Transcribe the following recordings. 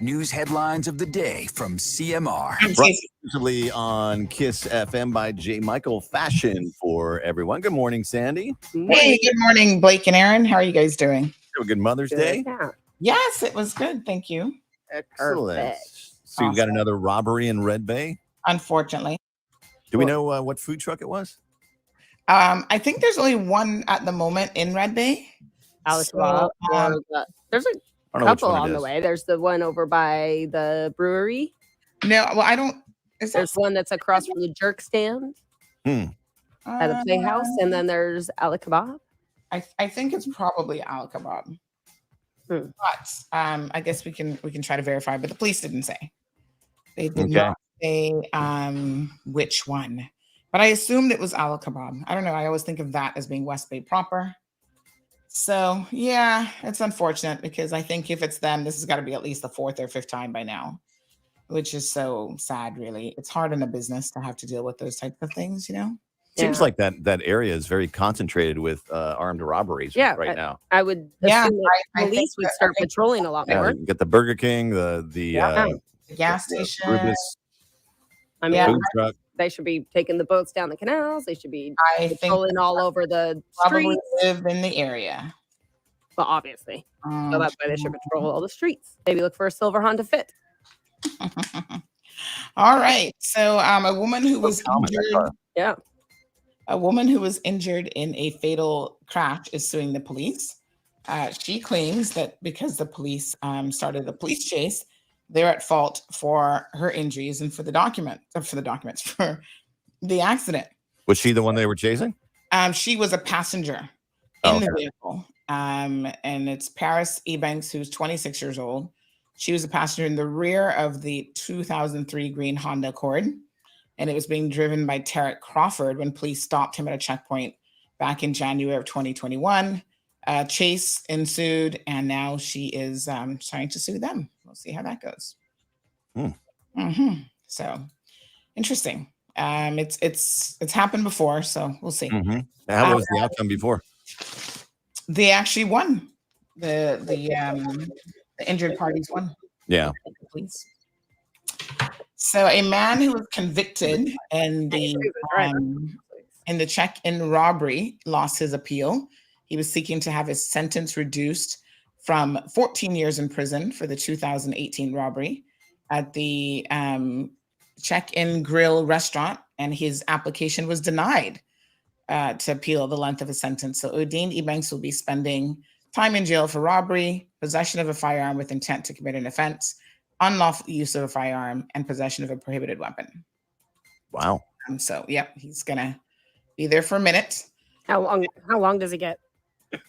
News headlines of the day from CMR. Brought exclusively on Kiss FM by J. Michael Fashion for everyone. Good morning, Sandy. Hey, good morning, Blake and Aaron. How are you guys doing? Have a good Mother's Day. Yeah. Yes, it was good. Thank you. Excellent. Perfect. So you've got another robbery in Red Bay? Unfortunately. Do we know what food truck it was? I think there's only one at the moment in Red Bay. Alex So, Bob, there's a I don't know which couple one it on the is. way. There's the one over by the brewery. No, well, I don't. Is There's one that's across from the jerk stand at the Playhouse, and then there's Al Kebab. I think it's probably Al Kebab. But I guess we can try to verify. But the police didn't say. They did not say which one. But I assumed it was Al Kebab. I don't know. I always think of that as being West Bay proper. So, yeah, it's unfortunate because I think if it's them, this has got to be at least the fourth or fifth time by now, which is so sad, really. It's hard in a business to have to deal with those types of things, you know? Seems like that area is very concentrated with armed robberies right now. I would assume that police would start patrolling a lot more. You get the Burger King, the gas station. Rubis, I mean, food truck. they should be taking the boats down the canals. They should be patrolling all over the probably streets. live in the area. Well, obviously. So that's why they should patrol all the streets. Maybe look for a silver Honda Fit. All right. So a woman who was injured. Yeah. A woman who was injured in a fatal crash is suing the police. She claims that because the police started the police chase, they're at fault for her injuries and for the accident. Was she the one they were chasing? She was a passenger in the vehicle. And it's Paris Ebanks, who's 26 years old. She was a passenger in the rear of the 2003 green Honda Accord. And it was being driven by Tarek Crawford when police stopped him at a checkpoint back in January of 2021. Chase ensued, and now she is trying to sue them. We'll see how that goes. So interesting. It's happened before, so we'll see. How was the outcome before? They actually won. The injured parties won. Yeah. Please. So a man who was convicted in the check-in robbery lost his appeal. He was seeking to have his sentence reduced from 14 years in prison for the 2018 robbery at the check-in grill restaurant, and his application was denied to appeal the length of his sentence. So Odin Ebanks will be spending time in jail for robbery, possession of a firearm with intent to commit an offense, unlawful use of a firearm, and possession of a prohibited weapon. Wow. So, he's going to be there for a minute. How long does he get?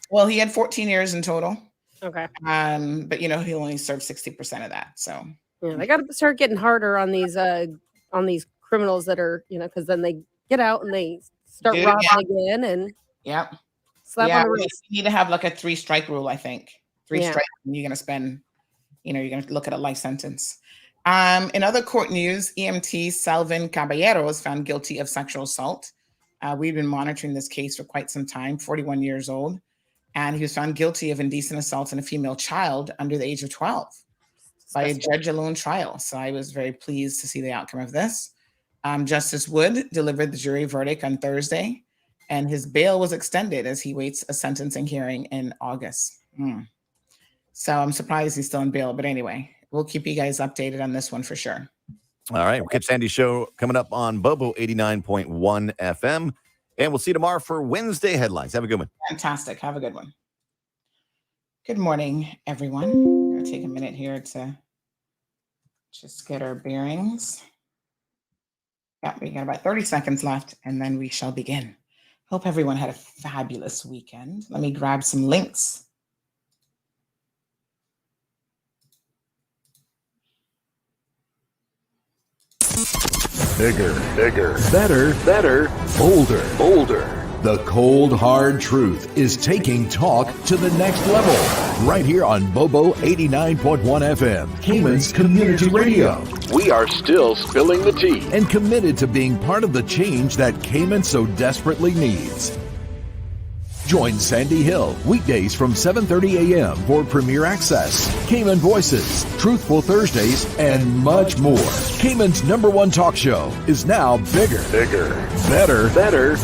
Well, he had 14 years in total. Okay. But he only served 60% of that. So they got to start getting harder on these criminals that are, because then they get out and they start robbing again and slap on the wrist. You need to have like a 3-strike rule, I think. 3 strikes, and you're going to spend, you're going to look at a life sentence. In other court news, EMT Salvin Caballero was found guilty of sexual assault. We've been monitoring this case for quite some time, 41 years old. And he was found guilty of indecent assault on a female child under the age of 12 by a judge-alone trial. So I was very pleased to see the outcome of this. Justice Wood delivered the jury verdict on Thursday, and his bail was extended as he waits a sentencing hearing in August. So I'm surprised he's still in bail. But anyway, we'll keep you guys updated on this one for sure. All right. We'll catch Sandy's show coming up on Bobo 89.1 FM. And we'll see you tomorrow for Wednesday headlines. Have a good one. Fantastic. Have a good one. Good morning, everyone. I'm going to take a minute here to just get our bearings. We got about 30 seconds left, and then we shall begin. Hope everyone had a fabulous weekend. Let me grab some links. Bigger, better, bolder. The cold, hard truth is taking talk to the next level. Right here on Bobo 89.1 FM, Cayman's Community Radio. We are still spilling the tea. And committed to being part of the change that Cayman so desperately needs. Join Sandy Hill weekdays from 7:30 a.m. for Premier Access, Cayman Voices, Truthful Thursdays, and much more. Cayman's #1 talk show is now bigger, better,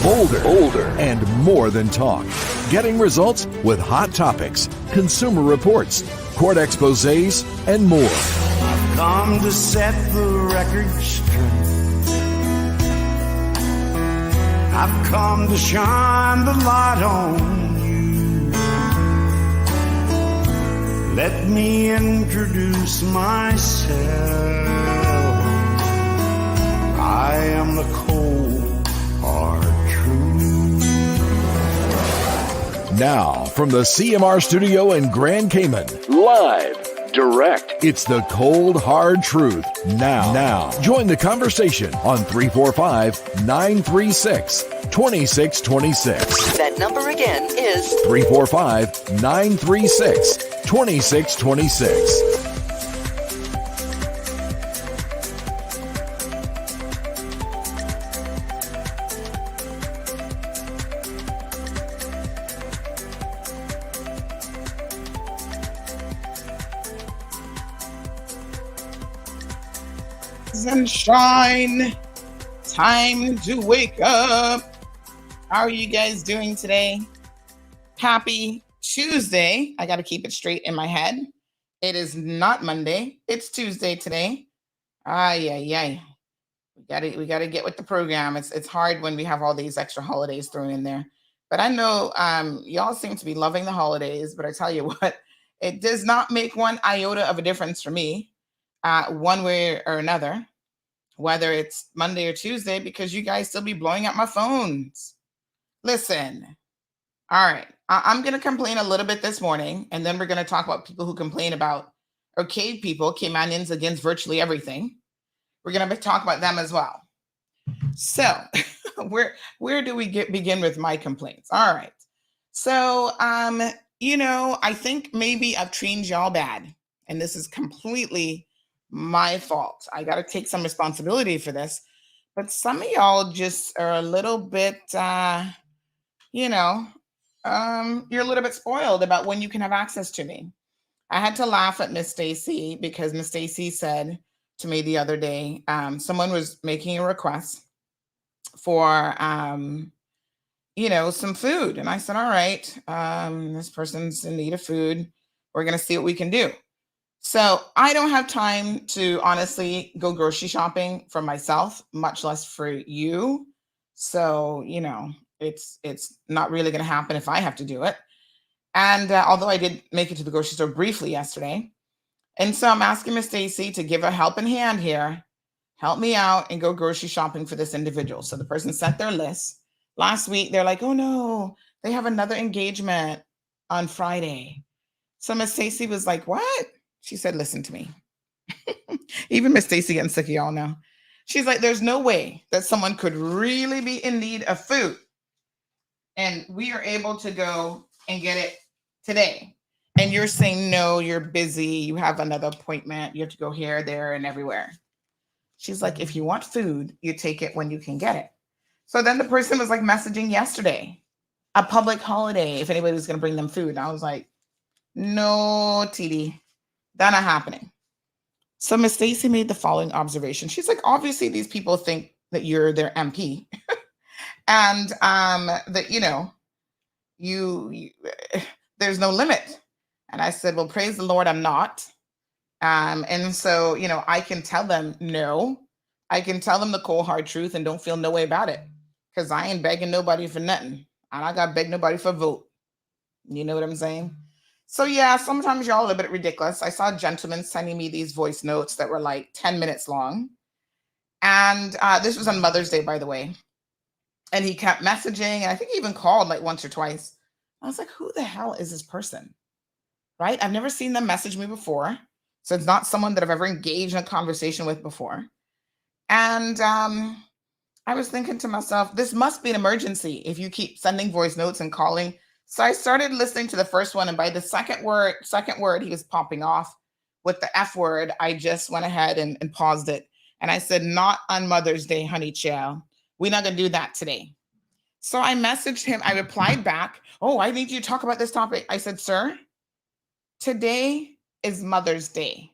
bolder, and more than talk. Getting results with hot topics, consumer reports, court exposés, and more. I've come to set the record straight. I've come to shine the light on you. Let me introduce myself. I am the cold, hard truth. Now, from the CMR studio in Grand Cayman, Live, direct. it's the cold, hard truth. Now, join the conversation on 345-936-2626. That number again is 345-936-2626. Sunshine, time to wake up. How are you guys doing today? Happy Tuesday. I got to keep it straight in my head. It is not Monday. It's Tuesday today. We got to get with the program. It's hard when we have all these extra holidays thrown in there. But I know y'all seem to be loving the holidays, but I tell you what, it does not make one iota of a difference for me, one way or another, whether it's Monday or Tuesday, because you guys still be blowing up my phones. Listen, all right, I'm going to complain a little bit this morning, and then we're going to talk about people who complain about arcade people, Caymanians against virtually everything. We're going to talk about them as well. So where do we begin with my complaints? All right. So, I think maybe I've treated y'all bad, and this is completely my fault. I got to take some responsibility for this, but some of y'all just are a little bit, you're a little bit spoiled about when you can have access to me. I had to laugh at Miss Stacy because Miss Stacy said to me the other day, someone was making a request for, some food. And I said, all right, this person's in need of food. We're going to see what we can do. So I don't have time to honestly go grocery shopping for myself, much less for you. So, it's not really going to happen if I have to do it. And although I did make it to the grocery store briefly yesterday. And so I'm asking Miss Stacy to give a helping hand here, help me out and go grocery shopping for this individual. So the person sent their list. Last week, they're like, oh no, they have another engagement on Friday. So Miss Stacy was like, what? She said, listen to me. Even Miss Stacy getting sick of y'all now. She's like, there's no way that someone could really be in need of food. And we are able to go and get it today. And you're saying, no, you're busy. You have another appointment. You have to go here, there, and everywhere. She's like, if you want food, you take it when you can get it. So then the person was like messaging yesterday, a public holiday, if anybody was going to bring them food. And I was like, no, TD, that not happening. So Miss Stacy made the following observation. She's like, obviously these people think that you're their MP and that, you there's no limit. And I said, well, praise the Lord, I'm not. And so, I can tell them no. I can tell them the cold, hard truth and don't feel no way about it. Because I ain't begging nobody for nothing. And I got to beg nobody for a vote. You know what I'm saying? So, yeah, sometimes y'all are a bit ridiculous. I saw a gentleman sending me these voice notes that were like 10 minutes long. And this was on Mother's Day, by the way. And he kept messaging. And I think he even called like once or twice. I was like, who the hell is this person? Right? I've never seen them message me before. So it's not someone that I've ever engaged in a conversation with before. And I was thinking to myself, this must be an emergency if you keep sending voice notes and calling. So I started listening to the first one. And by the second word, he was popping off with the F word. I just went ahead and paused it. And I said, not on Mother's Day, honey child. We're not going to do that today. So I messaged him. I replied back, oh, I need you to talk about this topic. I said, sir, today is Mother's Day.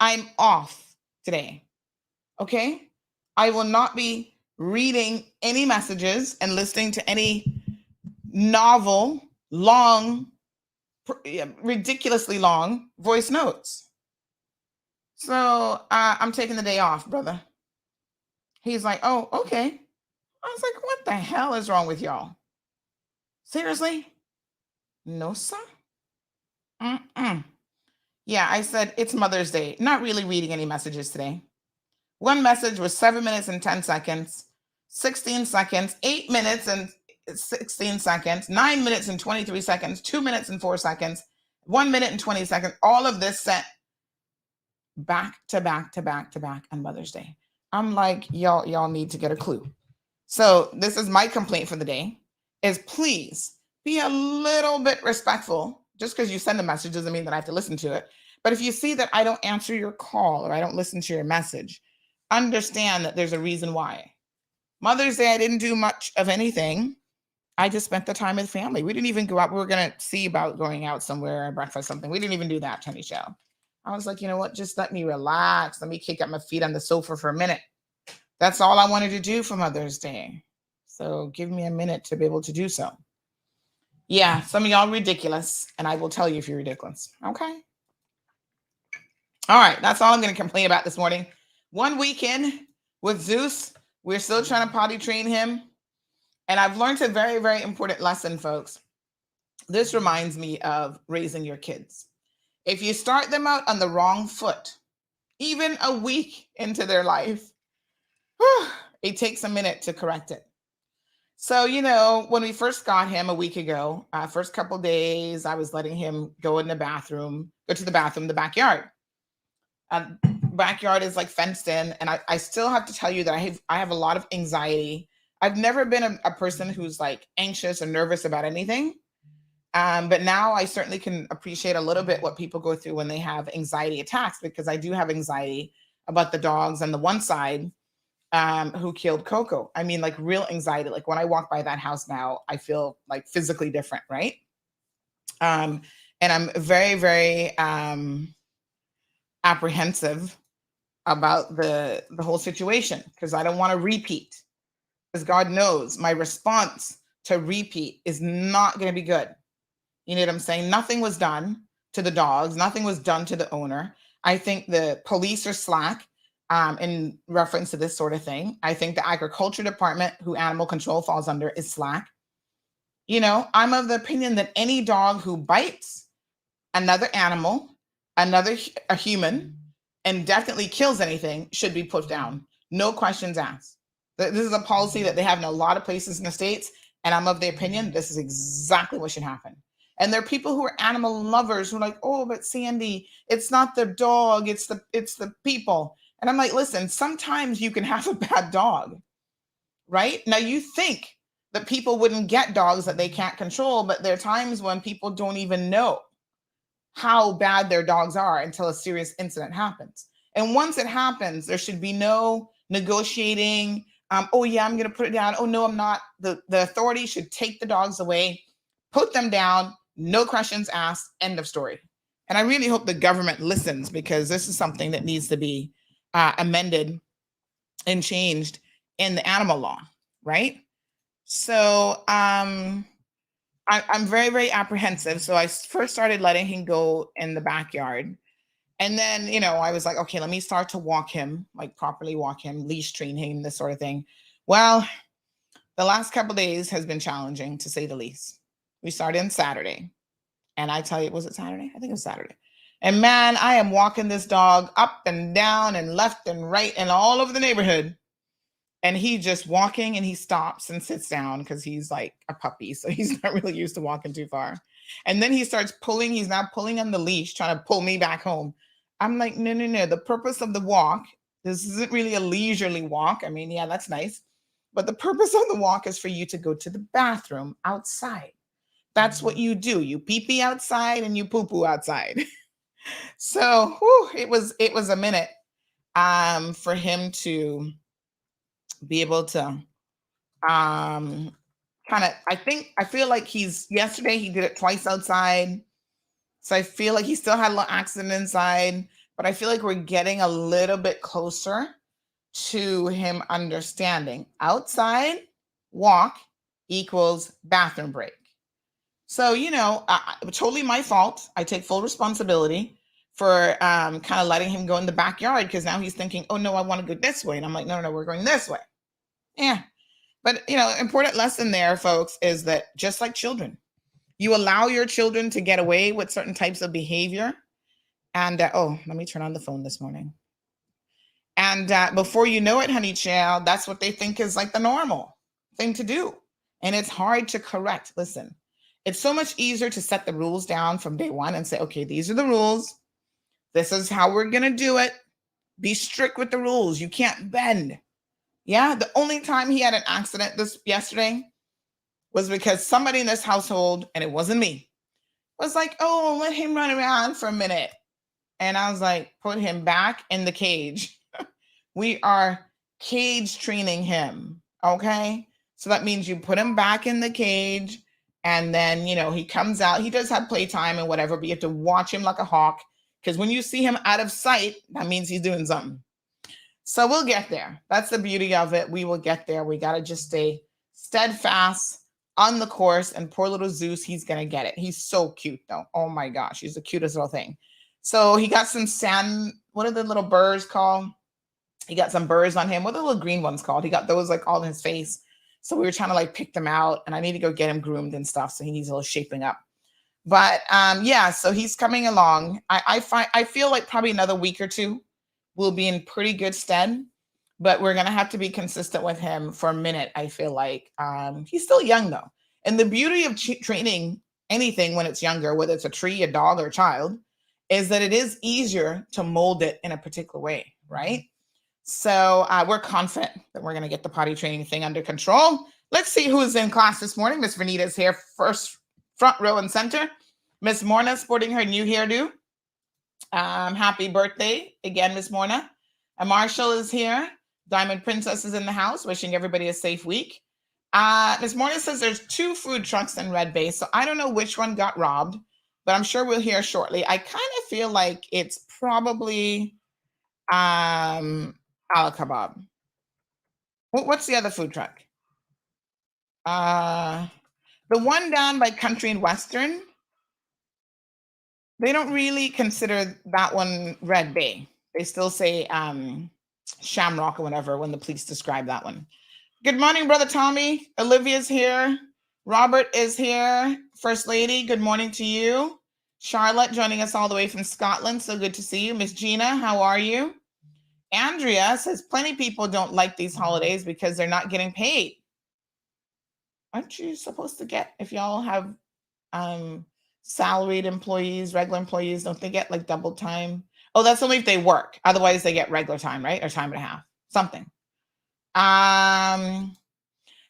I'm off today. Okay? I will not be reading any messages and listening to any novel, long, ridiculously long voice notes. So I'm taking the day off, brother. He's like, oh, okay. I was like, what the hell is wrong with y'all? Seriously? No, sir. Yeah, I said, it's Mother's Day. Not really reading any messages today. One message was 7 minutes and 10 seconds, 16 seconds, 8 minutes and 16 seconds, 9 minutes and 23 seconds, 2 minutes and 4 seconds, 1 minute and 20 seconds. All of this sent back to back to back to back on Mother's Day. I'm like, y'all need to get a clue. So this is my complaint for the day, is please be a little bit respectful. Just because you send a message doesn't mean that I have to listen to it. But if you see that I don't answer your call or I don't listen to your message, understand that there's a reason why. Mother's Day, I didn't do much of anything. I just spent the time with family. We didn't even go out. We were going to see about going out somewhere or breakfast, something. We didn't even do that, Tony Show. I was like, you know what? Just let me relax. Let me kick up my feet on the sofa for a minute. That's all I wanted to do for Mother's Day. So give me a minute to be able to do so. Yeah, some of y'all ridiculous, and I will tell you if you're ridiculous. Okay. All right, that's all I'm going to complain about this morning. 1 weekend with Zeus. We're still trying to potty train him. And I've learned a very, very important lesson, folks. This reminds me of raising your kids. If you start them out on the wrong foot, even a week into their life, it takes a minute to correct it. So, when we first got him a week ago, first couple days, I was letting him go to the bathroom, the backyard. Backyard is like fenced in. And I still have to tell you that I have a lot of anxiety. I've never been a person who's like anxious or nervous about anything. But now I certainly can appreciate a little bit what people go through when they have anxiety attacks, because I do have anxiety about the dogs on the one side who killed Coco. I mean, like real anxiety. Like when I walk by that house now, I feel like physically different, right? And I'm very, very apprehensive about the whole situation, because I don't want to repeat. Because God knows my response to repeat is not going to be good. You know what I'm saying? Nothing was done to the dogs. Nothing was done to the owner. I think the police are slack in reference to this sort of thing. I think the agriculture department, who animal control falls under, is slack. I'm of the opinion that any dog who bites another animal, a human, and definitely kills anything should be put down. No questions asked. This is a policy that they have in a lot of places in the States, and I'm of the opinion this is exactly what should happen. And there are people who are animal lovers who are like, oh, but Sandy, it's not the dog, it's the people. And I'm like, listen, sometimes you can have a bad dog, right? Now you think that people wouldn't get dogs that they can't control, but there are times when people don't even know how bad their dogs are until a serious incident happens. And once it happens, there should be no negotiating. Oh yeah, I'm going to put it down. Oh no, I'm not. The authority should take the dogs away, put them down, no questions asked, end of story. And I really hope the government listens, because this is something that needs to be amended and changed in the animal law, right? So I'm very, very apprehensive. So I first started letting him go in the backyard. And then, I was like, okay, let me start to walk him, like properly walk him, leash train him, this sort of thing. Well, the last couple of days has been challenging, to say the least. We started on Saturday. And I tell you, was it Saturday? I think it was Saturday. And man, I am walking this dog up and down and left and right and all over the neighborhood. And he just walking, and he stops and sits down because he's like a puppy. So he's not really used to walking too far. And then he starts pulling. He's now pulling on the leash, trying to pull me back home. I'm like, no. The purpose of the walk, this isn't really a leisurely walk. I mean, yeah, that's nice. But the purpose of the walk is for you to go to the bathroom outside. That's what you do. You pee-pee outside and you poo-poo outside. So it was a minute for him to be able to I feel like yesterday he did it twice outside. So I feel like he still had a little accident inside, but I feel like we're getting a little bit closer to him understanding outside walk equals bathroom break. So, totally my fault. I take full responsibility for kind of letting him go in the backyard, because now he's thinking, oh no, I want to go this way. And I'm like, no, we're going this way. Yeah. But, important lesson there, folks, is that just like children, you allow your children to get away with certain types of behavior. And, let me turn on the phone this morning. And before you know it, honey child, that's what they think is like the normal thing to do. And it's hard to correct. Listen, it's so much easier to set the rules down from day one and say, okay, these are the rules. This is how we're going to do it. Be strict with the rules. You can't bend. Yeah. The only time he had an accident yesterday was because somebody in this household, and it wasn't me, was like, oh, let him run around for a minute. And I was like, put him back in the cage. We are cage training him. Okay. So that means you put him back in the cage, and then, he comes out. He does have playtime and whatever, but you have to watch him like a hawk, because when you see him out of sight, that means he's doing something. So we'll get there. That's the beauty of it. We will get there. We got to just stay steadfast on the course, and poor little Zeus, he's going to get it. He's so cute though. Oh my gosh. He's the cutest little thing. So he got some sand. What are the little birds called? He got some burrs on him. What are the little green ones called? He got those like all in his face. So we were trying to pick them out, and I need to go get him groomed and stuff. So he needs a little shaping up. But so he's coming along. I feel like probably another week or two we'll be in pretty good stead, but we're going to have to be consistent with him for a minute. I feel like he's still young though. And the beauty of training anything when it's younger, whether it's a tree, a dog, or a child, is that it is easier to mold it in a particular way. Right. So we're confident that we're going to get the potty training thing under control. Let's see who's in class this morning. Miss Vernita's here, first front row and center. Miss Morna sporting her new hairdo. Happy birthday again, Miss Morna. And Marshall is here. Diamond Princess is in the house, wishing everybody a safe week. Miss Morna says there's 2 food trucks in Red Bay, so I don't know which one got robbed, but I'm sure we'll hear shortly. I kind of feel like it's probably Al Kebab. What's the other food truck? The one down by Country and Western. They don't really consider that one Red Bay. They still say Shamrock or whatever when the police describe that one. Good morning, Brother Tommy. Olivia's here. Robert is here. First Lady, good morning to you. Charlotte joining us all the way from Scotland. So good to see you. Miss Gina, how are you? Andrea says plenty of people don't like these holidays because they're not getting paid. Aren't you supposed to get, if y'all have salaried employees, regular employees, don't they get like double time? Oh, that's only if they work. Otherwise they get regular time, right? Or time and a half, something.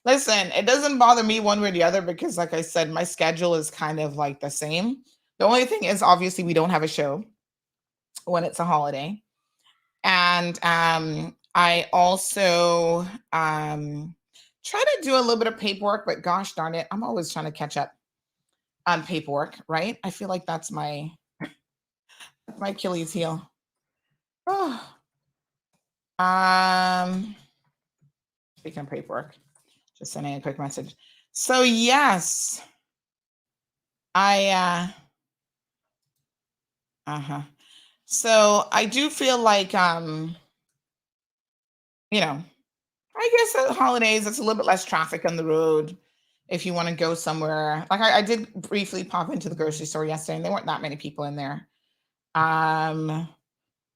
Listen, it doesn't bother me one way or the other because like I said, my schedule is kind of like the same. The only thing is obviously we don't have a show when it's a holiday. And I also try to do a little bit of paperwork, but gosh darn it, I'm always trying to catch up on paperwork, right? I feel like that's my Achilles heel. Oh. Speaking of paperwork, just sending a quick message. So yes, So I do feel like, I guess at holidays, it's a little bit less traffic on the road. If you want to go somewhere, like I did briefly pop into the grocery store yesterday and there weren't that many people in there.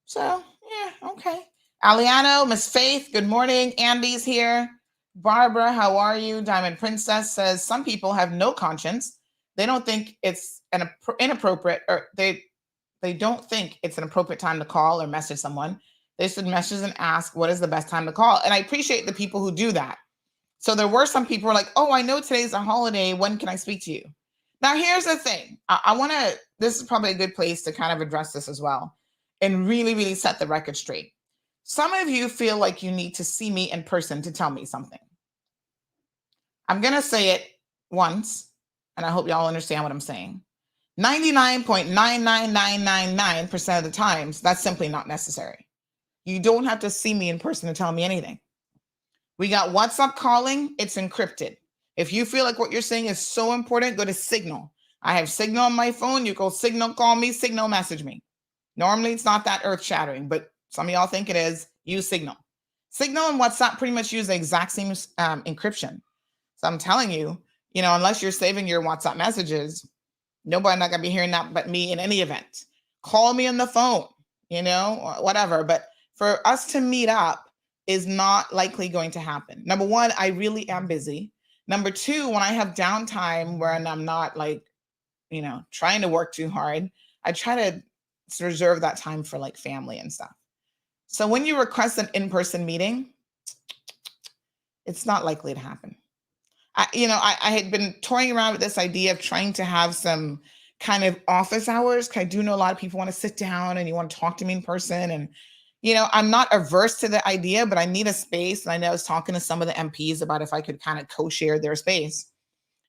So yeah, okay. Aliano, Miss Faith, good morning. Andy's here. Barbara, how are you? Diamond Princess says some people have no conscience. They don't think it's inappropriate, or they don't think it's an appropriate time to call or message someone. They should message and ask what is the best time to call. And I appreciate the people who do that. So there were some people who are like, oh, I know today's a holiday. When can I speak to you? Now, here's the thing. This is probably a good place to kind of address this as well and really, really set the record straight. Some of you feel like you need to see me in person to tell me something. I'm going to say it once, and I hope y'all understand what I'm saying. 99.99999% of the times, that's simply not necessary. You don't have to see me in person to tell me anything. We got WhatsApp calling, it's encrypted. If you feel like what you're saying is so important, go to Signal. I have Signal on my phone. You go Signal, call me, Signal, message me. Normally, it's not that earth-shattering, but some of y'all think it is. Use Signal. Signal and WhatsApp pretty much use the exact same encryption. So I'm telling you, unless you're saving your WhatsApp messages, nobody not going to be hearing that but me in any event. Call me on the phone, or whatever. But for us to meet up is not likely going to happen. Number one, I really am busy. Number two, when I have downtime where I'm not trying to work too hard, I try to reserve that time for like family and stuff. So when you request an in-person meeting, it's not likely to happen. I had been toying around with this idea of trying to have some kind of office hours, because I do know a lot of people want to sit down and you want to talk to me in person. And, I'm not averse to the idea, but I need a space. And I know I was talking to some of the MPs about if I could kind of co-share their space,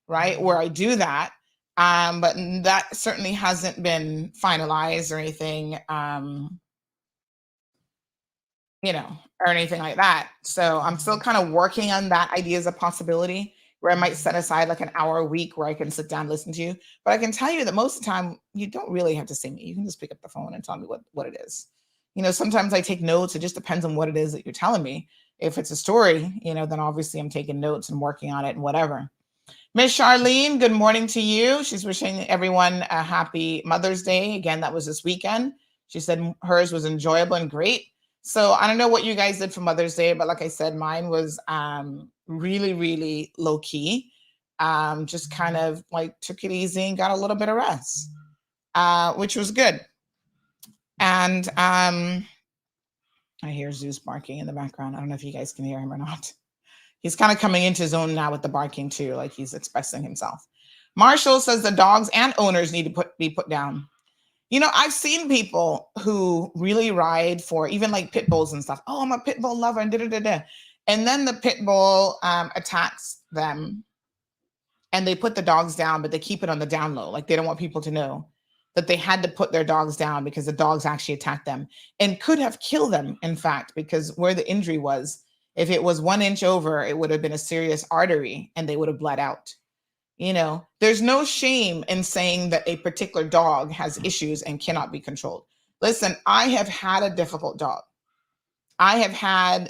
right, where I do that. But that certainly hasn't been finalized or anything, or anything like that. So I'm still kind of working on that idea as a possibility, where I might set aside like an hour a week where I can sit down and listen to you. But I can tell you that most of the time, you don't really have to see me. You can just pick up the phone and tell me what it is. Sometimes I take notes. It just depends on what it is that you're telling me. If it's a story, then obviously I'm taking notes and working on it and whatever. Miss Charlene, good morning to you. She's wishing everyone a happy Mother's Day. Again, that was this weekend. She said hers was enjoyable and great. So I don't know what you guys did for Mother's Day, but like I said, mine was really, really low key. Just kind of like took it easy and got a little bit of rest, which was good. And I hear Zeus barking in the background. I don't know if you guys can hear him or not. He's kind of coming into his own now with the barking too, like he's expressing himself. Marshall says the dogs and owners need to be put down. I've seen people who really ride for even like pit bulls and stuff. Oh, I'm a pit bull lover and da-da-da-da. And then the pit bull attacks them and they put the dogs down, but they keep it on the down low. Like they don't want people to know that they had to put their dogs down because the dogs actually attacked them and could have killed them, in fact, because where the injury was, if it was 1 inch over, it would have been a serious artery and they would have bled out. There's no shame in saying that a particular dog has issues and cannot be controlled. Listen, I have had a difficult dog. I have had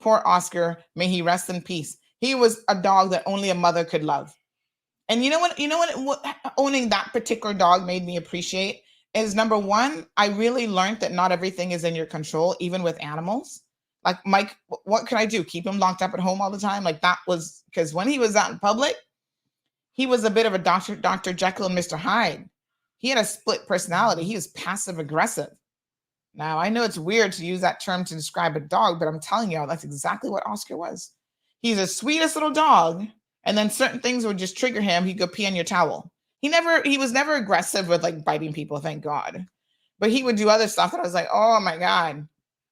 poor Oscar, may he rest in peace. He was a dog that only a mother could love. And what owning that particular dog made me appreciate is, number one, I really learned that not everything is in your control, even with animals. Like Mike, what can I do? Keep him locked up at home all the time? Like that was because when he was out in public, he was a bit of a Dr. Jekyll and Mr. Hyde. He had a split personality. He was passive aggressive. Now, I know it's weird to use that term to describe a dog, but I'm telling you, that's exactly what Oscar was. He's the sweetest little dog. And then certain things would just trigger him. He'd go pee on your towel. He was never aggressive with like biting people, thank God. But he would do other stuff that I was like, oh my God.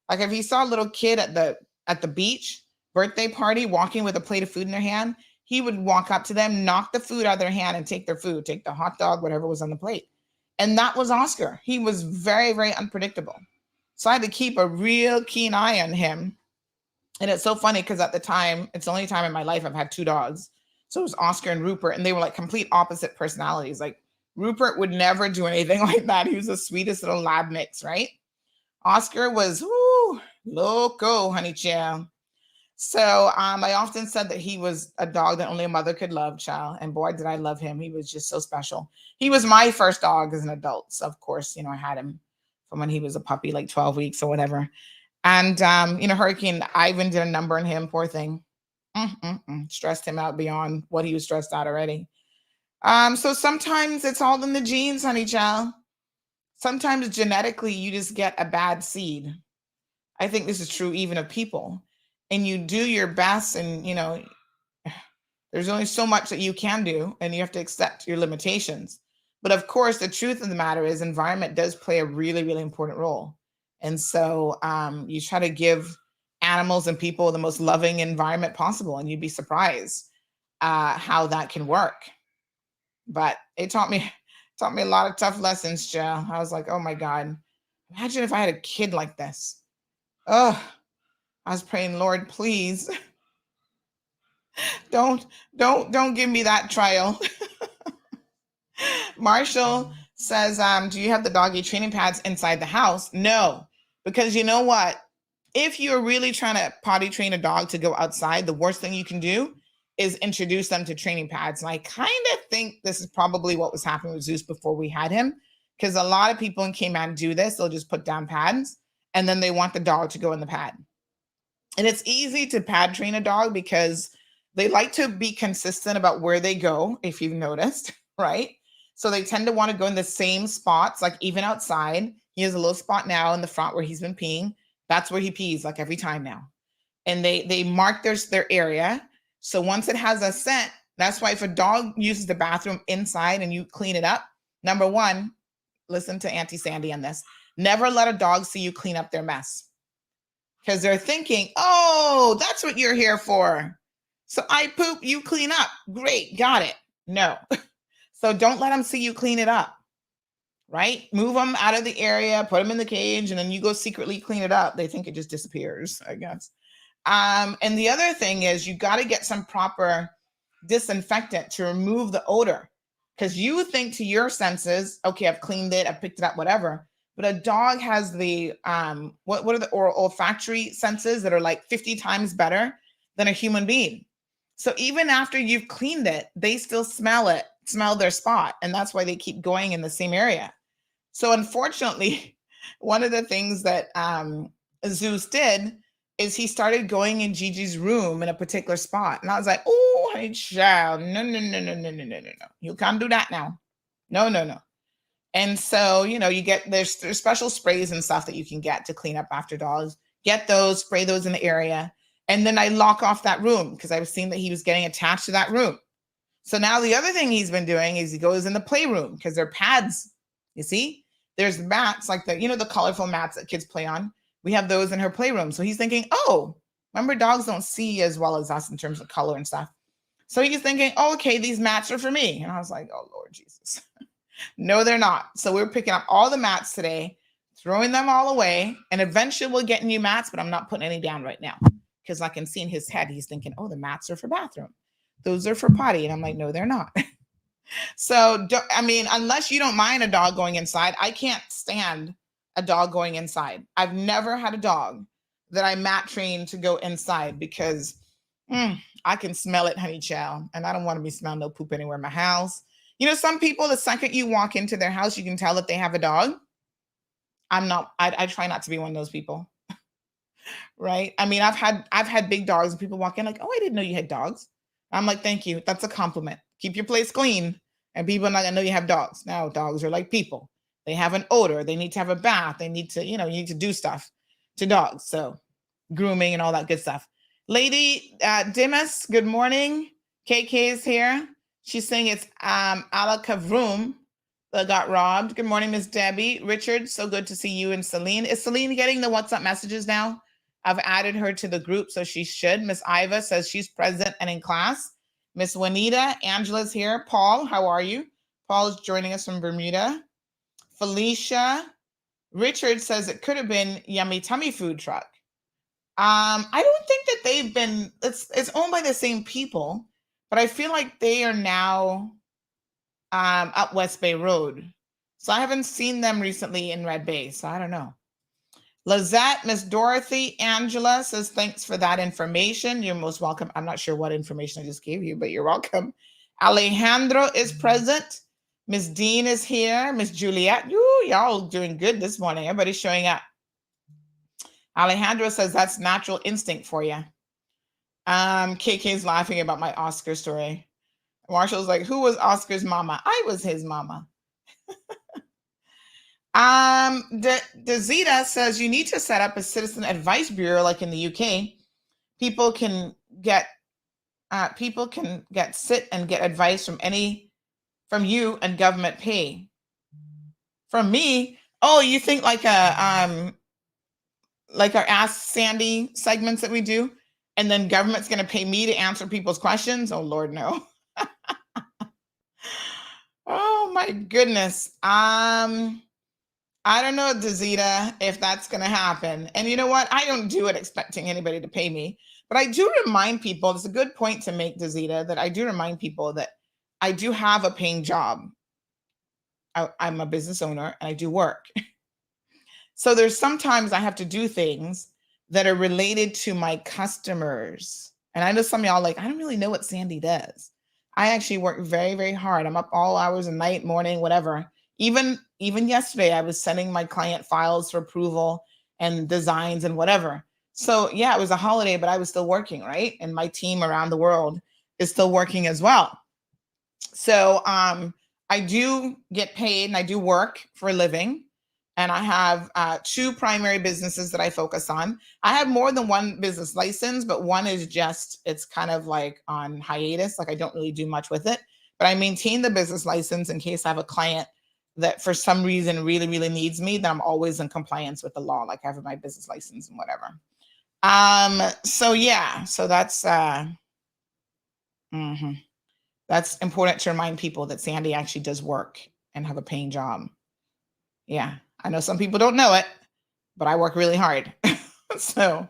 Like if he saw a little kid at the beach, birthday party, walking with a plate of food in their hand, he would walk up to them, knock the food out of their hand and take their food, take the hot dog, whatever was on the plate. And that was Oscar. He was very, very unpredictable. So I had to keep a real keen eye on him. And it's so funny because at the time, it's the only time in my life I've had two dogs. So it was Oscar and Rupert, and they were like complete opposite personalities. Like Rupert would never do anything like that. He was the sweetest little lab mix, right? Oscar was loco, honey child. So I often said that he was a dog that only a mother could love, child. And boy, did I love him. He was just so special. He was my first dog as an adult. So of course, I had him from when he was a puppy, like 12 weeks or whatever. And, Hurricane Ivan did a number on him, poor thing. Stressed him out beyond what he was stressed out already. So sometimes it's all in the genes, honey child. Sometimes genetically you just get a bad seed. I think this is true even of people. And you do your best and, there's only so much that you can do and you have to accept your limitations. But of course, the truth of the matter is environment does play a really, really important role. And so you try to give animals and people the most loving environment possible, and you'd be surprised how that can work. But it taught me a lot of tough lessons, Joe. I was like, oh my God, imagine if I had a kid like this. Oh, I was praying, Lord, please don't give me that trial. Marshall says, do you have the doggy training pads inside the house? No, because you know what? If you're really trying to potty train a dog to go outside, the worst thing you can do is introduce them to training pads. And I kind of think this is probably what was happening with Zeus before we had him, because a lot of people in Cayman do this. They'll just put down pads and then they want the dog to go in the pad. And it's easy to pad train a dog because they like to be consistent about where they go, if you've noticed, right? So they tend to want to go in the same spots, like even outside. He has a little spot now in the front where he's been peeing. That's where he pees like every time now. And they mark their area. So once it has a scent, that's why if a dog uses the bathroom inside and you clean it up, number one, listen to Auntie Sandy on this. Never let a dog see you clean up their mess. Because they're thinking, oh, that's what you're here for. So I poop, you clean up. Great, got it. No. So don't let them see you clean it up. Right? Move them out of the area, put them in the cage, and then you go secretly clean it up. They think it just disappears, I guess. And the other thing is you got to get some proper disinfectant to remove the odor, because you think to your senses, okay, I've cleaned it, I've picked it up, whatever. But a dog has the, what are the olfactory senses that are like 50 times better than a human being. So even after you've cleaned it, they still smell their spot. And that's why they keep going in the same area. So unfortunately, one of the things that Zeus did is he started going in Gigi's room in a particular spot. And I was like, oh, honey child, no. You can't do that now. No. And so, there's special sprays and stuff that you can get to clean up after dogs. Get those, spray those in the area. And then I lock off that room because I was seeing that he was getting attached to that room. So now the other thing he's been doing is he goes in the playroom because they're pads. You see, there's mats like the colorful mats that kids play on. We have those in her playroom. So he's thinking, oh, remember dogs don't see as well as us in terms of color and stuff. So he's thinking, oh, okay, these mats are for me. And I was like, oh, Lord Jesus. No, they're not. So we're picking up all the mats today, throwing them all away. And eventually we'll get new mats, but I'm not putting any down right now because I can see in his head, he's thinking, oh, the mats are for bathroom. Those are for potty. And I'm like, no, they're not. So, unless you don't mind a dog going inside, I can't stand a dog going inside. I've never had a dog that I mat trained to go inside because I can smell it, honey child. And I don't want to be smelling no poop anywhere in my house. Some people, the second you walk into their house, you can tell that they have a dog. I try not to be one of those people. Right? I've had big dogs and people walk in like, oh, I didn't know you had dogs. I'm like, thank you. That's a compliment. Keep your place clean. And people are not gonna know you have dogs. Now dogs are like people. They have an odor. They need to have a bath. They need to, you need to do stuff to dogs. So grooming and all that good stuff. Lady Dimas, good morning. KK is here. She's saying it's Ala Kavrum that got robbed. Good morning, Miss Debbie. Richard, so good to see you and Celine. Is Celine getting the WhatsApp messages now? I've added her to the group, so she should. Miss Iva says she's present and in class. Miss Juanita, Angela's here. Paul, how are you? Paul is joining us from Bermuda. Felicia, Richard says it could have been Yummy Tummy Food Truck. I don't think that they've been, it's owned by the same people, but I feel like they are now up West Bay Road. So I haven't seen them recently in Red Bay, so I don't know. Lizette, Miss Dorothy, Angela says, thanks for that information. You're most welcome. I'm not sure what information I just gave you, but you're welcome. Alejandro is present. Miss Dean is here. Miss Juliet. Y'all doing good this morning. Everybody's showing up. Alejandro says, that's natural instinct for you. KK's laughing about my Oscar story. Marshall's like, who was Oscar's mama? I was his mama. Dezita says you need to set up a citizen advice bureau like in the UK. People can get sit and get advice from you and government pay. From me? Oh, you think like our Ask Sandy segments that we do? and then government's going to pay me to answer people's questions? Oh, Lord, no. Oh, my goodness. I don't know, Dazita, if that's going to happen. And you know what? I don't do it expecting anybody to pay me. But I do remind people, it's a good point to make, Dazita, that I do remind people that I do have a paying job. I'm a business owner and I do work. So there's sometimes I have to do things that are related to my customers. And I know some of y'all like, I don't really know what Sandy does. I actually work very, very hard. I'm up all hours of night, morning, whatever. Even yesterday, I was sending my client files for approval and designs and whatever. So yeah, it was a holiday, but I was still working, right? And my team around the world is still working as well. So I do get paid and I do work for a living. And I have 2 primary businesses that I focus on. I have more than one business license, but one is just, it's kind of like on hiatus. Like I don't really do much with it, but I maintain the business license in case I have a client that for some reason really, really needs me, that I'm always in compliance with the law. Like I have my business license and whatever. So yeah, so that's important to remind people that Sandy actually does work and have a paying job. Yeah, I know some people don't know it, but I work really hard. So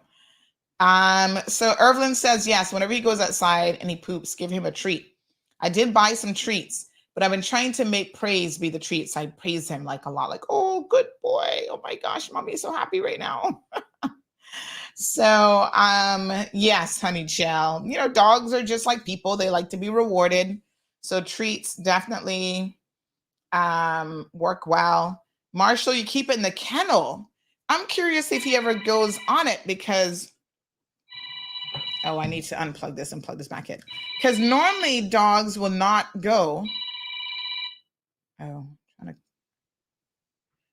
Irvlin says, yes, whenever he goes outside and he poops, give him a treat. I did buy some treats, but I've been trying to make praise be the treats. I praise him like a lot, like, oh, good boy. Oh my gosh, mommy is so happy right now. So, yes, honey Shell, you know, dogs are just like people. They like to be rewarded. So treats definitely work well. Marshall, you keep it in the kennel. I'm curious if he ever goes on it because, oh, I need to unplug this and plug this back in. Because normally dogs will not go.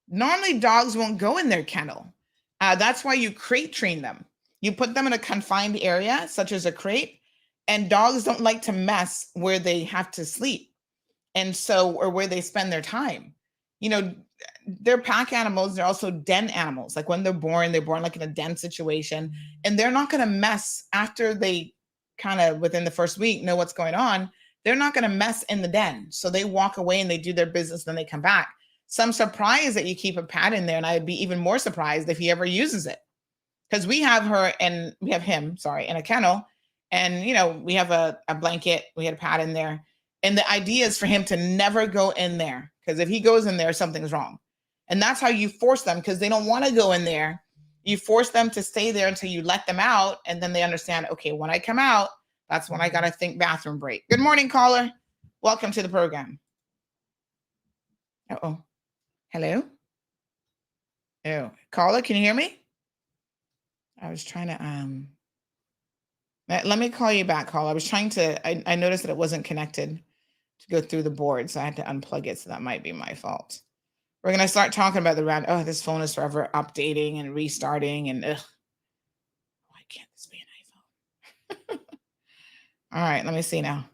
Normally dogs won't go in their kennel. That's why you crate train them. You put them in a confined area, such as a crate, and dogs don't like to mess where they have to sleep. And so, or where they spend their time. You know, they're pack animals. They're also den animals. Like when they're born like in a den situation, and they're not going to mess after they kind of within the first week know what's going on. They're not going to mess in the den. So they walk away and they do their business. Then they come back. So I'm surprised that you keep a pet in there. And I'd be even more surprised if he ever uses it. Because we have him, in a kennel. And, you know, we have a blanket. We had a pad in there. And the idea is for him to never go in there. Because if he goes in there, something's wrong. And that's how you force them, because they don't want to go in there. You force them to stay there until you let them out. And then they understand, okay, when I come out, that's when I got to think bathroom break. Good morning, caller. Welcome to the program. Uh-oh. Hello? Oh, caller, can you hear me? I was trying to, let me call you back, caller. I was trying to, I noticed that it wasn't connected to go through the board, so I had to unplug it, so that might be my fault. We're going to start talking about oh, this phone is forever updating and restarting, and why can't this be an iPhone? All right, let me see now.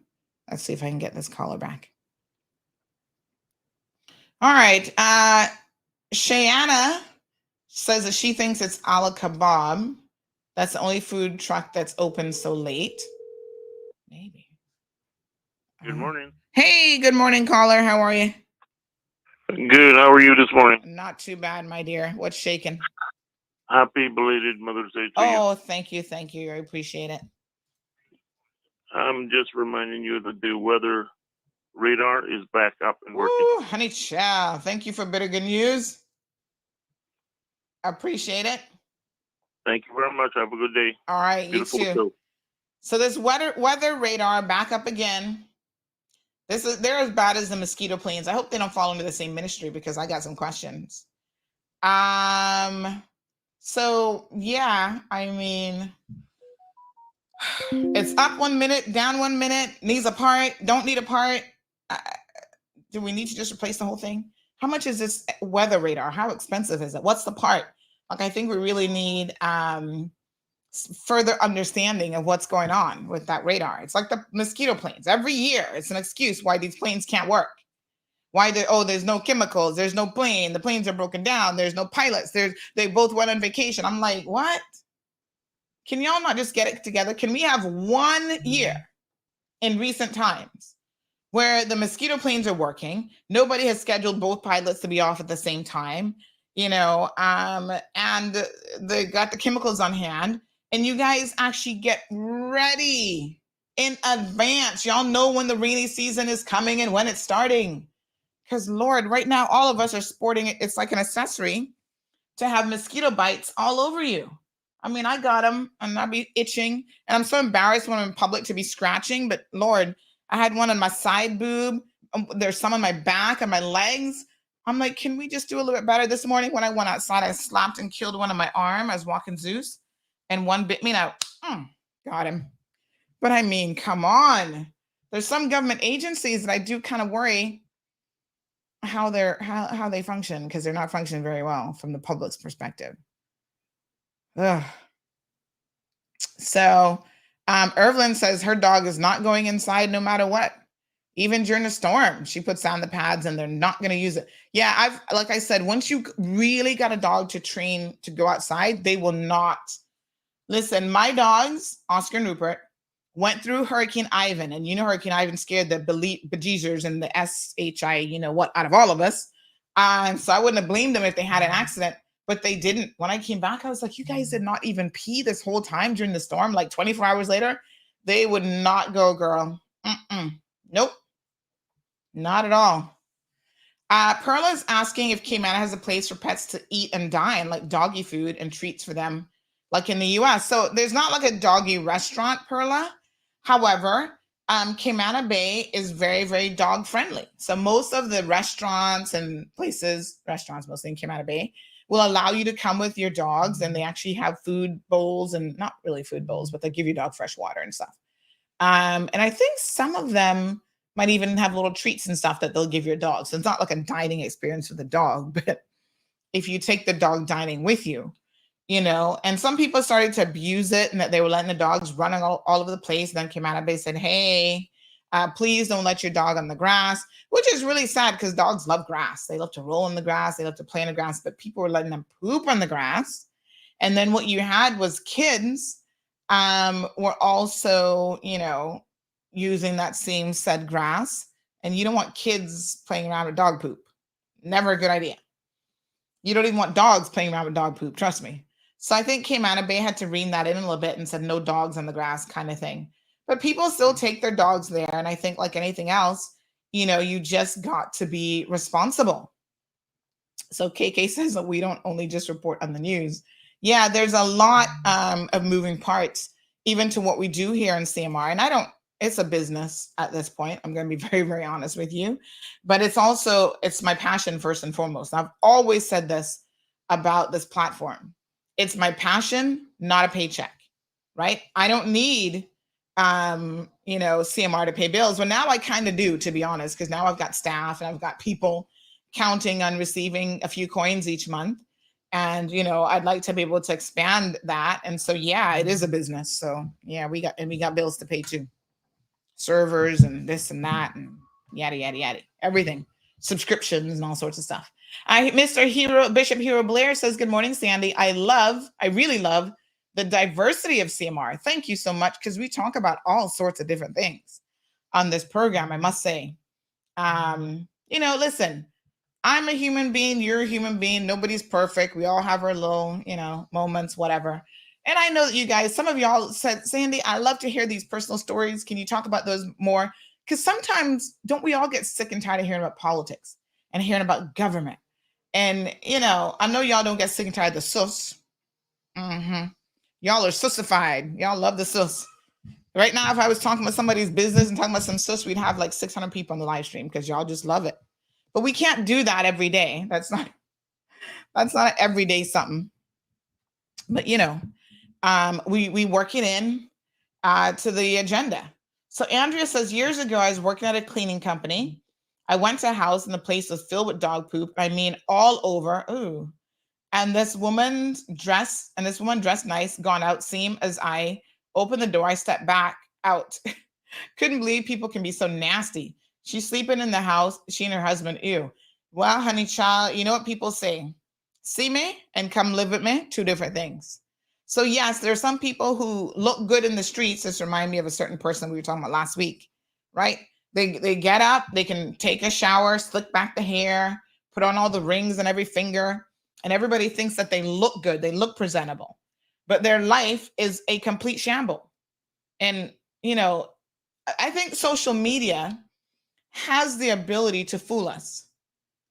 Let's see if I can get this caller back. All right, Shayana says that she thinks it's Ala Kebab. That's the only food truck that's open so late. Maybe. Good morning. Hey, good morning, caller. How are you? Good. How are you this morning? Not too bad, my dear. What's shaking? Happy belated Mother's Day to you. Oh, thank you. Thank you. I appreciate it. I'm just reminding you that the weather radar is back up and working. Ooh, honey chow. Thank you for bit of good news. I appreciate it. Thank you very much. Have a good day. All right, beautiful you too. Show. So this weather radar back up again. They're as bad as the mosquito planes. I hope they don't fall into the same ministry, because I got some questions. So yeah, I mean, it's up 1 minute, down 1 minute, needs a part, don't need a part. Do we need to just replace the whole thing? How much is this weather radar? How expensive is it? What's the part? Like, I think we really need further understanding of what's going on with that radar. It's like the mosquito planes. Every year, it's an excuse why these planes can't work. Why there's no chemicals, there's no plane, the planes are broken down, there's no pilots, they both went on vacation. I'm like, what? Can y'all not just get it together? Can we have 1 year in recent times where the mosquito planes are working? Nobody has scheduled both pilots to be off at the same time, and they got the chemicals on hand, and you guys actually get ready in advance. Y'all know when the rainy season is coming and when it's starting. Because Lord, right now, all of us are sporting it. It's like an accessory to have mosquito bites all over you. I mean, I got them and I'd be itching. And I'm so embarrassed when I'm in public to be scratching. But Lord, I had one on my side boob. There's some on my back and my legs. I'm like, can we just do a little bit better? This morning when I went outside, I slapped and killed one on my arm. I was walking Zeus and one bit me and I got him. But I mean, come on. There's some government agencies that I do kind of worry how they function, because they're not functioning very well from the public's perspective. Ugh. So Evelyn says her dog is not going inside no matter what, even during a storm. She puts down the pads and they're not going to use it. Yeah, like I said, once you really got a dog to train to go outside, they will not. Listen, my dogs, Oscar and Rupert, went through Hurricane Ivan, and Hurricane Ivan scared the bejesus and the SHI, out of all of us. So I wouldn't have blamed them if they had an accident, but they didn't. When I came back, I was like, you guys did not even pee this whole time during the storm. Like 24 hours later, they would not go, girl. Nope. Not at all. Perla's asking if Cayman has a place for pets to eat and dine, like doggy food and treats for them, like in the US. So there's not like a doggy restaurant, Perla. However, Cayman Bay is very, very dog friendly. So most of the restaurants and places, restaurants mostly in Cayman Bay, will allow you to come with your dogs, and they actually have food bowls, and not really food bowls, but they give your dog fresh water and stuff. And I think some of them might even have little treats and stuff that they'll give your dog. So it's not like a dining experience for the dog, but if you take the dog dining with you, and some people started to abuse it, and that they were letting the dogs running all over the place. And then Cayman Bay said, hey, please don't let your dog on the grass, which is really sad because dogs love grass. They love to roll in the grass. They love to play in the grass, but people were letting them poop on the grass. And then what you had was kids were also, using that same said grass. And you don't want kids playing around with dog poop. Never a good idea. You don't even want dogs playing around with dog poop. Trust me. So I think Cayman Bay had to rein that in a little bit and said no dogs on the grass kind of thing. But people still take their dogs there. And I think like anything else, you just got to be responsible. So KK says that we don't only just report on the news. Yeah, there's a lot of moving parts, even to what we do here in CMR. And it's a business at this point. I'm going to be very, very honest with you. But it's my passion first and foremost. I've always said this about this platform. It's my passion, not a paycheck, right? I don't need, CMR to pay bills. Well, now I kind of do, to be honest, because now I've got staff and I've got people counting on receiving a few coins each month. And, I'd like to be able to expand that. And so, yeah, it is a business. So yeah, we got bills to pay too. Servers and this and that and yada, yada, yada, everything, subscriptions and all sorts of stuff. Bishop Hero Blair says, good morning, Sandy. I really love the diversity of CMR. Thank you so much, because we talk about all sorts of different things on this program, I must say. Listen, I'm a human being. You're a human being. Nobody's perfect. We all have our little, moments, whatever. And I know that you guys, some of y'all said, Sandy, I love to hear these personal stories. Can you talk about those more? Because sometimes don't we all get sick and tired of hearing about politics and hearing about government? And, I know y'all don't get sick and tired of the sus. Y'all are sussified. Y'all love the sus. Right now, if I was talking about somebody's business and talking about some sus, we'd have like 600 people on the live stream because y'all just love it. But we can't do that every day. That's not an everyday something. But, we work it in to the agenda. So Andrea says, years ago, I was working at a cleaning company. I went to a house and the place was filled with dog poop. I mean, all over. Ooh. And this woman dressed nice, gone out, seemed as I opened the door, I stepped back out. Couldn't believe people can be so nasty. She's sleeping in the house, she and her husband. Ew. Well, honey child, you know what people say? See me and come live with me? Two different things. So yes, there are some people who look good in the streets. This reminds me of a certain person we were talking about last week, right? They get up, they can take a shower, slick back the hair, put on all the rings on every finger, and everybody thinks that they look good, they look presentable, but their life is a complete shamble. And I think social media has the ability to fool us.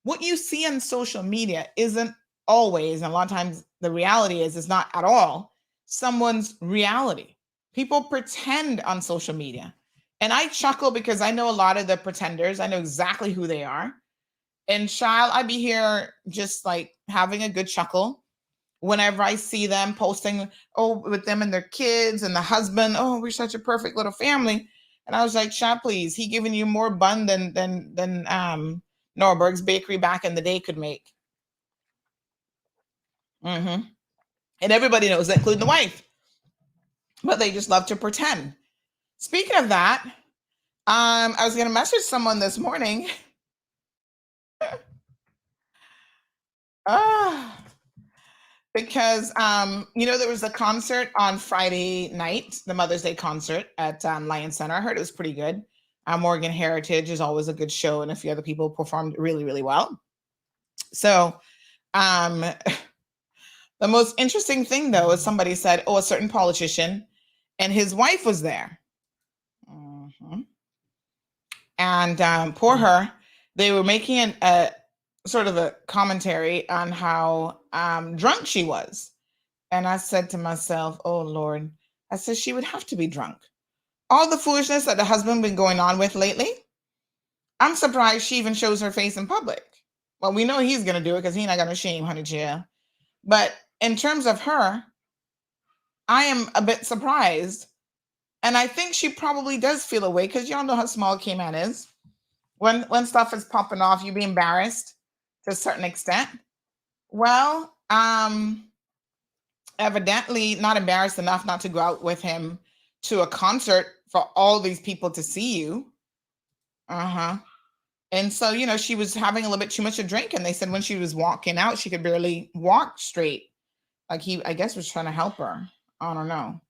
What you see on social media isn't always, and a lot of times the reality is it's not at all someone's reality. People pretend on social media. And I chuckle because I know a lot of the pretenders. I know exactly who they are. And child, I'd be here just like having a good chuckle whenever I see them posting, with them and their kids and the husband. Oh, we're such a perfect little family. And I was like, child, please, he giving you more bun than Norberg's Bakery back in the day could make. And everybody knows that, including the wife. But they just love to pretend. Speaking of that, I was going to message someone this morning. Because, there was a concert on Friday night, the Mother's Day concert at Lion Center. I heard it was pretty good. Morgan Heritage is always a good show, and a few other people performed really, really well. So the most interesting thing, though, is somebody said, a certain politician and his wife was there. And poor her, they were making a sort of a commentary on how drunk she was. And I said to myself, oh, Lord, I said, she would have to be drunk. All the foolishness that the husband been going on with lately, I'm surprised she even shows her face in public. Well, we know he's going to do it because he's not going to shame honey chill. But in terms of her, I am a bit surprised. And I think she probably does feel away because y'all know how small Cayman is. When stuff is popping off, you be embarrassed to a certain extent. Well, evidently not embarrassed enough not to go out with him to a concert for all these people to see you. And so, she was having a little bit too much to drink. And they said when she was walking out, she could barely walk straight. Like he, I guess, was trying to help her. I don't know.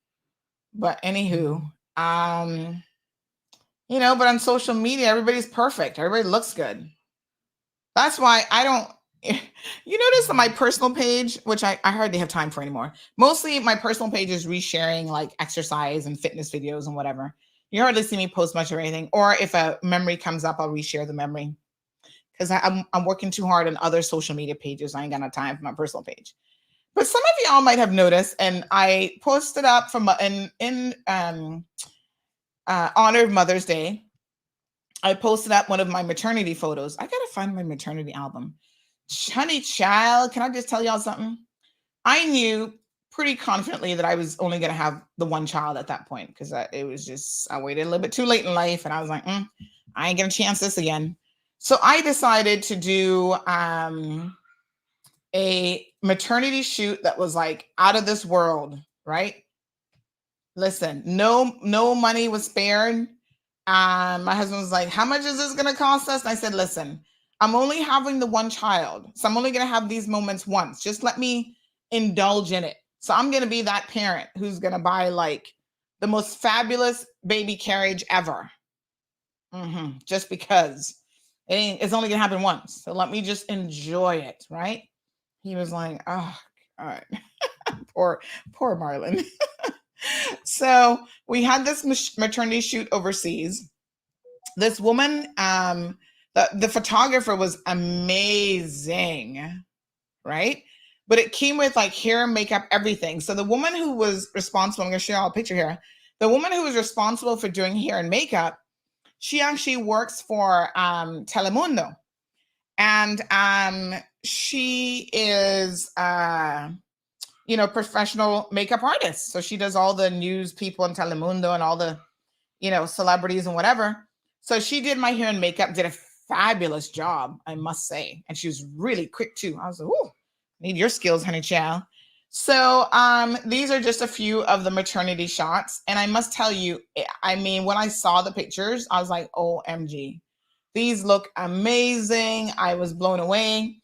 But anywho, but on social media, everybody's perfect. Everybody looks good. That's why I don't, you notice on my personal page, which I hardly have time for anymore. Mostly my personal page is resharing like exercise and fitness videos and whatever. You hardly see me post much or anything. Or if a memory comes up, I'll reshare the memory. Because I'm working too hard on other social media pages. I ain't got no time for my personal page. But some of y'all might have noticed, and I posted up from in honor of Mother's Day. I posted up one of my maternity photos. I gotta find my maternity album. Honey child, can I just tell y'all something? I knew pretty confidently that I was only gonna have the one child at that point because it was just I waited a little bit too late in life, and I was like, I ain't gonna chance this again. So I decided to do a maternity shoot that was like out of this world, right? Listen, no money was spared. My husband was like, how much is this going to cost us? And I said, listen, I'm only having the one child. So I'm only going to have these moments once. Just let me indulge in it. So I'm going to be that parent who's going to buy like the most fabulous baby carriage ever. Just because it's only going to happen once. So let me just enjoy it, right? He was like, oh, all right. poor Marlon. So we had this maternity shoot overseas. This woman, the photographer was amazing, right? But it came with like hair, makeup, everything. So the woman who was responsible, I'm going to show you a picture here. The woman who was responsible for doing hair and makeup, she actually works for Telemundo. And she is, professional makeup artist. So she does all the news people in Telemundo and all the, celebrities and whatever. So she did my hair and makeup, did a fabulous job, I must say. And she was really quick too. I was like, ooh, need your skills, honey child. So these are just a few of the maternity shots. And I must tell you, I mean, when I saw the pictures, I was like, OMG, these look amazing. I was blown away.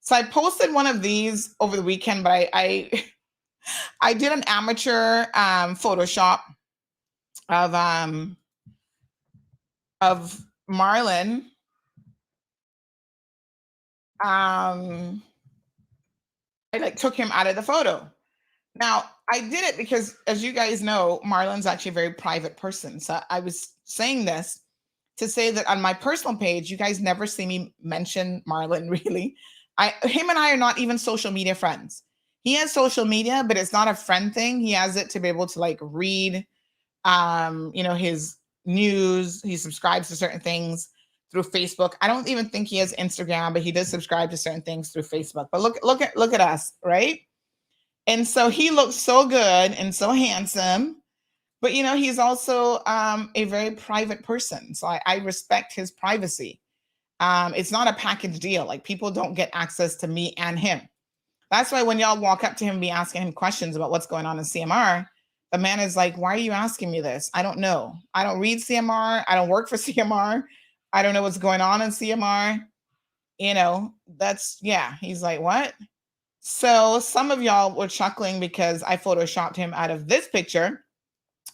So I posted one of these over the weekend, but I I did an amateur Photoshop of Marlon. I like took him out of the photo. Now I did it because, as you guys know, Marlon's actually a very private person. So I was saying this to say that on my personal page, you guys never see me mention Marlon really. Him and I are not even social media friends. He has social media, but it's not a friend thing. He has it to be able to like read, his news. He subscribes to certain things through Facebook. I don't even think he has Instagram, but he does subscribe to certain things through Facebook. But look at us, right? And so he looks so good and so handsome, but he's also a very private person. So I respect his privacy. It's not a package deal. Like, people don't get access to me and him. That's why when y'all walk up to him and be asking him questions about what's going on in CMR, the man is like, why are you asking me this? I don't know. I don't read CMR. I don't work for CMR. I don't know what's going on in CMR. He's like, what? So some of y'all were chuckling because I photoshopped him out of this picture.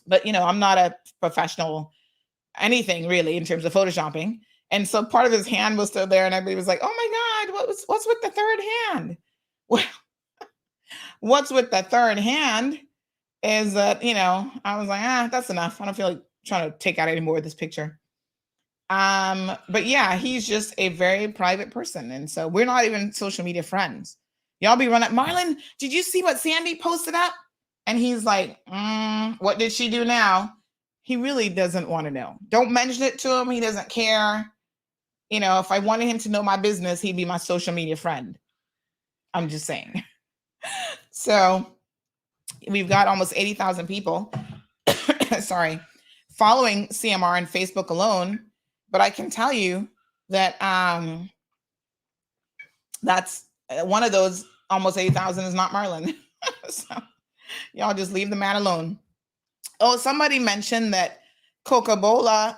But, I'm not a professional anything really in terms of photoshopping. And so part of his hand was still there. And everybody was like, oh my God, what's with the third hand? Well, what's with the third hand is that, I was like, that's enough. I don't feel like trying to take out any more of this picture. But yeah, he's just a very private person. And so we're not even social media friends. Y'all be running, Marlon, did you see what Sandy posted up? And he's like, what did she do now? He really doesn't want to know. Don't mention it to him. He doesn't care. If I wanted him to know my business, he'd be my social media friend. I'm just saying. So we've got almost 80,000 people, following CMR on Facebook alone. But I can tell you that that's one of those almost 80,000 is not Marlon. So y'all just leave the man alone. Oh, somebody mentioned that Coca-Loba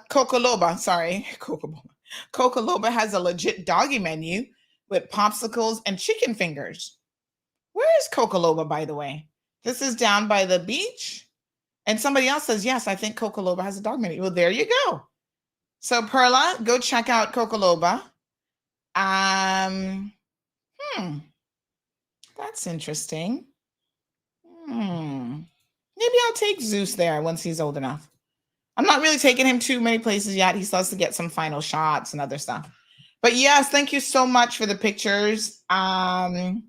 has a legit doggy menu with popsicles and chicken fingers. Where is Coca-Loba, by the way? This is down by the beach. And somebody else says, yes, I think Coca-Loba has a dog menu. Well, there you go. So Perla, go check out Coca-Loba. That's interesting. Maybe I'll take Zeus there once he's old enough. I'm not really taking him too many places yet. He still has to get some final shots and other stuff. But yes, thank you so much for the pictures. And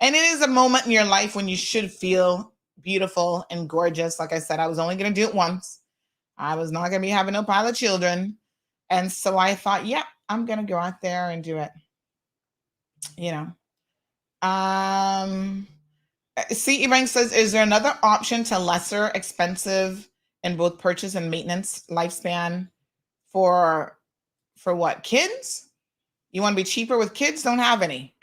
it is a moment in your life when you should feel beautiful and gorgeous. Like I said, I was only going to do it once. I was not going to be having no pile of children. And so I thought, yeah, I'm going to go out there and do it. C. Ibrahim says, is there another option to lesser expensive in both purchase and maintenance lifespan for what? Kids? You want to be cheaper with kids? Don't have any.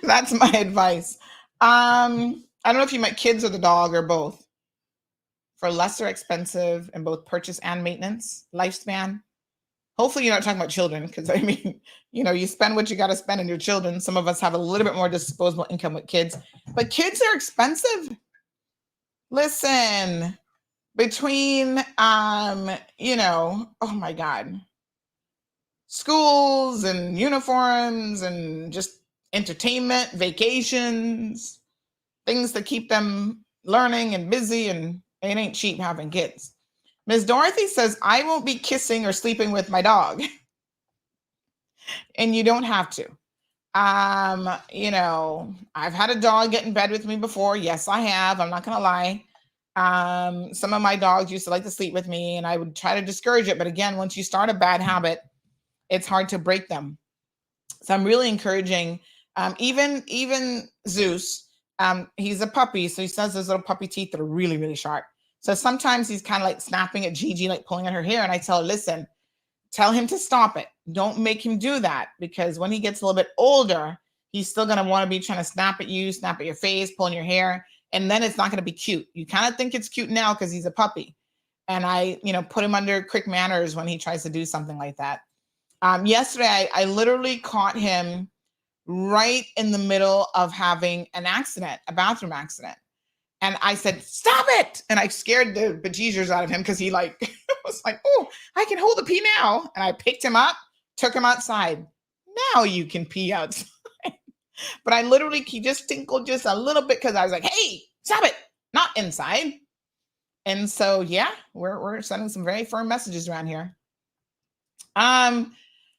That's my advice. I don't know if you meant kids or the dog or both. For lesser expensive in both purchase and maintenance lifespan. Hopefully you're not talking about children, because you spend what you got to spend on your children. Some of us have a little bit more disposable income with kids, but kids are expensive. Listen, between, oh my God, schools and uniforms and just entertainment, vacations, things to keep them learning and busy, and it ain't cheap having kids. Ms. Dorothy says, I won't be kissing or sleeping with my dog. And you don't have to. I've had a dog get in bed with me before. Yes, I have. I'm not going to lie. Some of my dogs used to like to sleep with me, and I would try to discourage it. But again, once you start a bad habit, it's hard to break them. So I'm really encouraging, even Zeus, he's a puppy. So he says his little puppy teeth that are really, really sharp. So sometimes he's kind of like snapping at Gigi, like pulling at her hair. And I tell her, listen, tell him to stop it. Don't make him do that, because when he gets a little bit older, he's still going to want to be trying to snap at you, snap at your face, pulling your hair. And then it's not going to be cute. You kind of think it's cute now because he's a puppy. And I, put him under quick manners when he tries to do something like that. Yesterday, I literally caught him right in the middle of having an accident, a bathroom accident. And I said, stop it. And I scared the bejesus out of him because he like was like, oh, I can hold the pee now. And I picked him up, took him outside. Now you can pee outside. But I literally, he just tinkled just a little bit because I was like, hey, stop it, not inside. And so, yeah, we're sending some very firm messages around here.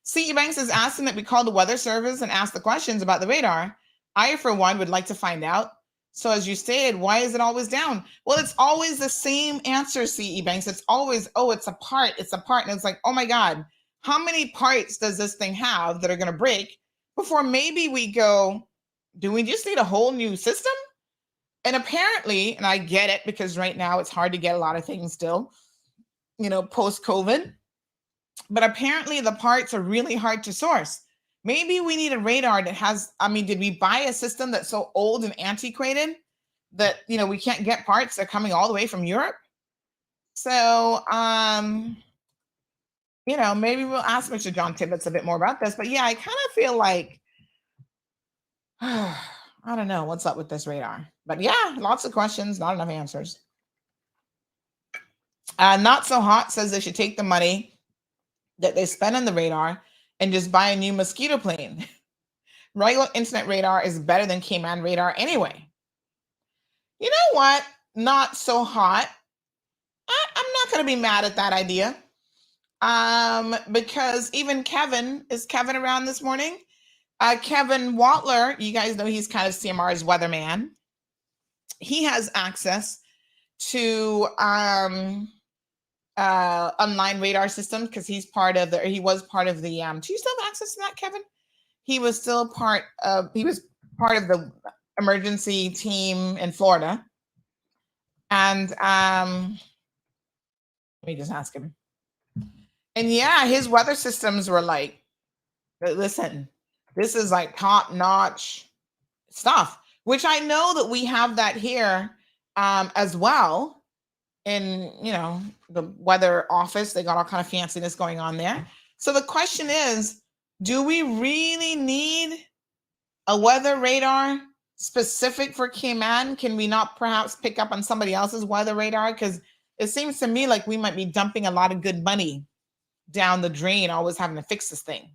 C.E. Banks is asking that we call the weather service and ask the questions about the radar. I, for one, would like to find out. So as you stated, why is it always down? Well, it's always the same answer, C.E. Banks. It's always, oh, it's a part. And it's like, oh my God, how many parts does this thing have that are going to break before maybe we go, do we just need a whole new system? And apparently, and I get it because right now it's hard to get a lot of things still, post-COVID. But apparently the parts are really hard to source. Maybe we need a radar that has, did we buy a system that's so old and antiquated that, we can't get parts that are coming all the way from Europe? So, maybe we'll ask Mr. John Tibbetts a bit more about this. But yeah, I kind of feel like, I don't know what's up with this radar. But yeah, lots of questions, not enough answers. Not So Hot says they should take the money that they spend on the radar and just buy a new mosquito plane. Regular internet radar is better than Cayman radar anyway. You know what? Not So Hot. I'm not going to be mad at that idea. Because even Kevin, is Kevin around this morning? Kevin Watler, you guys know he's kind of CMR's weatherman. He has access to online radar systems because he was part of the, do you still have access to that, Kevin? He was part of the emergency team in Florida. And let me just ask him. And yeah, his weather systems were like, listen, this is like top-notch stuff, which I know that we have that here as well. In, the weather office, they got all kind of fanciness going on there. So the question is, do we really need a weather radar specific for Cayman? Can we not perhaps pick up on somebody else's weather radar? Because it seems to me like we might be dumping a lot of good money down the drain, always having to fix this thing.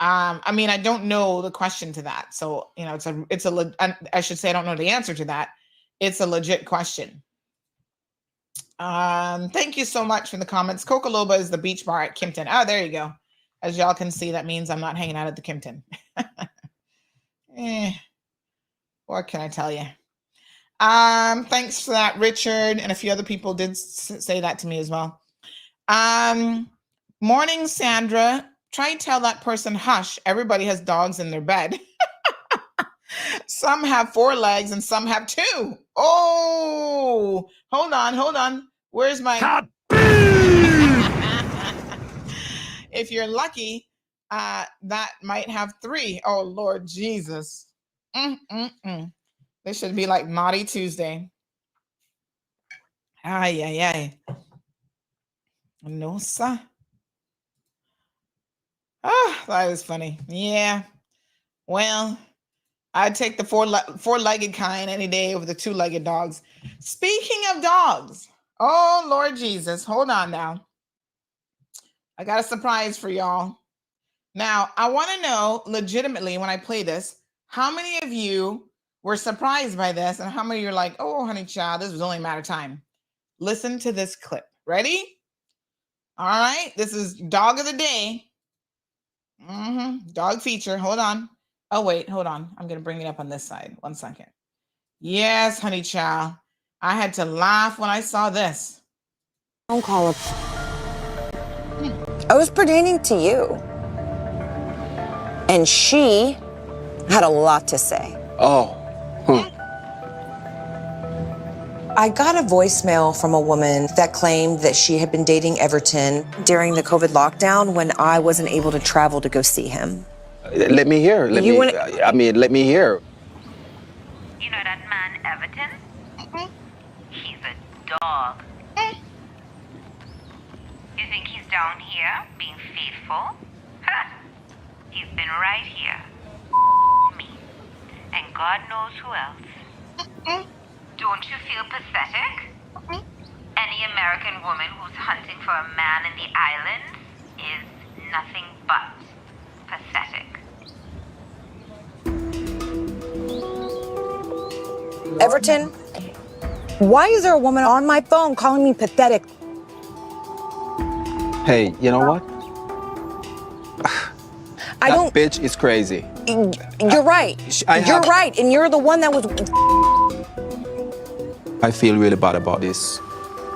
I don't know the question to that. So, I should say I don't know the answer to that. It's a legit question. Thank you so much for the comments. Cocoloba is the beach bar at Kimpton. Oh, there you go. As y'all can see, that means I'm not hanging out at the Kimpton. What can I tell you? Thanks for that, Richard. And a few other people did say that to me as well. Morning, Sandra. Try to tell that person, hush. Everybody has dogs in their bed. Some have 4 legs and some have 2. Oh, hold on. Where's my... If you're lucky, that might have 3. Oh, Lord Jesus. This should be like Naughty Tuesday. Ay. No, sir. Oh, that was funny. Yeah. Well, I'd take the four-legged kind any day over the 2-legged dogs. Speaking of dogs, oh, Lord Jesus, hold on now. I got a surprise for y'all. Now, I want to know legitimately when I play this, how many of you were surprised by this and how many of you are like, oh, honey child, this was only a matter of time. Listen to this clip. Ready? All right. This is dog of the day. Dog feature. Hold on. Oh, wait, hold on. I'm going to bring it up on this side. 1 second. Yes, honey child. I had to laugh when I saw this. Don't call her. I was pertaining to you. And she had a lot to say. Oh. I got a voicemail from a woman that claimed that she had been dating Everton during the COVID lockdown when I wasn't able to travel to go see him. Let me hear. Let me hear. You know that man, Everton? He's a dog. You think he's down here being faithful? He's been right here. God knows who else. Don't you feel pathetic? Any American woman who's hunting for a man in the islands is nothing but pathetic. Everton, why is there a woman on my phone calling me pathetic? Hey, you know what? That bitch is crazy. You're right. You're right, and you're the one that was. I feel really bad about this,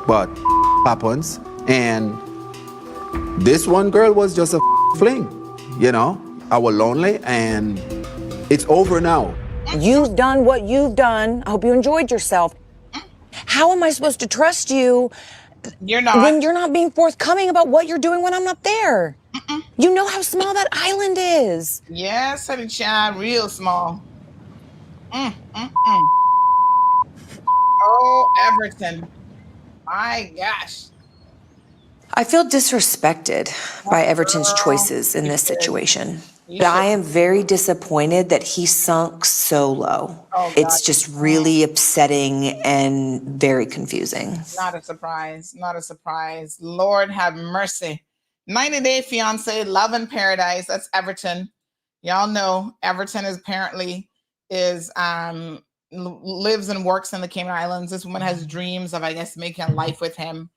but happens, and this one girl was just a fling. You know, I was lonely, and it's over now. You've done what you've done. I hope you enjoyed yourself. How am I supposed to trust you? You're not. When you're not being forthcoming about what you're doing when I'm not there. You know how small that island is. Yes, honey child, real small. Oh, Everton. My gosh. I feel disrespected by Everton's choices in this situation. But I am very disappointed that he sunk so low. It's just really upsetting and very confusing. Not a surprise. Not a surprise. Lord have mercy. 90-Day Fiance, Love in Paradise. That's Everton. Y'all know Everton is apparently lives and works in the Cayman Islands. This woman has dreams of, I guess, making a life with him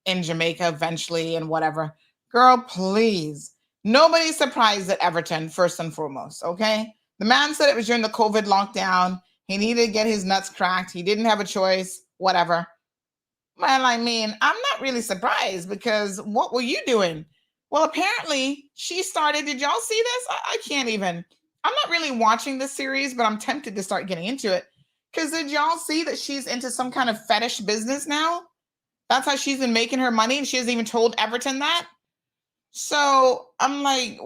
in Jamaica eventually and whatever. Girl, please. Nobody's surprised at Everton, first and foremost, okay? The man said it was during the COVID lockdown. He needed to get his nuts cracked. He didn't have a choice, whatever. Well, I mean, I'm not really surprised because what were you doing? Well, apparently she started, did y'all see this? I can't even. I'm not really watching this series, but I'm tempted to start getting into it. Because did y'all see that she's into some kind of fetish business now? That's how she's been making her money, and she hasn't even told Everton that. So I'm like,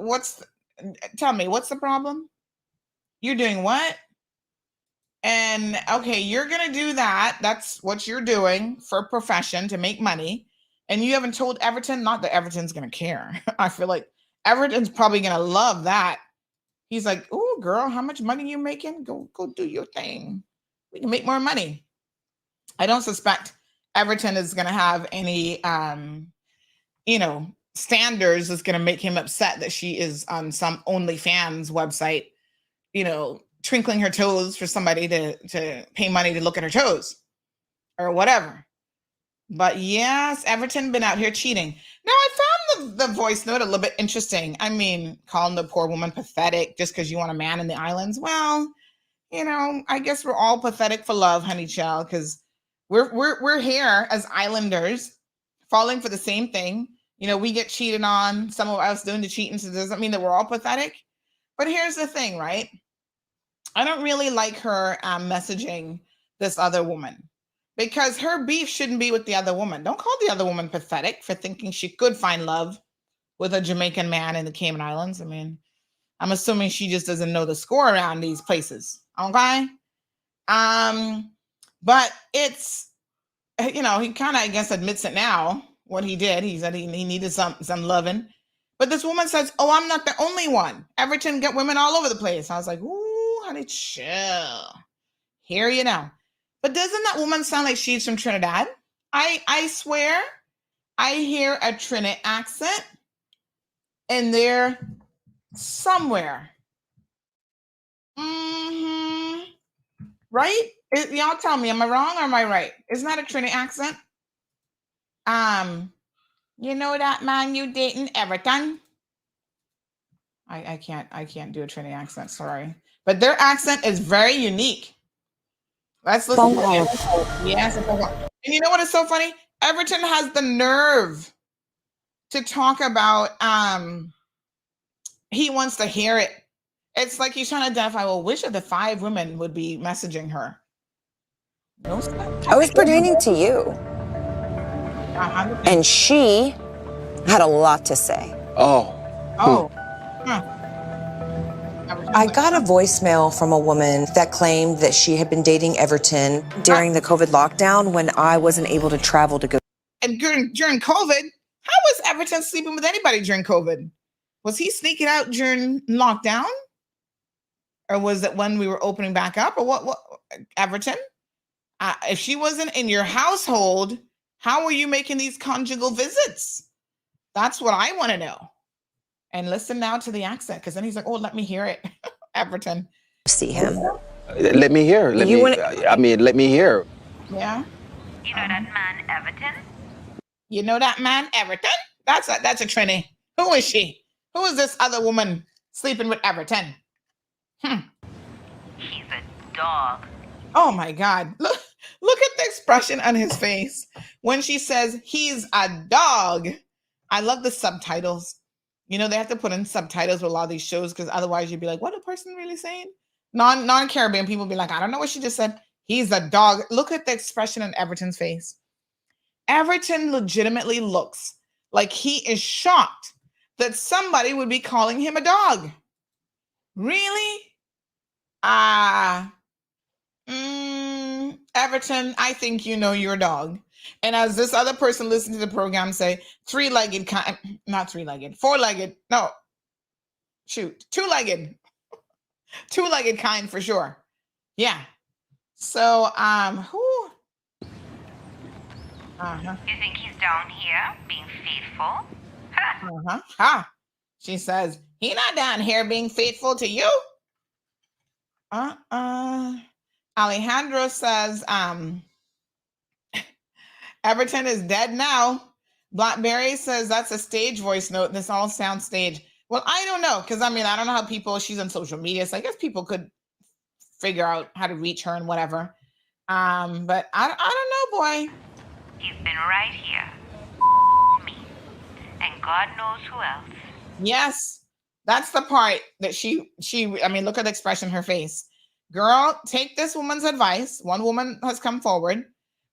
tell me, what's the problem? You're doing what? And okay, you're going to do that. That's what you're doing for a profession to make money. And you haven't told Everton, not that Everton's going to care. I feel like Everton's probably going to love that. He's like, oh, girl, how much money you making? Go do your thing. We can make more money. I don't suspect Everton is going to have any, standards that's going to make him upset that she is on some OnlyFans website, twinkling her toes for somebody to pay money to look at her toes or whatever. But yes, Everton been out here cheating. Now, I found the voice note a little bit interesting. I mean, calling the poor woman pathetic just because you want a man in the islands. Well, I guess we're all pathetic for love, honey child, because we're here as islanders falling for the same thing. We get cheated on. Some of us doing the cheating, so it doesn't mean that we're all pathetic. But here's the thing, right? I don't really like her messaging this other woman because her beef shouldn't be with the other woman. Don't call the other woman pathetic for thinking she could find love with a Jamaican man in the Cayman Islands. I mean, I'm assuming she just doesn't know the score around these places. Okay? But it's, he kind of, I guess, admits it now. What he did, he said he needed some loving. But this woman says, oh, I'm not the only one. Everton got women all over the place. I was like, ooh, honey, chill. Hear you now. But doesn't that woman sound like she's from Trinidad? I swear I hear a Trinidad accent in there somewhere. Right? Y'all tell me, am I wrong or am I right? Isn't that a Trinidad accent? You know that man you dating, Everton? I can't do a Trinidad accent, sorry. But their accent is very unique. Let's listen to it. Yes. And you know what is so funny? Everton has the nerve to talk about he wants to hear it. It's like he's trying to identify, well, which of the 5 women would be messaging her? No, I was pertaining to you. And she had a lot to say. I got a voicemail from a woman that claimed that she had been dating Everton during the COVID lockdown when I wasn't able to travel to go. And during COVID, how was Everton sleeping with anybody during COVID? Was he sneaking out during lockdown? Or was it when we were opening back up? Or what Everton? If she wasn't in your household, how were you making these conjugal visits? That's what I want to know. And listen now to the accent, because then he's like, oh, let me hear it. Everton. See him. Let me hear. Let me hear. Yeah. You know that man, Everton? You know that man, Everton? That's a Trini. Who is she? Who is this other woman sleeping with Everton? He's a dog. Oh my God. Look at the expression on his face when she says he's a dog. I love the subtitles. You know, they have to put in subtitles with a lot of these shows because otherwise you'd be like, what a person really saying? Non-Caribbean people be like, I don't know what she just said. He's a dog. Look at the expression on Everton's face. Everton legitimately looks like he is shocked that somebody would be calling him a dog. Really? Everton, I think you know you're a dog. And as this other person listening to the program say, three-legged kind, not three-legged, four-legged, no, shoot, two-legged kind for sure. Yeah. So, who? You think he's down here being faithful? She says, he not down here being faithful to you? Alejandro says, Everton is dead now. Blackberry says that's a stage voice note. This all sounds staged. Well, I don't know, because I don't know how people, she's on social media, so I guess people could figure out how to reach her and whatever. But I don't know, boy. He's been right here. Me. And God knows who else. Yes, that's the part that she, look at the expression on her face. Girl, take this woman's advice. One woman has come forward.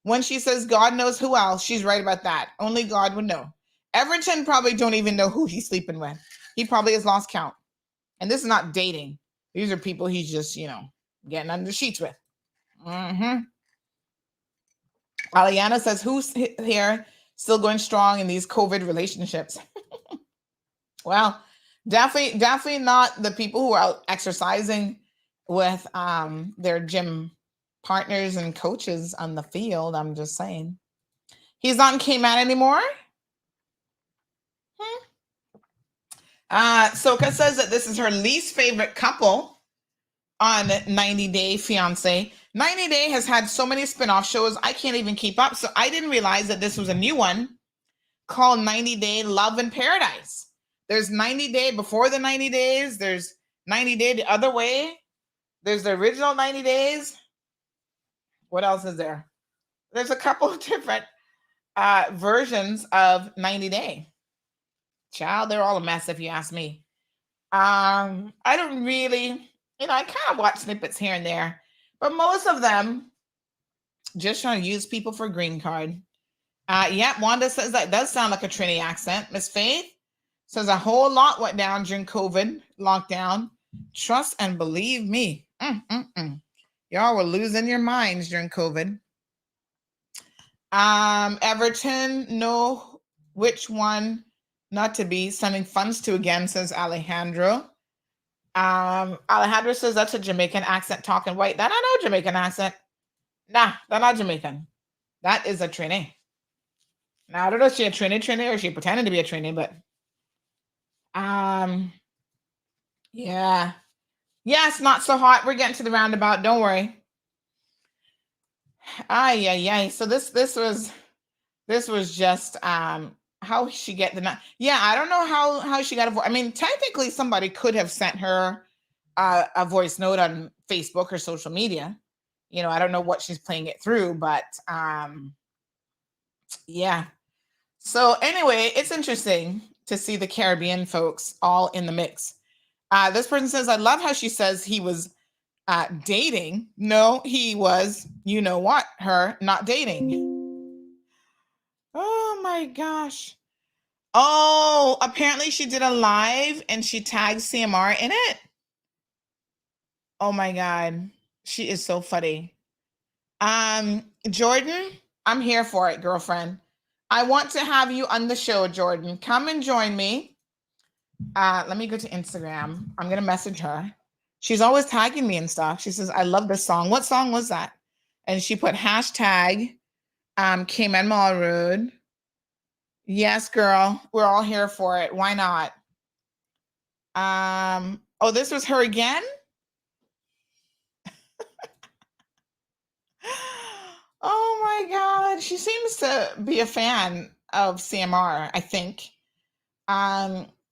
When she says God knows who else, she's right about that. Only God would know. Everton probably don't even know who he's sleeping with. He probably has lost count. And this is not dating. These are people he's just, getting under the sheets with. Aliana says, who's here still going strong in these COVID relationships? Well, definitely not the people who are out exercising with their gym partners and coaches on the field. I'm just saying. He's not in Cayman anymore. Soka says that this is her least favorite couple on 90 Day Fiancé. 90 Day has had so many spin-off shows, I can't even keep up. So I didn't realize that this was a new one called 90 Day Love in Paradise. There's 90 Day before the 90 days. There's 90 Day the other way. There's the original 90 days. What else is there? There's a couple of different versions of 90 Day. Child, they're all a mess if you ask me. I don't really, I kind of watch snippets here and there, but most of them just trying to use people for green card. Yeah, Wanda says that does sound like a Trini accent. Miss Faith says a whole lot went down during COVID lockdown. Trust and believe me. Y'all were losing your minds during COVID. Everton, know which one not to be sending funds to again, says Alejandro. Alejandro says that's a Jamaican accent talking white. That I know Jamaican accent. Nah, that's not Jamaican. That is a Trini. Now I don't know if she a Trini or she pretending to be a Trini, but yeah. Yes, not so hot. We're getting to the roundabout. Don't worry. So this was just how she get the yeah. I don't know how she got a voice. Technically somebody could have sent her a voice note on Facebook or social media. I don't know what she's playing it through, but yeah. So anyway, it's interesting to see the Caribbean folks all in the mix. This person says, I love how she says he was dating. No, he was, her not dating. Oh my gosh. Oh, apparently she did a live and she tagged CMR in it. Oh my God. She is so funny. Jordan, I'm here for it, girlfriend. I want to have you on the show, Jordan. Come and join me. Let me go to Instagram. I'm going to message her. She's always tagging me and stuff. She says, I love this song. What song was that? And she put hashtag Cayman Mall Road. Yes, girl. We're all here for it. Why not? Oh, this was her again? Oh my God. She seems to be a fan of CMR, I think.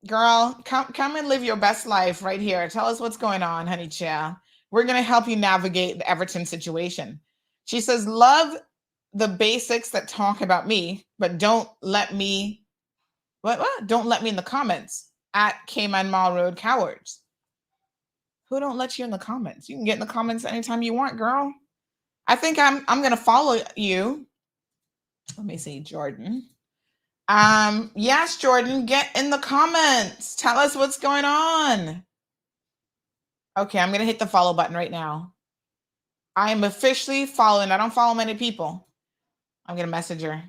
Girl, come and live your best life right here. Tell us what's going on, honey child. We're going to help you navigate the Everton situation. She says, love the basics that talk about me, but don't let me, what? Don't let me in the comments at Cayman Mall Road Cowards. Who don't let you in the comments? You can get in the comments anytime you want, girl. I think I'm going to follow you. Let me see, Jordan. Yes, Jordan, get in the comments. Tell us what's going on. Okay, I'm going to hit the follow button right now. I am officially following. I don't follow many people. I'm going to message her.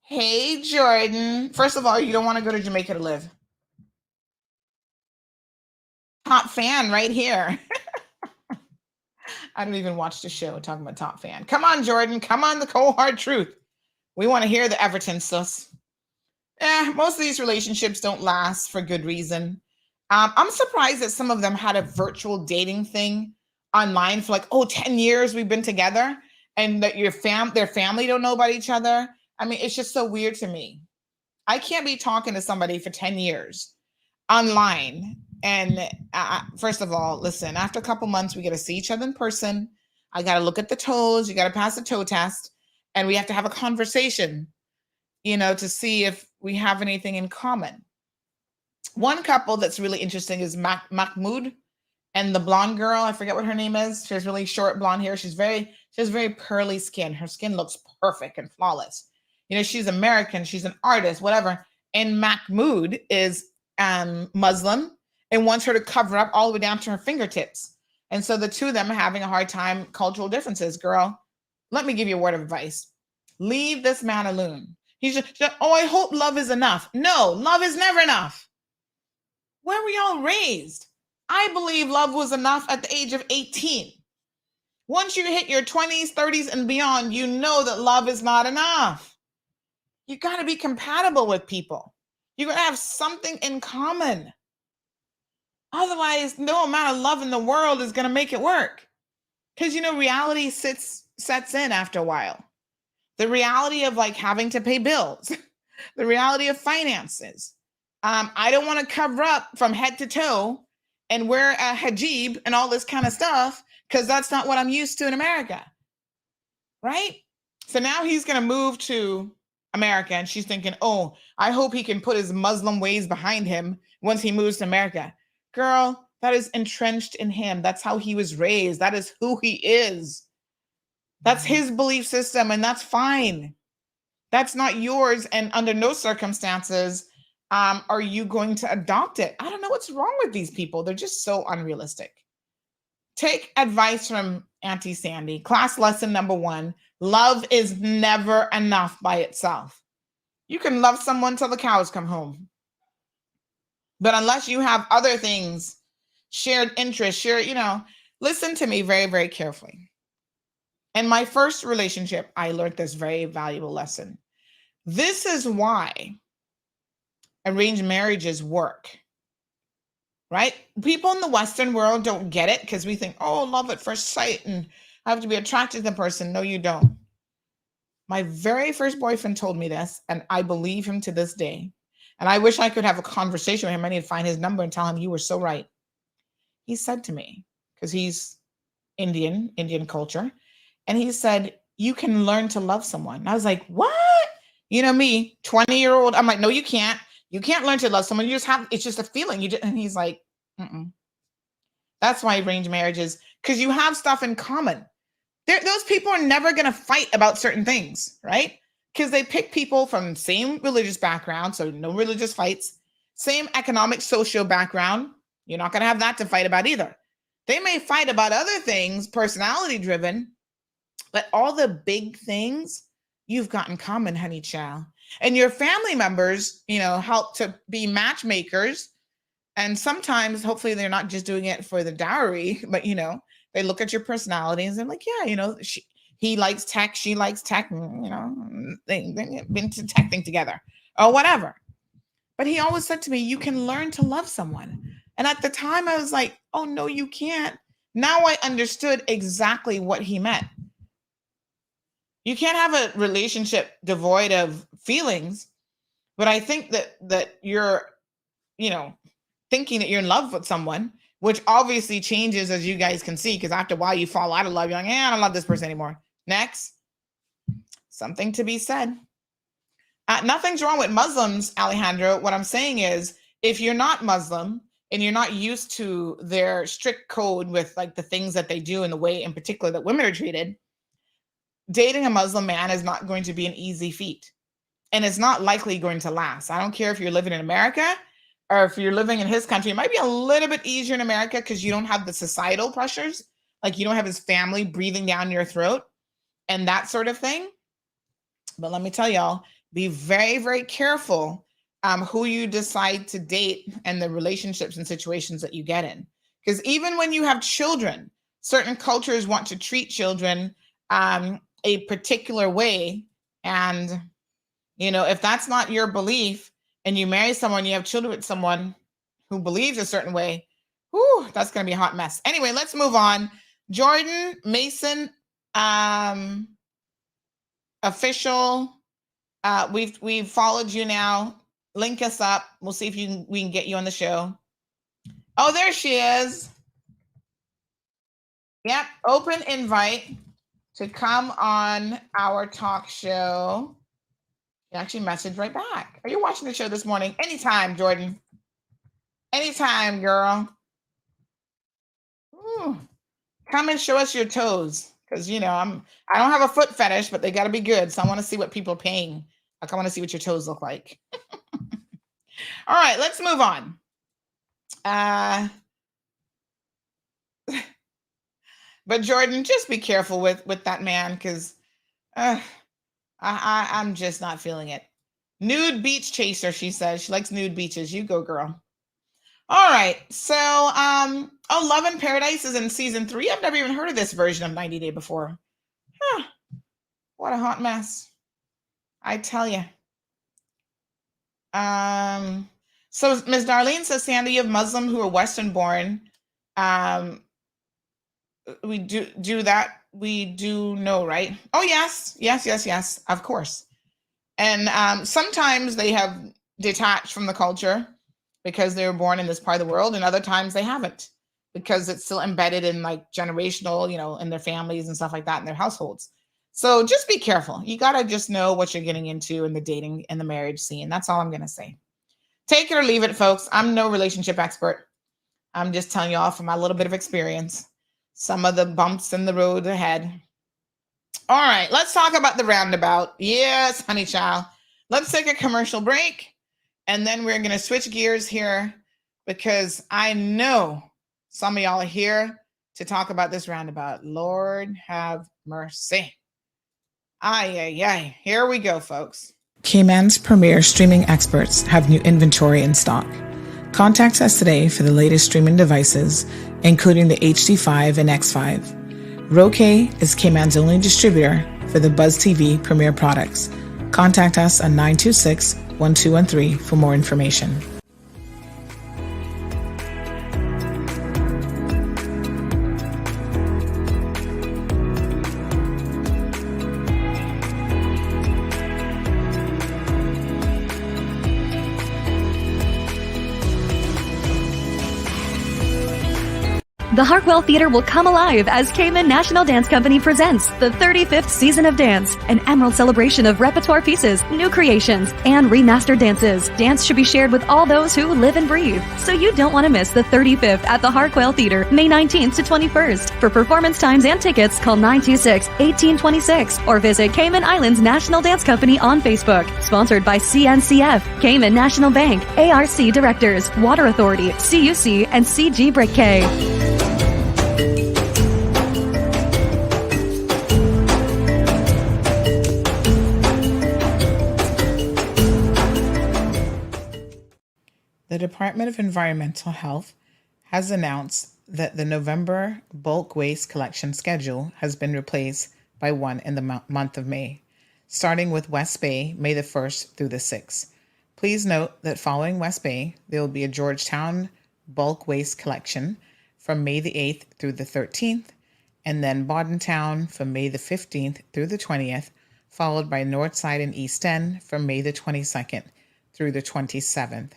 Hey, Jordan. First of all, you don't want to go to Jamaica to live. Top fan right here. I don't even watch the show talking about top fan. Come on, Jordan. Come on, the cold hard truth. We want to hear the Everton sus. Most of these relationships don't last for good reason. I'm surprised that some of them had a virtual dating thing online for like, 10 years we've been together, and that their family don't know about each other. I mean, it's just so weird to me. I can't be talking to somebody for 10 years online. And first of all, listen, after a couple months, we got to see each other in person. I got to look at the toes. You got to pass the toe test. And we have to have a conversation, to see if we have anything in common. One couple that's really interesting is Mahmoud and the blonde girl. I forget what her name is. She has really short blonde hair. She has very pearly skin. Her skin looks perfect and flawless. She's American. She's an artist, whatever. And Mahmoud is Muslim and wants her to cover up all the way down to her fingertips. And so the two of them are having a hard time, cultural differences. Girl, let me give you a word of advice. Leave this man alone. He's just, I hope love is enough. No, love is never enough. Where were y'all raised? I believe love was enough at the age of 18. Once you hit your 20s, 30s, and beyond, you know that love is not enough. You got to be compatible with people. You got to have something in common. Otherwise, no amount of love in the world is going to make it work. Because, reality sets in after a while. The reality of like having to pay bills, the reality of finances. I don't want to cover up from head to toe and wear a hijab and all this kind of stuff because that's not what I'm used to in America. Right? So now he's going to move to America and she's thinking, I hope he can put his Muslim ways behind him once he moves to America. Girl, that is entrenched in him. That's how he was raised. That is who he is. That's his belief system, and that's fine. That's not yours, and under no circumstances are you going to adopt it. I don't know what's wrong with these people. They're just so unrealistic. Take advice from Auntie Sandy. Class lesson number 1, love is never enough by itself. You can love someone till the cows come home. But unless you have other things, shared interests, listen to me very, very carefully. In my first relationship, I learned this very valuable lesson. This is why arranged marriages work, right? People in the Western world don't get it because we think, love at first sight and I have to be attracted to the person. No, you don't. My very first boyfriend told me this, and I believe him to this day. And I wish I could have a conversation with him. I need to find his number and tell him you were so right. He said to me, because he's Indian culture, and he said, you can learn to love someone. And I was like, what? Me, 20-year-old. I'm like, no, you can't. You can't learn to love someone. It's just a feeling. And he's like, That's why arranged marriages, because you have stuff in common. Those people are never going to fight about certain things, right? Because they pick people from same religious background, so no religious fights, same economic, social background. You're not going to have that to fight about either. They may fight about other things, personality driven, but all the big things you've got in common, honey child. And your family members, help to be matchmakers And sometimes, hopefully, they're not just doing it for the dowry, but, you know, they look at your personality and they're like, yeah, you know, he likes tech, she likes tech, you know, they've been to tech thing together or whatever. But he always said to me, you can learn to love someone. And at the time I was like, oh, no, you can't. Now I understood exactly what he meant. You can't have a relationship devoid of feelings. But I think that you're, you know, thinking that you're in love with someone, which obviously changes, as you guys can see, because after a while you fall out of love. You're like, I don't love this person anymore. Next, something to be said. Nothing's wrong with Muslims, Alejandro. What I'm saying is, if you're not Muslim and you're not used to their strict code with like the things that they do and the way in particular that women are treated, dating a Muslim man is not going to be an easy feat. And it's not likely going to last. I don't care if you're living in America or if you're living in his country. It might be a little bit easier in America because you don't have the societal pressures. Like you don't have his family breathing down your throat and that sort of thing. But let me tell y'all, be very, very careful who you decide to date and the relationships and situations that you get in. Because even when you have children, certain cultures want to treat children a particular way. And, you know, if that's not your belief and you marry someone, you have children with someone who believes a certain way, whew, that's going to be a hot mess. Anyway, let's move on. Jordan Mason, official. We've followed you now. Link us up. We'll see if we can get you on the show. Oh, there she is. Yep, open invite to come on our talk show. You actually messaged right back. Are you watching the show this morning? Anytime, Jordan. Anytime, girl. Ooh. Come and show us your toes. Because, you know, I don't have a foot fetish, but they got to be good. So I want to see what people are paying. Like, I want to see what your toes look like. All right, let's move on. But Jordan, just be careful with that man, because I'm just not feeling it. Nude beach chaser, she says. She likes nude beaches. You go, girl. All right. So, Love in Paradise is in season 3. I've never even heard of this version of 90 Day before. Huh. What a hot mess. I tell you. So Ms. Darlene says, Sandy, you have Muslim who are Western born. We do that. We do know, right? Oh, yes. Yes. Of course. And sometimes they have detached from the culture because they were born in this part of the world, and other times they haven't because it's still embedded in like generational, you know, in their families and stuff like that in their households. So just be careful. You got to just know what you're getting into in the dating and the marriage scene. That's all I'm going to say. Take it or leave it, folks. I'm no relationship expert. I'm just telling you all from my little bit of experience, some of the bumps in the road ahead. All right, let's talk about the roundabout. Yes, honey child. Let's take a commercial break. And then we're going to switch gears here because I know some of y'all are here to talk about this roundabout. Lord have mercy. Ay. Here we go, folks. Cayman's premier streaming experts have new inventory in stock. Contact us today for the latest streaming devices, including the HD5 and X5. Roque is Cayman's only distributor for the Buzz TV premier products. Contact us on 926-1213 for more information. The Hartwell Theater will come alive as Cayman National Dance Company presents the 35th season of Dance, an emerald celebration of repertoire pieces, new creations, and remastered dances. Dance should be shared with all those who live and breathe. So you don't want to miss the 35th at the Hartwell Theater, May 19th to 21st. For performance times and tickets, call 926-1826 or visit Cayman Islands National Dance Company on Facebook. Sponsored by CNCF, Cayman National Bank, ARC Directors, Water Authority, CUC, and CG Brick K. The Department of Environmental Health has announced that the November bulk waste collection schedule has been replaced by one in the month of May, starting with West Bay, May the 1st through the 6th. Please note that following West Bay, there will be a Georgetown bulk waste collection from May the 8th through the 13th, and then Bordentown from May the 15th through the 20th, followed by Northside and East End from May the 22nd through the 27th.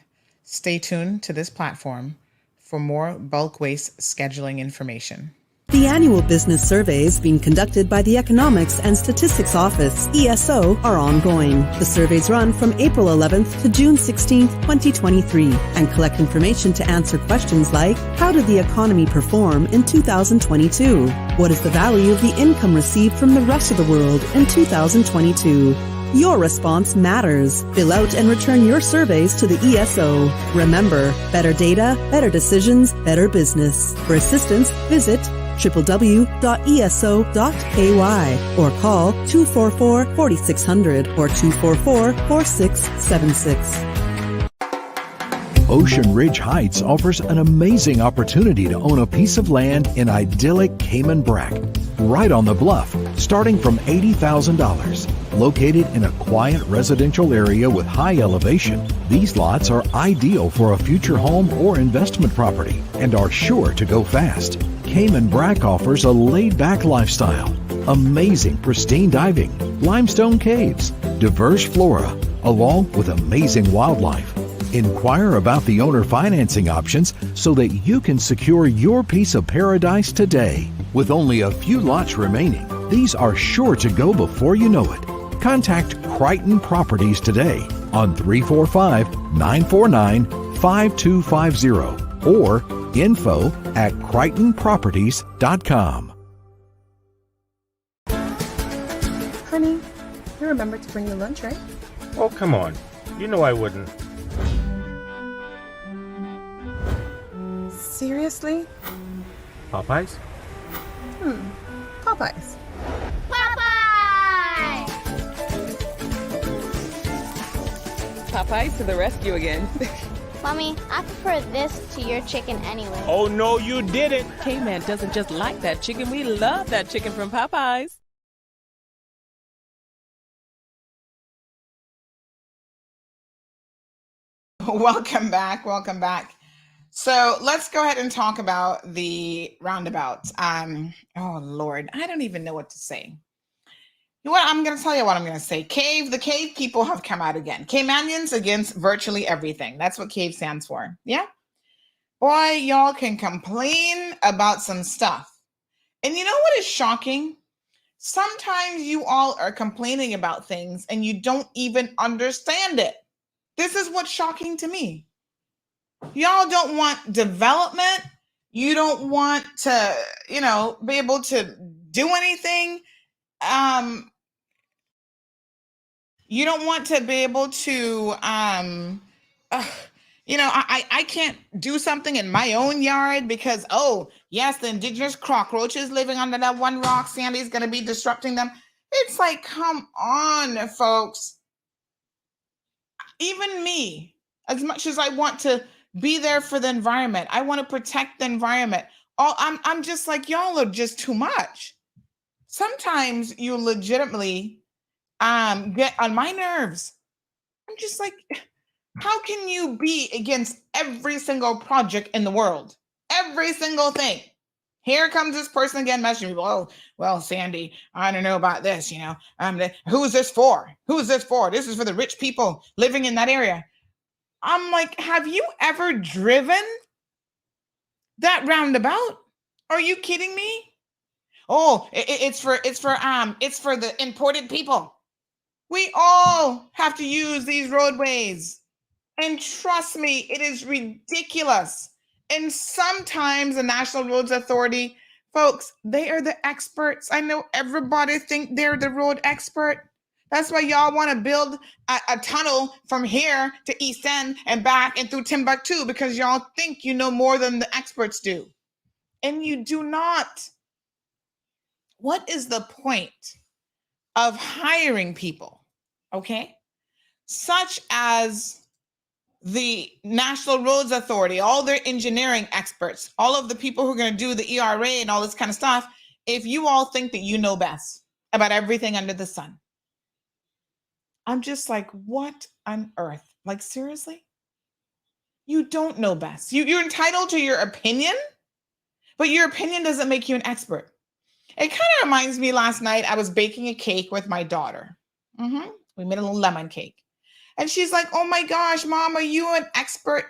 Stay tuned to this platform for more bulk waste scheduling information. The annual business surveys being conducted by the Economics and Statistics Office, ESO, are ongoing. The surveys run from April 11th to June 16th, 2023, and collect information to answer questions like, how did the economy perform in 2022? What is the value of the income received from the rest of the world in 2022? Your response matters. Fill out and return your surveys to the ESO. Remember, better data, better decisions, better business. For assistance, visit www.eso.ky or call 244-4600 or 244-4676. Ocean Ridge Heights offers an amazing opportunity to own a piece of land in idyllic Cayman Brac, right on the bluff, starting from $80,000. Located in a quiet residential area with high elevation, these lots are ideal for a future home or investment property and are sure to go fast. Cayman Brac offers a laid-back lifestyle, amazing pristine diving, limestone caves, diverse flora, along with amazing wildlife. Inquire about the owner financing options so that you can secure your piece of paradise today. With only a few lots remaining, these are sure to go before you know it. Contact Crichton Properties today on 345-949-5250 or info@crichtonproperties.com. Honey, you remember to bring your lunch, right? Oh, come on. You know I wouldn't. Seriously? Popeyes? Popeyes. Popeyes to the rescue again. Mommy, I prefer this to your chicken anyway. Oh, no, you didn't. K-Man doesn't just like that chicken. We love that chicken from Popeyes. Welcome back. Welcome back. So let's go ahead and talk about the roundabout. Oh, Lord, I don't even know what to say. You know what? I'm going to tell you what I'm going to say. The cave people have come out again. Caymanians against virtually everything. That's what cave stands for. Yeah. Boy, y'all can complain about some stuff. And you know what is shocking? Sometimes you all are complaining about things and you don't even understand it. This is what's shocking to me. Y'all don't want development. You don't want to, be able to do anything. You don't want to be able to, I can't do something in my own yard because, oh, yes, the indigenous cockroaches living under that one rock, Sandy's going to be disrupting them. It's like, come on, folks. Even me, as much as I want to be there for the environment, I want to protect the environment. I'm just like, y'all are just too much. Sometimes you legitimately get on my nerves. I'm just like, how can you be against every single project in the world? Every single thing. Here comes this person again messaging people. Oh, well, Sandy, I don't know about this, who's this for? Who's this for? This is for the rich people living in that area. I'm like, have you ever driven that roundabout? Are you kidding me? Oh, it's for the imported people. We all have to use these roadways. And trust me, it is ridiculous. And sometimes the National Roads Authority, folks, they are the experts. I know everybody think they're the road expert. That's why y'all want to build a tunnel from here to East End and back and through Timbuktu, because y'all think you know more than the experts do. And you do not. What is the point of hiring people, okay, such as the National Roads Authority, all their engineering experts, all of the people who are going to do the ERA and all this kind of stuff, if you all think that you know best about everything under the sun. I'm just like, what on earth? Like, seriously? You don't know best. You're entitled to your opinion, but your opinion doesn't make you an expert. It kind of reminds me, last night I was baking a cake with my daughter. We made a little lemon cake. And she's like, oh my gosh, Mom, are you an expert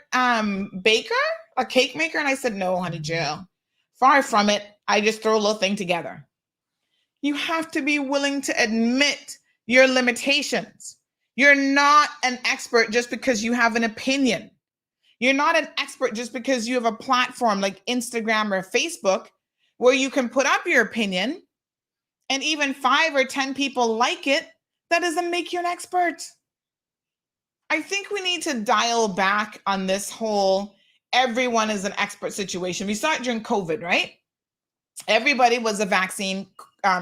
baker, a cake maker? And I said, no, honey Jill, far from it. I just throw a little thing together. You have to be willing to admit your limitations. You're not an expert just because you have an opinion. You're not an expert just because you have a platform like Instagram or Facebook where you can put up your opinion and even 5 or 10 people like it. That doesn't make you an expert. I think we need to dial back on this whole everyone is an expert situation. We saw it during COVID, right? Everybody was a vaccine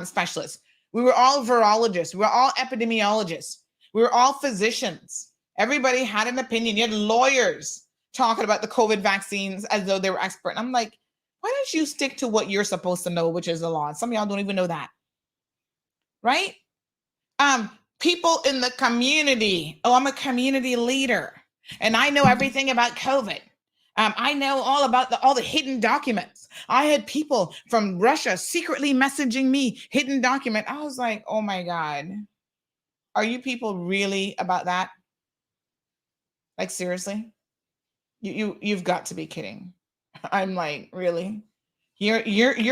specialist. We were all virologists. We were all epidemiologists. We were all physicians. Everybody had an opinion. You had lawyers talking about the COVID vaccines as though they were expert. And I'm like, why don't you stick to what you're supposed to know, which is the law? Some of y'all don't even know that, right? People in the community. Oh, I'm a community leader and I know everything about COVID. I know all about all the hidden documents. I had people from Russia secretly messaging me hidden document. I was like, oh my God, are you people really about that? Like, seriously? You've got to be kidding. I'm like, really? You're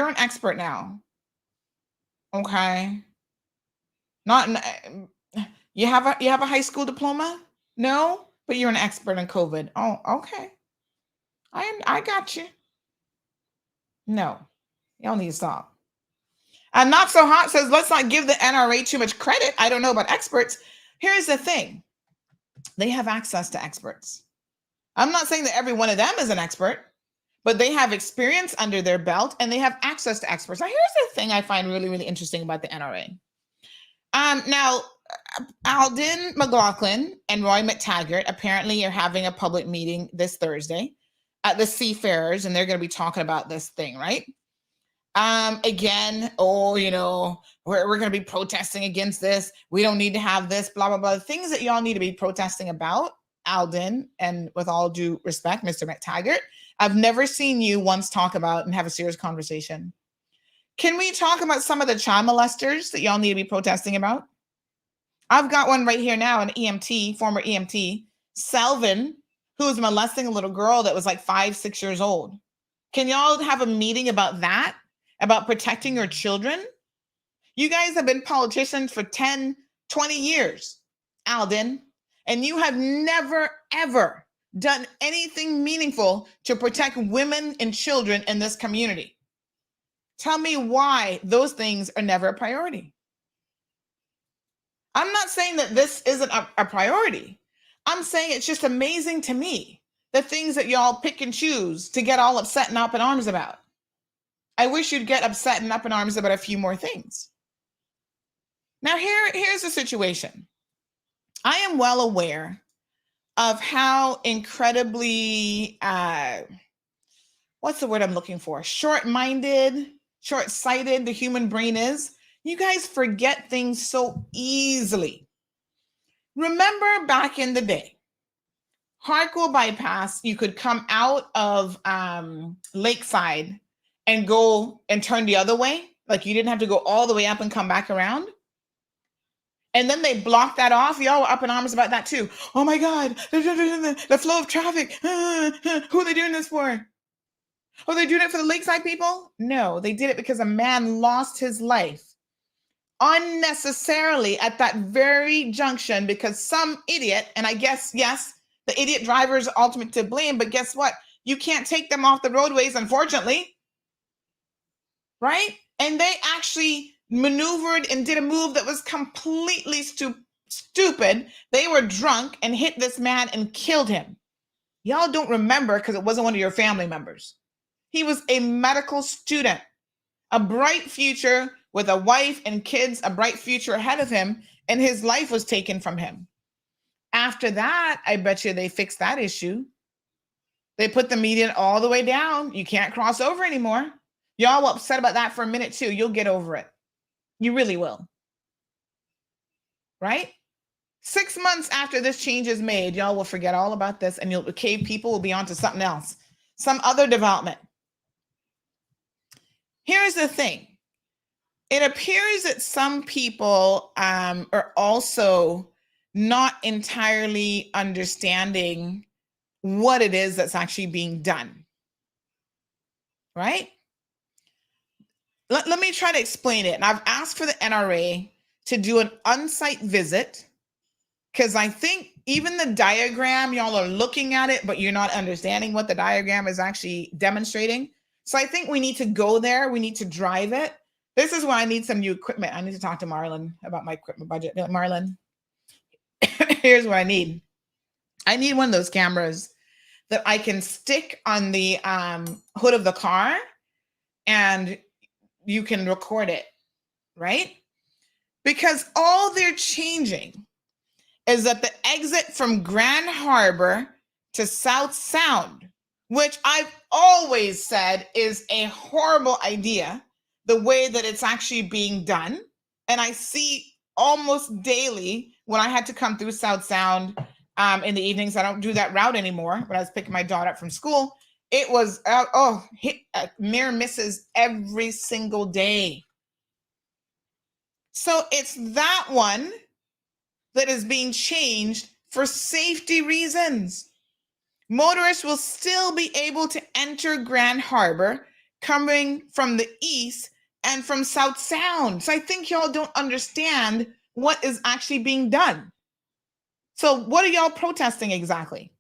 an expert now. Okay. You have a high school diploma? No, but you're an expert in COVID. Oh, okay. I got you. No, y'all need to stop. And Not So Hot says, let's not give the NRA too much credit. I don't know about experts. Here's the thing. They have access to experts. I'm not saying that every one of them is an expert, but they have experience under their belt and they have access to experts. Now, here's the thing I find really, really interesting about the NRA. Now, Alden McLaughlin and Roy McTaggart apparently are having a public meeting this Thursday at the Seafarers, and they're going to be talking about this thing, right? Again, we're going to be protesting against this. We don't need to have this, blah, blah, blah. The things that y'all need to be protesting about, Alden, and with all due respect, Mr. McTaggart, I've never seen you once talk about and have a serious conversation. Can we talk about some of the child molesters that y'all need to be protesting about? I've got one right here now, an EMT, former EMT, Selvin, who was molesting a little girl that was like 5, 6 years old. Can y'all have a meeting about that? About protecting your children? You guys have been politicians for 10, 20 years, Alden, and you have never, ever done anything meaningful to protect women and children in this community. Tell me why those things are never a priority. I'm not saying that this isn't a priority. I'm saying it's just amazing to me, the things that y'all pick and choose to get all upset and up in arms about. I wish you'd get upset and up in arms about a few more things. Now, here's the situation. I am well aware of how incredibly, what's the word I'm looking for? Short-minded, short-sighted the human brain is. You guys forget things so easily. Remember back in the day, Hartwell Bypass, you could come out of Lakeside and go and turn the other way. Like you didn't have to go all the way up and come back around. And then they blocked that off. Y'all were up in arms about that too. Oh my God, the flow of traffic. Who are they doing this for? Oh, they're doing it for the Lakeside people? No, they did it because a man lost his life unnecessarily at that very junction because some idiot, and I guess, yes, the idiot driver is ultimate to blame, but guess what? You can't take them off the roadways, unfortunately. Right? And they actually maneuvered and did a move that was completely stupid. They were drunk and hit this man and killed him. Y'all don't remember because it wasn't one of your family members. He was a medical student, a bright future with a wife and kids, a bright future ahead of him, and his life was taken from him. after that, I bet you they fixed that issue. They put the median all the way down. You can't cross over anymore. Y'all were upset about that for a minute too. You'll get over it. You really will. Right? 6 months after this change is made, y'all will forget all about this, and cave people will be on to something else, some other development. Here's the thing. It appears that some people are also not entirely understanding what it is that's actually being done. Right? Let me try to explain it. And I've asked for the NRA to do an on-site visit, because I think even the diagram, y'all are looking at it, but you're not understanding what the diagram is actually demonstrating. So I think we need to go there. We need to drive it. This is why I need some new equipment. I need to talk to Marlon about my equipment budget. Marlon, here's what I need. I need one of those cameras that I can stick on the hood of the car and you can record it, right? Because all they're changing is that the exit from Grand Harbour to South Sound, which I've always said is a horrible idea, the way that it's actually being done. And I see almost daily when I had to come through South Sound in the evenings. I don't do that route anymore. When I was picking my daughter up from school, it was, near misses every single day. So it's that one that is being changed for safety reasons. Motorists will still be able to enter Grand Harbour coming from the east and from South Sound. So I think y'all don't understand what is actually being done. So what are y'all protesting exactly?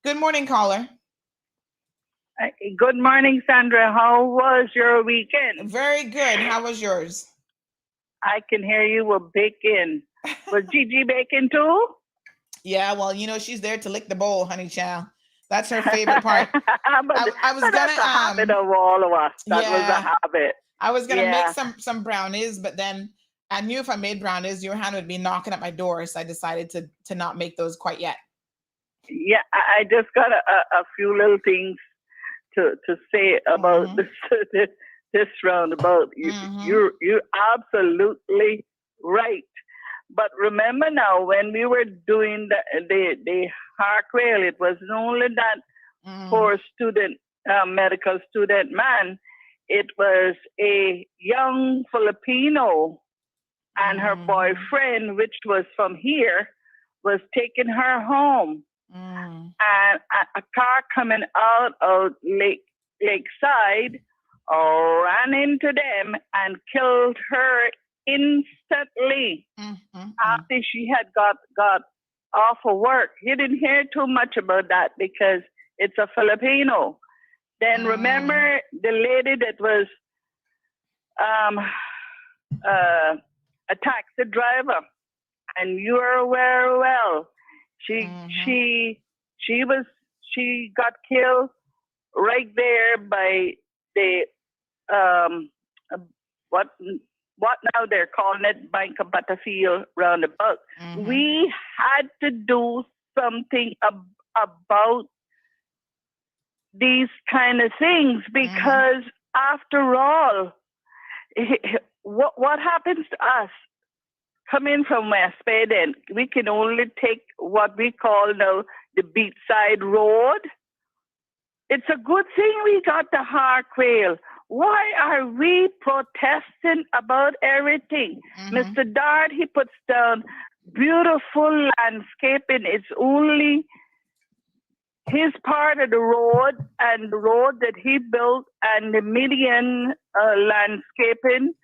Good morning, caller. Good morning, Sandra. How was your weekend? Very good. How was yours? I can hear you were baking. Was Gigi baking too? Yeah, well, she's there to lick the bowl, honey child. That's her favorite part. I was gonna that's a habit of all of us. That was a habit. I was gonna make some brownies, but then I knew if I made brownies, your hand would be knocking at my door, so I decided to not make those quite yet. Yeah, I just got a few little things to say about this roundabout. You're absolutely right. But remember now, when we were doing the Hark Rail, it was only that poor student, medical student man. It was a young Filipino and her boyfriend, which was from here, was taking her home. And a car coming out of Lakeside ran into them and killed her instantly after she had got off of work. You didn't hear too much about that because it's a Filipino. Then remember the lady that was a taxi driver, and you are aware well. She got killed right there by the what now they're calling it Bank of Butterfield roundabout. We had to do something about these kind of things because after all, what happens to us coming from West Bay, then we can only take what we call now the beachside road. It's a good thing we got the Hark Rail. Why are we protesting about everything? Mr. Dart, he puts down beautiful landscaping. It's only his part of the road and the road that he built and the median landscaping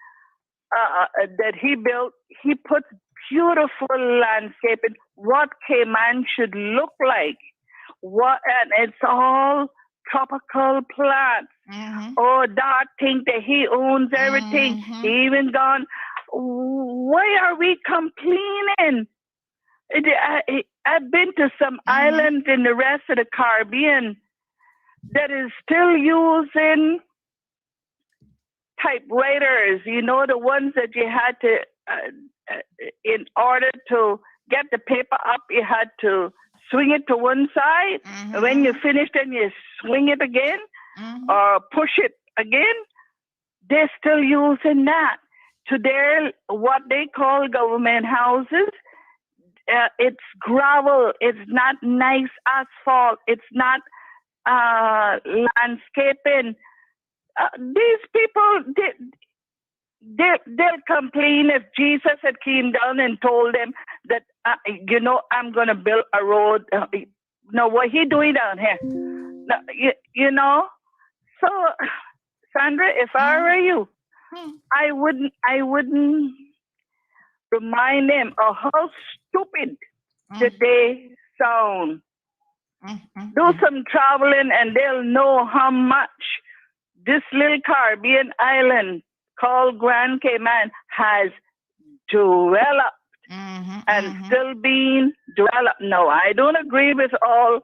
that he built. He puts beautiful landscaping, what Cayman should look like. And it's all tropical plants. Oh, Dart think that he owns everything. He even gone, why are we complaining? I've been to some islands in the rest of the Caribbean that is still using typewriters, the ones that you had to, in order to get the paper up, you had to swing it to one side. And when you finish, then you swing it again or push it again. They're still using that to their, what they call government houses. It's gravel. It's not nice asphalt. It's not landscaping. These people, they'll complain if Jesus had came down and told them that, I'm going to build a road. No, what he doing down here? No, you know? So, Sandra, if I were you, I wouldn't remind them of how stupid that they sound. Do some traveling and they'll know how much this little Caribbean island called Grand Cayman has developed and still being developed. No, I don't agree with all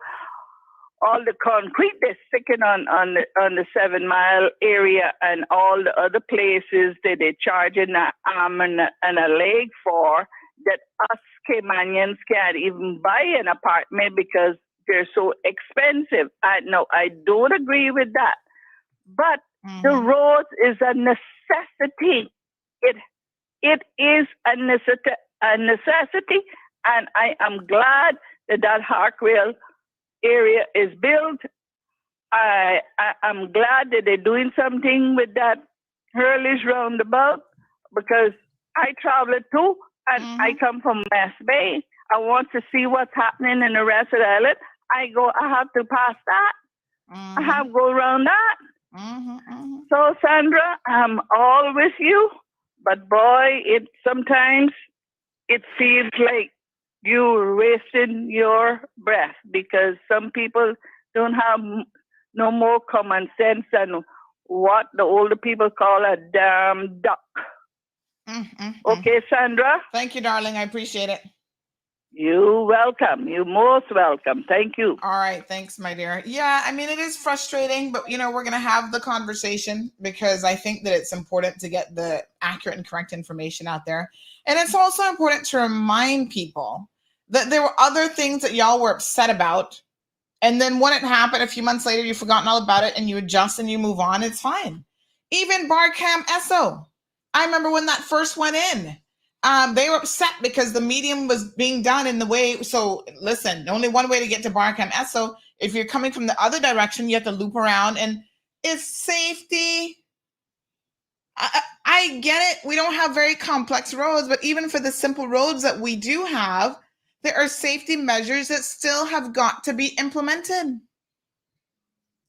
the concrete they're sticking on the 7 Mile area and all the other places that they're charging an arm and a leg for, that us Caymanians can't even buy an apartment because they're so expensive. I don't agree with that. But the roads is a necessity. It is a necessity, and I am glad that Harkwell area is built. I'm glad that they're doing something with that Hurley's Roundabout, because I travel it too, and I come from West Bay. I want to see what's happening in the rest of the island. I have to pass that. I have to go around that. So, Sandra, I'm all with you, but boy, sometimes it feels like you're wasting your breath, because some people don't have no more common sense than what the older people call a damn duck. Okay, Sandra? Thank you, darling. I appreciate it. You're welcome. You're most welcome. Thank you. All right. Thanks, my dear. Yeah, I mean, it is frustrating, but, we're going to have the conversation, because I think that it's important to get the accurate and correct information out there. And it's also important to remind people that there were other things that y'all were upset about. And then when it happened, a few months later, you've forgotten all about it and you adjust and you move on. It's fine. Even Barcam Esso. I remember when that first went in. They were upset because the medium was being done in the way. So listen, only one way to get to Barcam Esso. If you're coming from the other direction, you have to loop around, and it's safety. I get it. We don't have very complex roads, but even for the simple roads that we do have, there are safety measures that still have got to be implemented.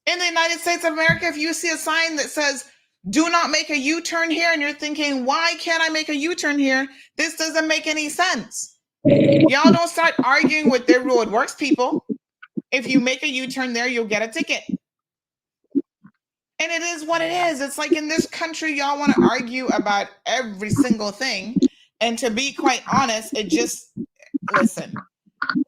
In the United States of America, if you see a sign that says, do not make a U-turn here, and you're thinking, why can't I make a U-turn here? This doesn't make any sense. Y'all don't start arguing with their road works people. If you make a U-turn there, you'll get a ticket. And it is what it is. It's like in this country, y'all want to argue about every single thing. And to be quite honest, listen,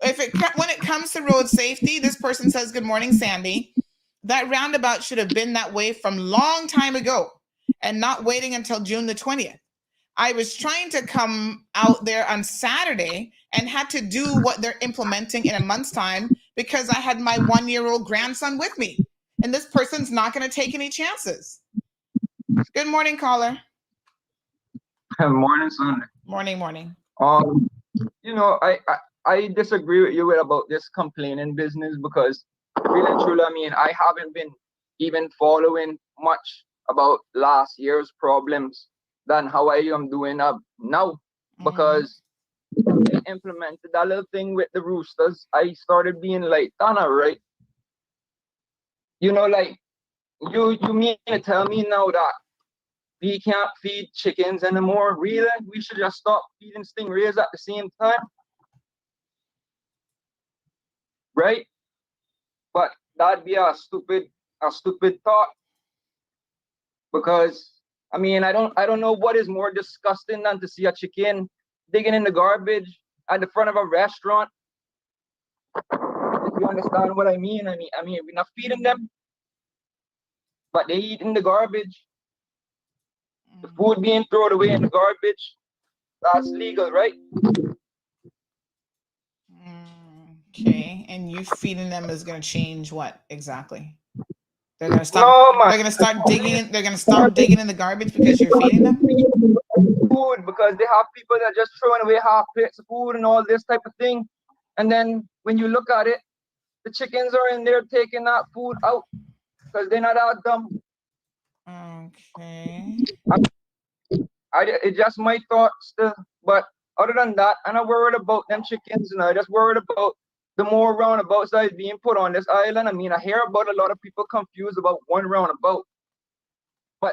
when it comes to road safety, this person says, good morning, Sandy. That roundabout should have been that way from long time ago and not waiting until June the 20th. I was trying to come out there on Saturday and had to do what they're implementing in a month's time because I had my 1-year-old grandson with me. And this person's not going to take any chances. Good morning, caller. Good morning, Sunday. Morning. I disagree with you about this complaining business, because really and truly, I haven't been even following much about last year's problems than how I am doing now, because they implemented that little thing with the roosters. I started being like, Donna, right? You mean to tell me now that we can't feed chickens anymore? Really? We should just stop feeding stingrays at the same time? Right? But that'd be a stupid thought, because I don't know what is more disgusting than to see a chicken digging in the garbage at the front of a restaurant. If you understand what I mean, we're not feeding them, but they eat in the garbage. The food being thrown away in the garbage, that's legal, right? Okay, and you feeding them is going to change what exactly? They're going to stop. No, man. They're going to start digging. They're going to stop digging in the garbage because you're feeding them. Food, because they have people that are just throwing away half plates of food and all this type of thing. And then when you look at it, the chickens are in there taking that food out because they're not that dumb. Okay. It's just my thoughts still, but other than that, I'm not worried about them chickens, and I just worried about the more roundabouts that is being put on this island. I mean, I hear about a lot of people confused about one roundabout, but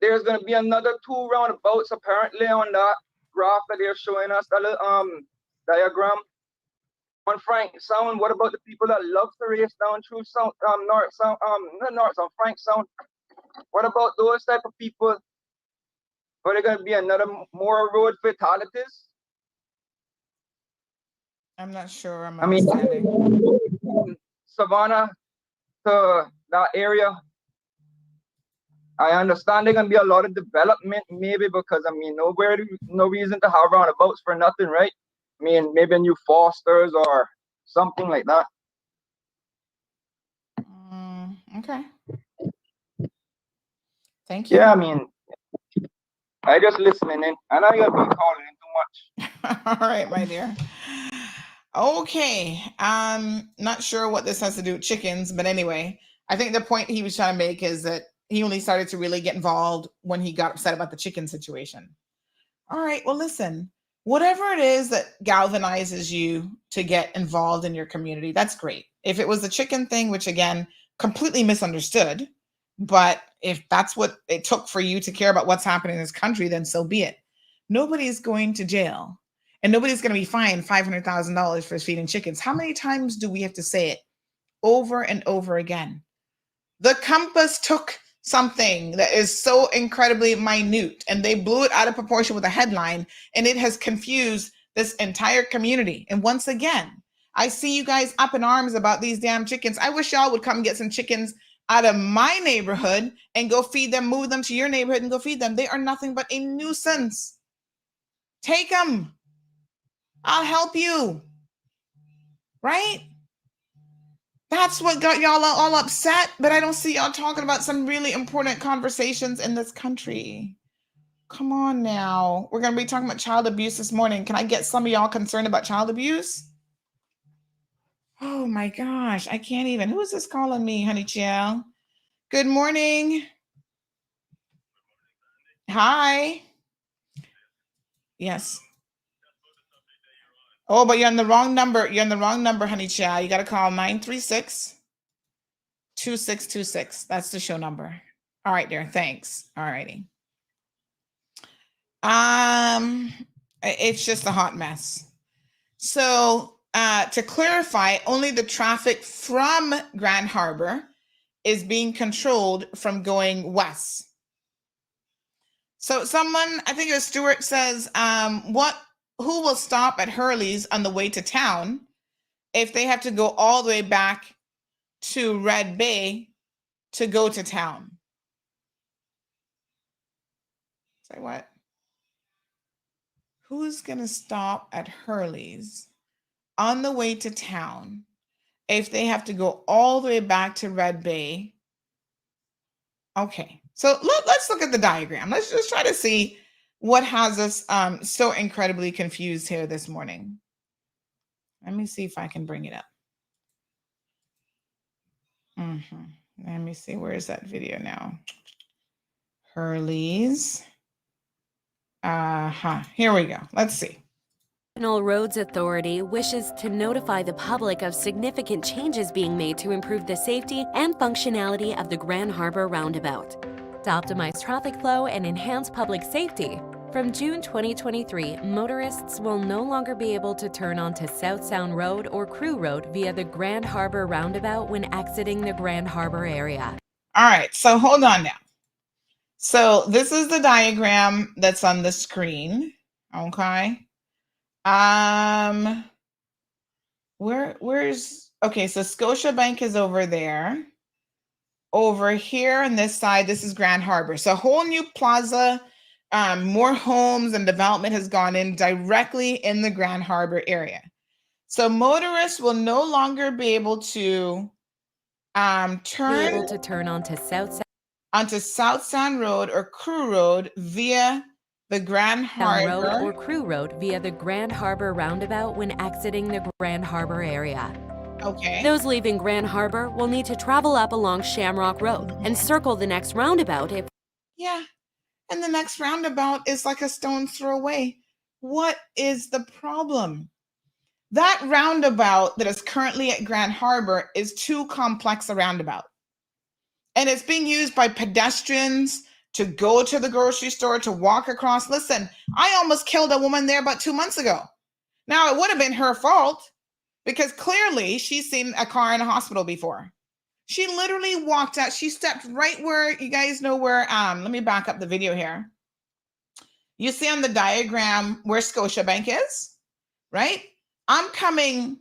there's gonna be another 2 roundabouts apparently on that graph that they're showing us, that little diagram. On Frank Sound, what about the people that love to race down through Sound, North Sound, not North Sound, Frank Sound? What about those type of people? Are there gonna be another more road fatalities? I'm not sure. I mean, Savannah to that area, I understand there's gonna be a lot of development, maybe because I mean, no reason to have roundabouts for nothing, right? I mean, maybe new Fosters or something like that. Okay. Thank you. Yeah, I mean, I just listening in. I know you'll be calling in too much. All right, my dear. Okay. Not sure what this has to do with chickens, but anyway, I think the point he was trying to make is that he only started to really get involved when he got upset about the chicken situation. All right. Well, listen, whatever it is that galvanizes you to get involved in your community, that's great. If it was the chicken thing, which again, completely misunderstood, but if that's what it took for you to care about what's happening in this country, then so be it. Nobody's going to jail and nobody's going to be fined $500,000 for feeding chickens. How many times do we have to say it over and over again? The Compass took something that is so incredibly minute and they blew it out of proportion with a headline, and it has confused this entire community. And once again, I see you guys up in arms about these damn chickens. I wish y'all would come get some chickens out of my neighborhood and go feed them, move them to your neighborhood and go feed them. They are nothing but a nuisance. Take them. I'll help you. Right? That's what got y'all all upset, but I don't see y'all talking about some really important conversations in this country. Come on now. We're going to be talking about child abuse this morning. Can I get some of y'all concerned about child abuse? Oh my gosh, I can't even. Who is this calling me, honey child? Good morning. Hi. Yes. Oh, but you're on the wrong number. You're on the wrong number, honey child. You got to call 936-2626. That's the show number. All right, dear. Thanks. All righty. It's just a hot mess. So to clarify, only the traffic from Grand Harbour is being controlled from going west. So someone, I think it was Stuart, says, who will stop at Hurley's on the way to town if they have to go all the way back to Red Bay to go to town? Say what? Who's going to stop at Hurley's on the way to town if they have to go all the way back to Red Bay? Okay, so let's look at the diagram. Let's just try to see what has us so incredibly confused here this morning. Let me see if I can bring it up. Let me see, where is that video now? Hurley's. Here we go. Let's see. National Roads Authority wishes to notify the public of significant changes being made to improve the safety and functionality of the Grand Harbour Roundabout. To optimize traffic flow and enhance public safety, from June 2023, motorists will no longer be able to turn onto South Sound Road or Crew Road via the Grand Harbour Roundabout when exiting the Grand Harbour area. All right, so hold on now. So this is the diagram that's on the screen, okay? Where's, okay, so Scotiabank is over there. Over here on this side, this is Grand Harbour. So a whole new plaza, more homes and development has gone in directly in the Grand Harbour area. So motorists will no longer be able to turn onto South Sound Road or Crew Road via the Grand Harbour Road or Crew Road via the Grand Harbour Roundabout when exiting the Grand Harbour area. Okay. Those leaving Grand Harbour will need to travel up along Shamrock Road and circle the next roundabout if... Yeah, and the next roundabout is like a stone's throw away. What is the problem? That roundabout that is currently at Grand Harbour is too complex a roundabout. And it's being used by pedestrians to go to the grocery store, to walk across. Listen, I almost killed a woman there about 2 months ago. Now, it would have been her fault because clearly she's seen a car in a hospital before. She literally walked out. She stepped right where, you guys know where, let me back up the video here. You see on the diagram where Scotiabank is, right? I'm coming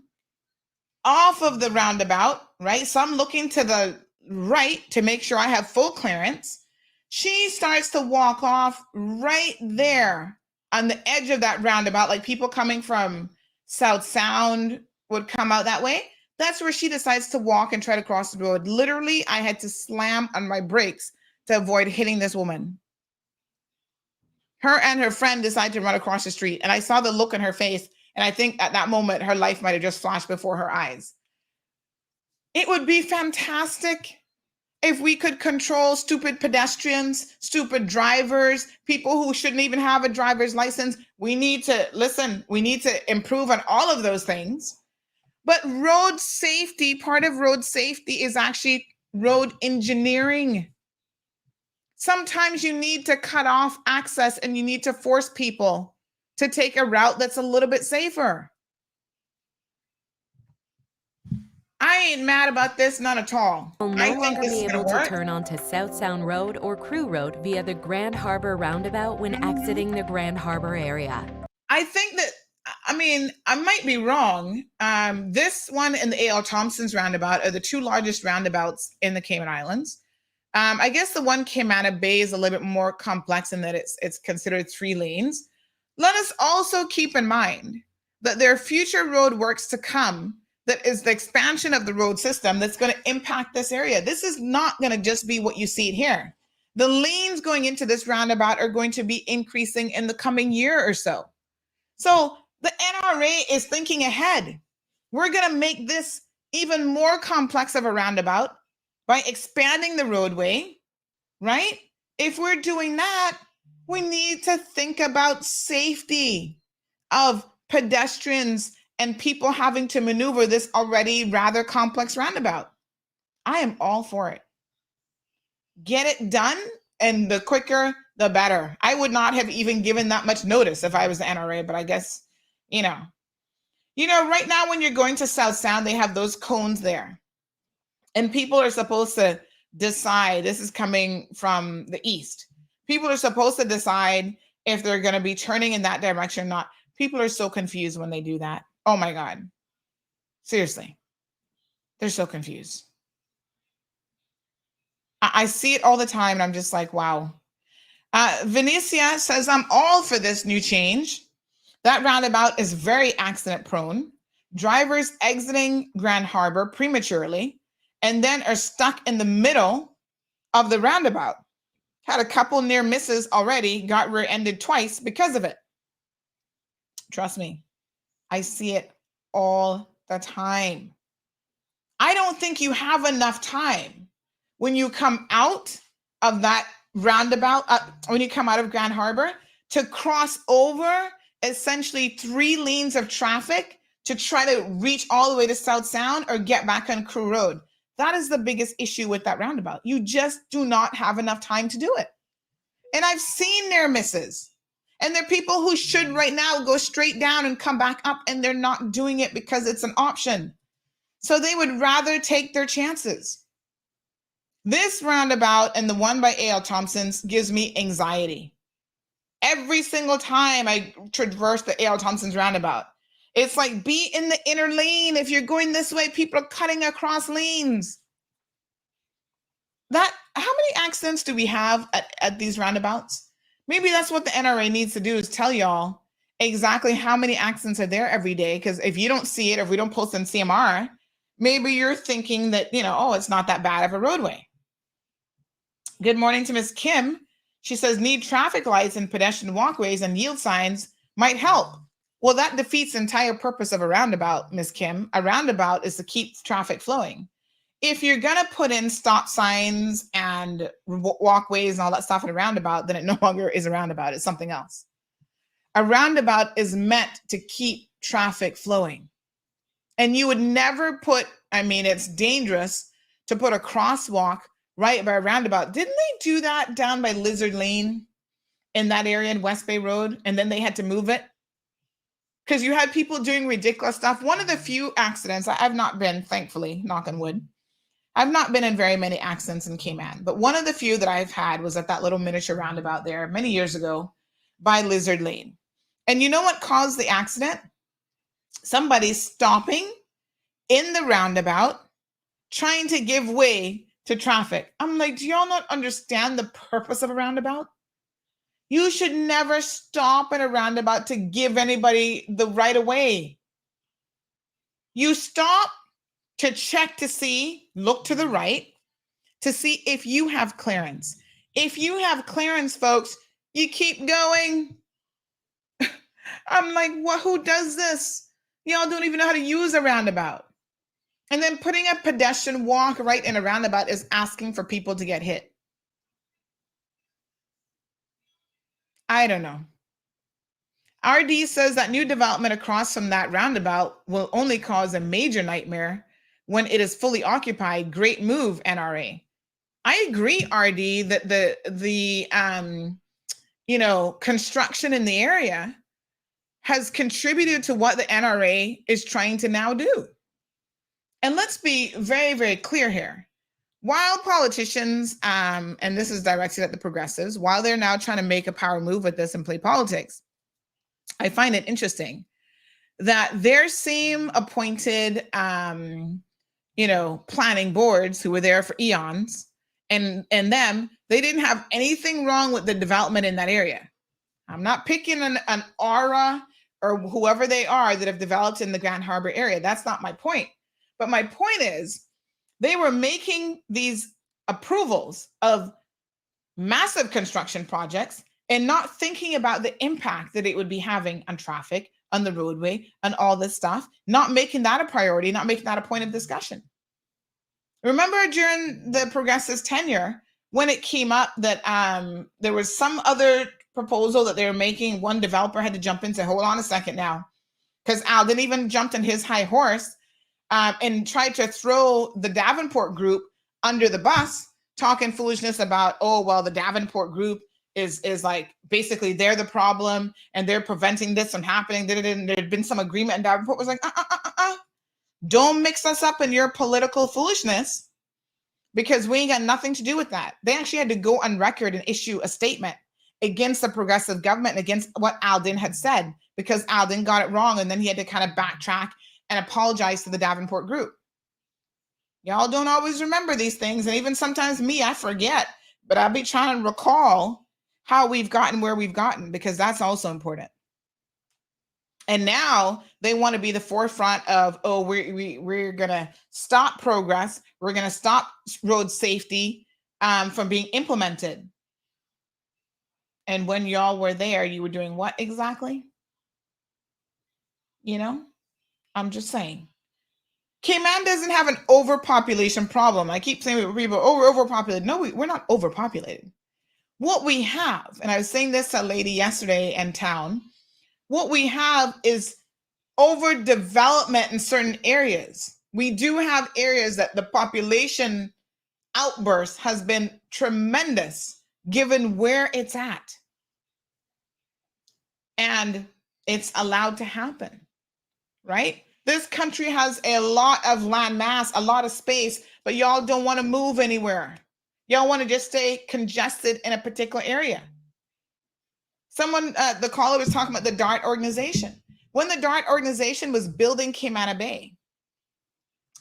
off of the roundabout, right? So I'm looking to the right to make sure I have full clearance. She starts to walk off right there on the edge of that roundabout, like people coming from South Sound would come out that way. That's where she decides to walk and try to cross the road. Literally, I had to slam on my brakes to avoid hitting this woman. Her and her friend decided to run across the street, and I saw the look in her face, and I think at that moment, her life might have just flashed before her eyes. It would be fantastic if we could control stupid pedestrians, stupid drivers, people who shouldn't even have a driver's license. We need to, listen, we need to improve on all of those things. But road safety, part of road safety is actually road engineering. Sometimes you need to cut off access and you need to force people to take a route that's a little bit safer. I ain't mad about this, none at all. Will no longer be able to turn onto South Sound Road or Crew Road via the Grand Harbour Roundabout when exiting the Grand Harbour area. I think that, I mean, I might be wrong. This one and the A.L. Thompson's roundabout are the two largest roundabouts in the Cayman Islands. I guess the one Cayman Bay is a little bit more complex in that it's considered 3 lanes. Let us also keep in mind that there are future road works to come that is the expansion of the road system that's going to impact this area. This is not going to just be what you see here. The lanes going into this roundabout are going to be increasing in the coming year or so. So the NRA is thinking ahead. We're going to make this even more complex of a roundabout by expanding the roadway, right? If we're doing that, we need to think about safety of pedestrians and people having to maneuver this already rather complex roundabout. I am all for it. Get it done, and the quicker, the better. I would not have even given that much notice if I was the NRA, but I guess, you know, right now when you're going to South Sound, they have those cones there. And people are supposed to decide, this is coming from the east. People are supposed to decide if they're going to be turning in that direction or not. People are so confused when they do that. Oh my God. Seriously. They're so confused. I see it all the time and I'm just like, wow. Venetia says, I'm all for this new change. That roundabout is very accident prone. Drivers exiting Grand Harbour prematurely and then are stuck in the middle of the roundabout. Had a couple near misses already, got rear-ended twice because of it. Trust me, I see it all the time. I don't think you have enough time when you come out of that roundabout, when you come out of Grand Harbour, to cross over essentially 3 lanes of traffic to try to reach all the way to South Sound or get back on Crew Road. That is the biggest issue with that roundabout. You just do not have enough time to do it. And I've seen near misses. And there are people who should right now go straight down and come back up, and they're not doing it because it's an option. So they would rather take their chances. This roundabout and the one by A.L. Thompson's gives me anxiety. Every single time I traverse the A.L. Thompson's roundabout, it's like, be in the inner lane. If you're going this way, people are cutting across lanes. How many accidents do we have at these roundabouts? Maybe that's what the NRA needs to do, is tell y'all, exactly how many accidents are there every day. Because if you don't see it, or if we don't post on CMR, maybe you're thinking that, oh, it's not that bad of a roadway. Good morning to Miss Kim. She says, need traffic lights and pedestrian walkways and yield signs might help. Well, that defeats the entire purpose of a roundabout, Miss Kim. A roundabout is to keep traffic flowing. If you're going to put in stop signs and walkways and all that stuff in a roundabout, then it no longer is a roundabout. It's something else. A roundabout is meant to keep traffic flowing. And you would never put, it's dangerous to put a crosswalk right by a roundabout. Didn't they do that down by Lizard Lane in that area in West Bay Road? And then they had to move it because you had people doing ridiculous stuff. One of the few accidents, I've not been, thankfully, knock on wood, I've not been in very many accidents in Cayman, but one of the few that I've had was at that little miniature roundabout there many years ago by Lizard Lane. And you know what caused the accident? Somebody stopping in the roundabout, trying to give way to traffic. I'm like, do y'all not understand the purpose of a roundabout? You should never stop in a roundabout to give anybody the right of way. You stop to check to see, look to the right, to see if you have clearance. If you have clearance, folks, you keep going. I'm like, who does this? Y'all don't even know how to use a roundabout. And then putting a pedestrian walk right in a roundabout is asking for people to get hit. I don't know. RD says that new development across from that roundabout will only cause a major nightmare when it is fully occupied. Great move, NRA. I agree, RD, that the construction in the area has contributed to what the NRA is trying to now do. And let's be very, very clear here. While politicians, and this is directed at the progressives, while they're now trying to make a power move with this and play politics, I find it interesting that their same appointed, planning boards who were there for eons, and them, they didn't have anything wrong with the development in that area. I'm not picking an aura or whoever they are that have developed in the Grand Harbour area. That's not my point. But my point is, they were making these approvals of massive construction projects and not thinking about the impact that it would be having on traffic, on the roadway, and all this stuff, not making that a priority, not making that a point of discussion. Remember during the progressives' tenure, when it came up that there was some other proposal that they were making, one developer had to jump in and say, hold on a second now, because Al didn't even jump on his high horse and tried to throw the Davenport group under the bus, talking foolishness about, the Davenport group is like, basically they're the problem and they're preventing this from happening. There had been some agreement, and Davenport was like, don't mix us up in your political foolishness, because we ain't got nothing to do with that. They actually had to go on record and issue a statement against the progressive government and against what Alden had said, because Alden got it wrong, and then he had to kind of backtrack and apologize to the Davenport group. Y'all don't always remember these things. And even sometimes me, I forget, but I'll be trying to recall how we've gotten where we've gotten, because that's also important. And now they want to be the forefront of, we're going to stop progress. We're going to stop road safety from being implemented. And when y'all were there, you were doing what exactly? I'm just saying. Cayman doesn't have an overpopulation problem. I keep saying people, we're overpopulated. No, we're not overpopulated. What we have, and I was saying this to a lady yesterday in town, what we have is overdevelopment in certain areas. We do have areas that the population outburst has been tremendous given where it's at. And it's allowed to happen, right? This country has a lot of land mass, a lot of space, but y'all don't want to move anywhere. Y'all want to just stay congested in a particular area. Someone, the caller was talking about the DART organization. When the DART organization was building Cayman Bay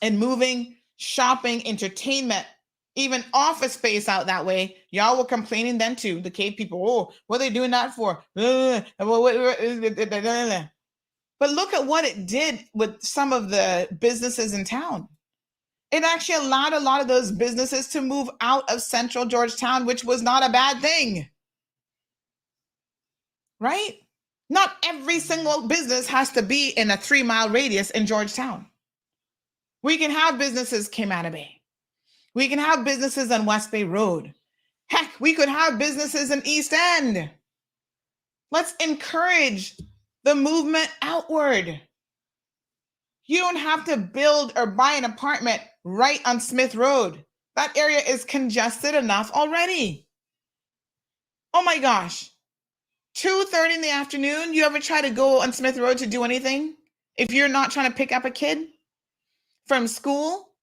and moving shopping, entertainment even office space out that way. Y'all were complaining then too. The cave people, oh, what are they doing that for? But look at what it did with some of the businesses in town. It actually allowed a lot of those businesses to move out of central Georgetown, which was not a bad thing. Right? Not every single business has to be in a 3-mile radius in Georgetown. We can have businesses Cayman Bay. We can have businesses on West Bay Road. Heck, we could have businesses in East End. Let's encourage the movement outward. You don't have to build or buy an apartment right on Smith Road. That area is congested enough already. Oh my gosh. 2:30 in the afternoon, you ever try to go on Smith Road to do anything? If you're not trying to pick up a kid from school,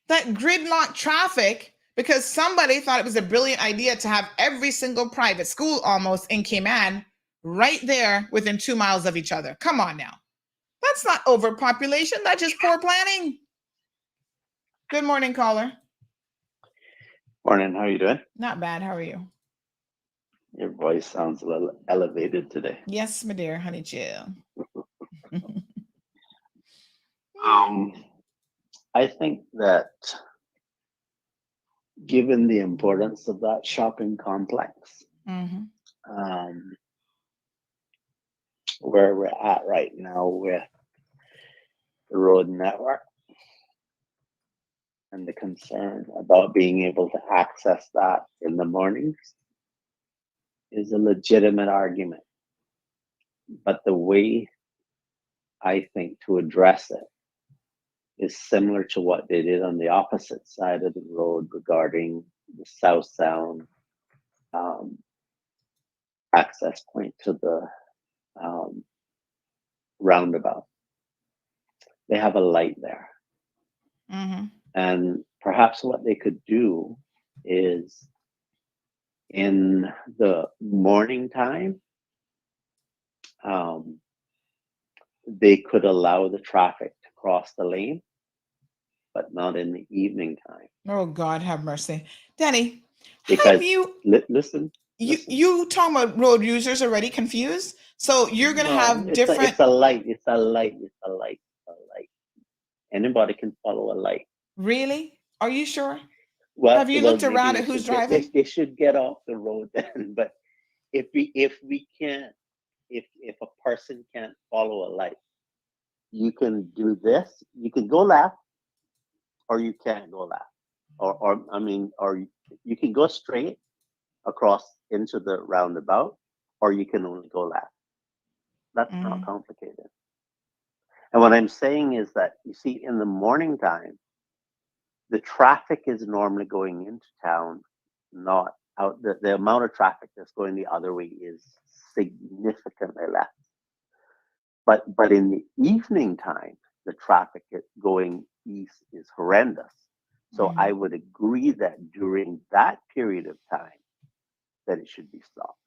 that gridlock traffic, because somebody thought it was a brilliant idea to have every single private school almost in Cayman right there within 2 miles of each other. Come on now. That's not overpopulation. That's just poor planning. Good morning, caller. Morning. How are you doing? Not bad. How are you? Your voice sounds a little elevated today. Yes, my dear. Honey chill. I think that given the importance of that shopping complex, where we're at right now with the road network and the concern about being able to access that in the mornings is a legitimate argument. But the way I think to address it is similar to what they did on the opposite side of the road regarding the South Sound access point to the roundabout. They have a light there. And perhaps what they could do is in the morning time, they could allow the traffic to cross the lane, but not in the evening time. Oh, God, have mercy. Danny, Because have you, listen. you talking about road users already confused? So you're going to have different. It's a light. Anybody can follow a light. Really? Are you sure? Well, have you looked around at who's driving? They should get off the road then. But if we can't, if a person can't follow a light, you can do this. You can go left, or you can't go left, or you can go straight across into the roundabout, or you can only go left. That's not complicated. And what I'm saying is that, you see, in the morning time, the traffic is normally going into town, not out. The amount of traffic that's going the other way is significantly less. But in the evening time, the traffic going east is horrendous. So I would agree that during that period of time, that it should be stopped.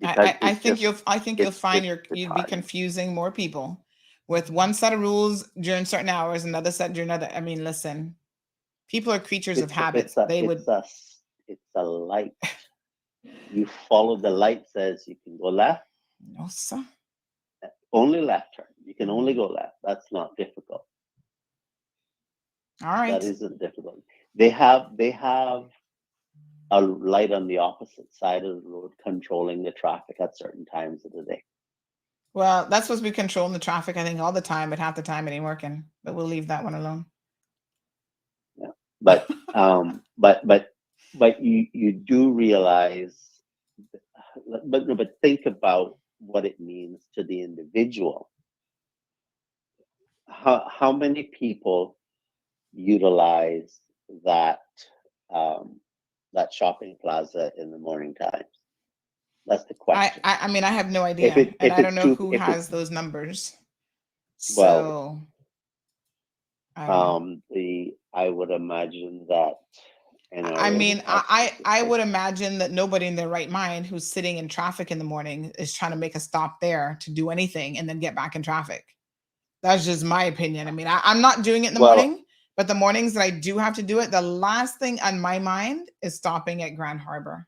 I think you'll find you'd be confusing more people with one set of rules during certain hours, another set during another. I mean, listen, people are creatures of habits. It's a light. You follow the light, says you can go left. No, sir. Only left turn. You can only go left. That's not difficult. All right. That isn't difficult. They have a light on the opposite side of the road controlling the traffic at certain times of the day. Well, that's supposed to be controlling the traffic, I think, all the time, but half the time it ain't working. But we'll leave that one alone. Yeah. But you do realize, but think about what it means to the individual. How many people utilize that shopping plaza in the morning times? That's the question. I mean, I have no idea, and I don't know who has those numbers. So, I would imagine that. I mean, I would imagine that nobody in their right mind who's sitting in traffic in the morning is trying to make a stop there to do anything and then get back in traffic. That's just my opinion. I mean, I'm not doing it in the morning But the mornings that I do have to do it, the last thing on my mind is stopping at Grand Harbour.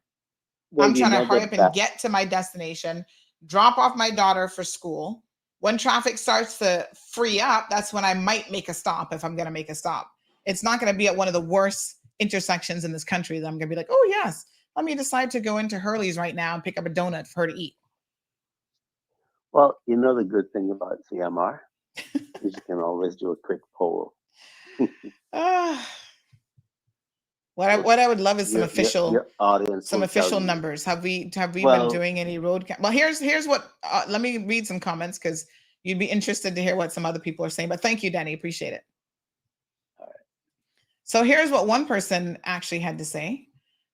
Well, I'm trying to hurry up and get to my destination, drop off my daughter for school. When traffic starts to free up, that's when I might make a stop if I'm going to make a stop. It's not going to be at one of the worst intersections in this country that I'm going to be like, oh, yes, let me decide to go into Hurley's right now and pick up a donut for her to eat. Well, you know the good thing about CMR is you can always do a quick poll. What I would love is some your audience official numbers. Have we been doing any road? Well, here's what. Let me read some comments because you'd be interested to hear what some other people are saying. But thank you, Danny. Appreciate it. All right. So here's what one person actually had to say.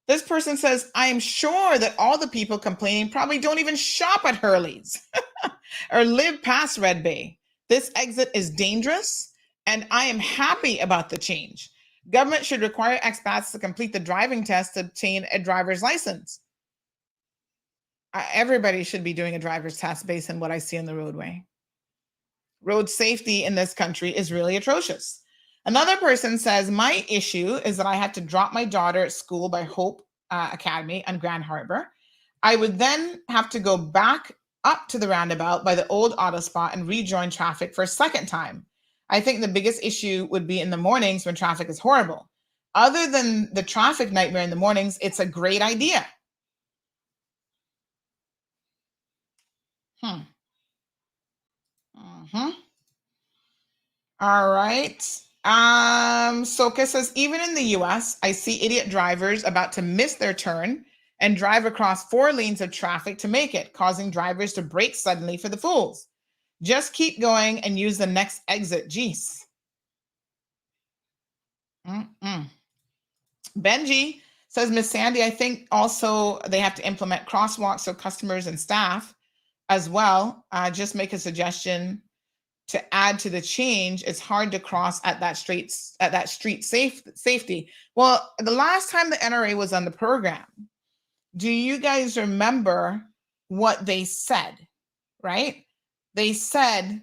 This person says, I am sure that all the people complaining probably don't even shop at Hurley's or live past Red Bay. This exit is dangerous, and I am happy about the change. Government should require expats to complete the driving test to obtain a driver's license. Everybody should be doing a driver's test based on what I see on the roadway. Road safety in this country is really atrocious. Another person says, my issue is that I had to drop my daughter at school by Hope Academy on Grand Harbour. I would then have to go back up to the roundabout by the old auto spot and rejoin traffic for a second time. I think the biggest issue would be in the mornings when traffic is horrible. Other than the traffic nightmare in the mornings, it's a great idea. All right. Soka says, even in the US, I see idiot drivers about to miss their turn and drive across 4 lanes of traffic to make it, causing drivers to brake suddenly for the fools. Just keep going and use the next exit. Jeez. Benji says, Miss Sandy, I think also they have to implement crosswalks so customers and staff as well. Just make a suggestion to add to the change. It's hard to cross at that street safety. Well, the last time the NRA was on the program, do you guys remember what they said, right? They said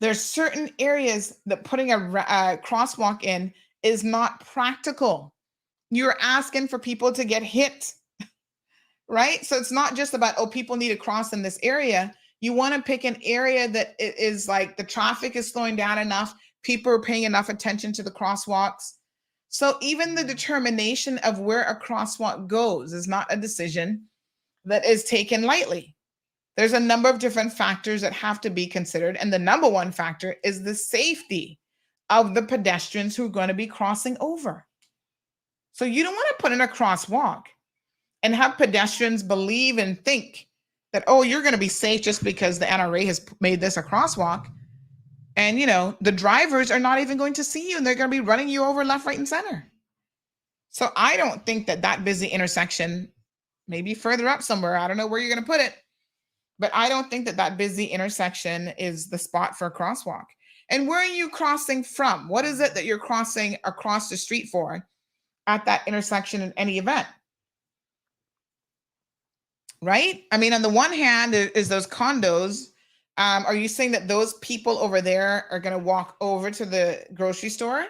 there's certain areas that putting a crosswalk in is not practical. You're asking for people to get hit, right? So it's not just about, oh, people need to cross in this area. You want to pick an area that is like the traffic is slowing down enough. People are paying enough attention to the crosswalks. So even the determination of where a crosswalk goes is not a decision that is taken lightly. There's a number of different factors that have to be considered. And the number one factor is the safety of the pedestrians who are going to be crossing over. So you don't want to put in a crosswalk and have pedestrians believe and think that, oh, you're going to be safe just because the NRA has made this a crosswalk. And, you know, the drivers are not even going to see you and they're going to be running you over left, right, and center. So I don't think that that busy intersection, maybe further up somewhere, I don't know where you're going to put it, but I don't think that that busy intersection is the spot for a crosswalk. And where are you crossing from? What is it that you're crossing across the street for at that intersection in any event? Right? I mean, on the one hand, is those condos. Are you saying that those people over there are going to walk over to the grocery store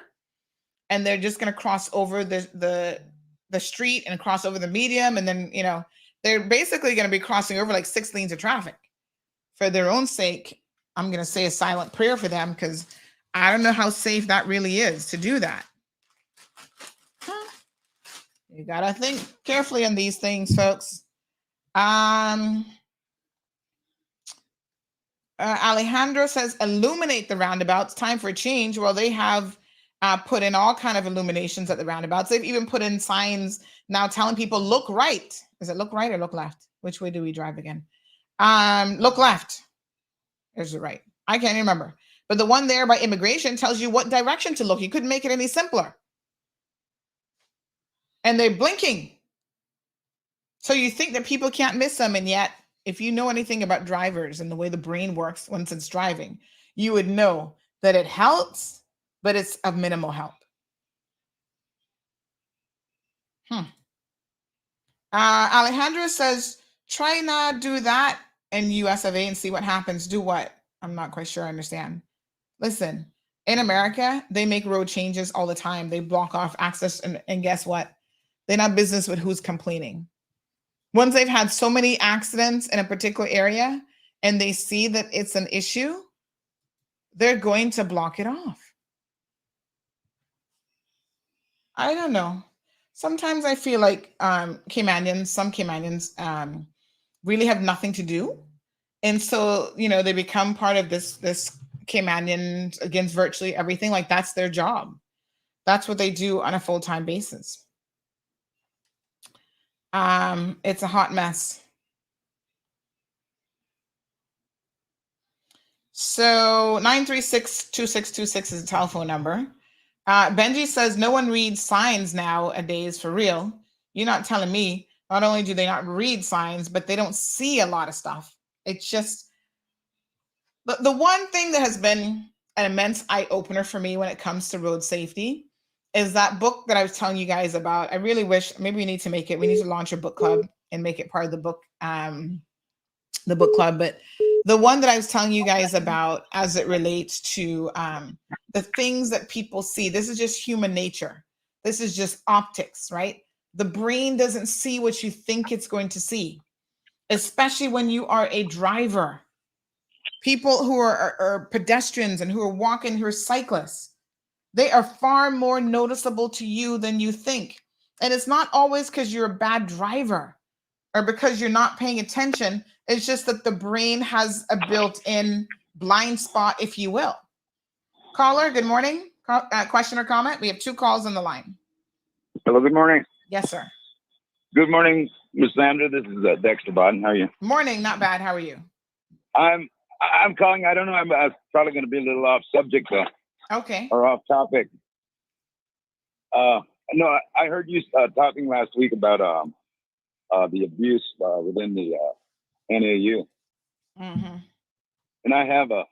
and they're just going to cross over the street and cross over the medium? And then, you know, they're basically going to be crossing over like 6 lanes of traffic. For their own sake, I'm going to say a silent prayer for them because I don't know how safe that really is to do that. You got to think carefully on these things, folks. Alejandro says, illuminate the roundabouts. Time for a change. Well, they have put in all kind of illuminations at the roundabouts. They've even put in signs now telling people, look right. Is it look right or look left? Which way do we drive again? Look left. There's the right. I can't remember. But the one there by immigration tells you what direction to look. You couldn't make it any simpler. And they're blinking. So you think that people can't miss them. And yet, if you know anything about drivers and the way the brain works once it's driving, you would know that it helps, but it's of minimal help. Alejandro says, try not do that in US of A and see what happens. Do what? I'm not quite sure I understand. Listen, In America, they make road changes all the time. They block off access, and guess what? They're not business with who's complaining. Once they've had so many accidents in a particular area and they see that it's an issue, they're going to block it off. I don't know. Sometimes I feel like some Caymanians really have nothing to do. And so, they become part of this Caymanians against virtually everything. Like, that's their job. That's what they do on a full-time basis. It's a hot mess. So 936-2626 is the telephone number. Benji says no one reads signs nowadays for real. You're not telling me. Not only do they not read signs, but they don't see a lot of stuff. It's just the one thing that has been an immense eye-opener for me when it comes to road safety is that book that I was telling you guys about. I really wish maybe we need to launch a book club and make it part of the book club. But the one that I was telling you guys about as it relates to the things that people see, this is just human nature. This is just optics, right? The brain doesn't see what you think it's going to see, especially when you are a driver. People who are pedestrians and who are walking, who are cyclists, they are far more noticeable to you than you think. And it's not always because you're a bad driver or because you're not paying attention. It's just that the brain has a built-in blind spot, if you will. Caller, good morning. Question or comment? We have 2 calls on the line. Hello, good morning. Yes, sir. Good morning, Ms. Sandra. This is Dexter Bodden. How are you? Morning, not bad. How are you? I'm calling. I don't know. I'm probably going to be a little off subject, though. Okay. Or off topic. No, I heard you talking last week about the abuse within the NAU. Mm-hmm. And I have a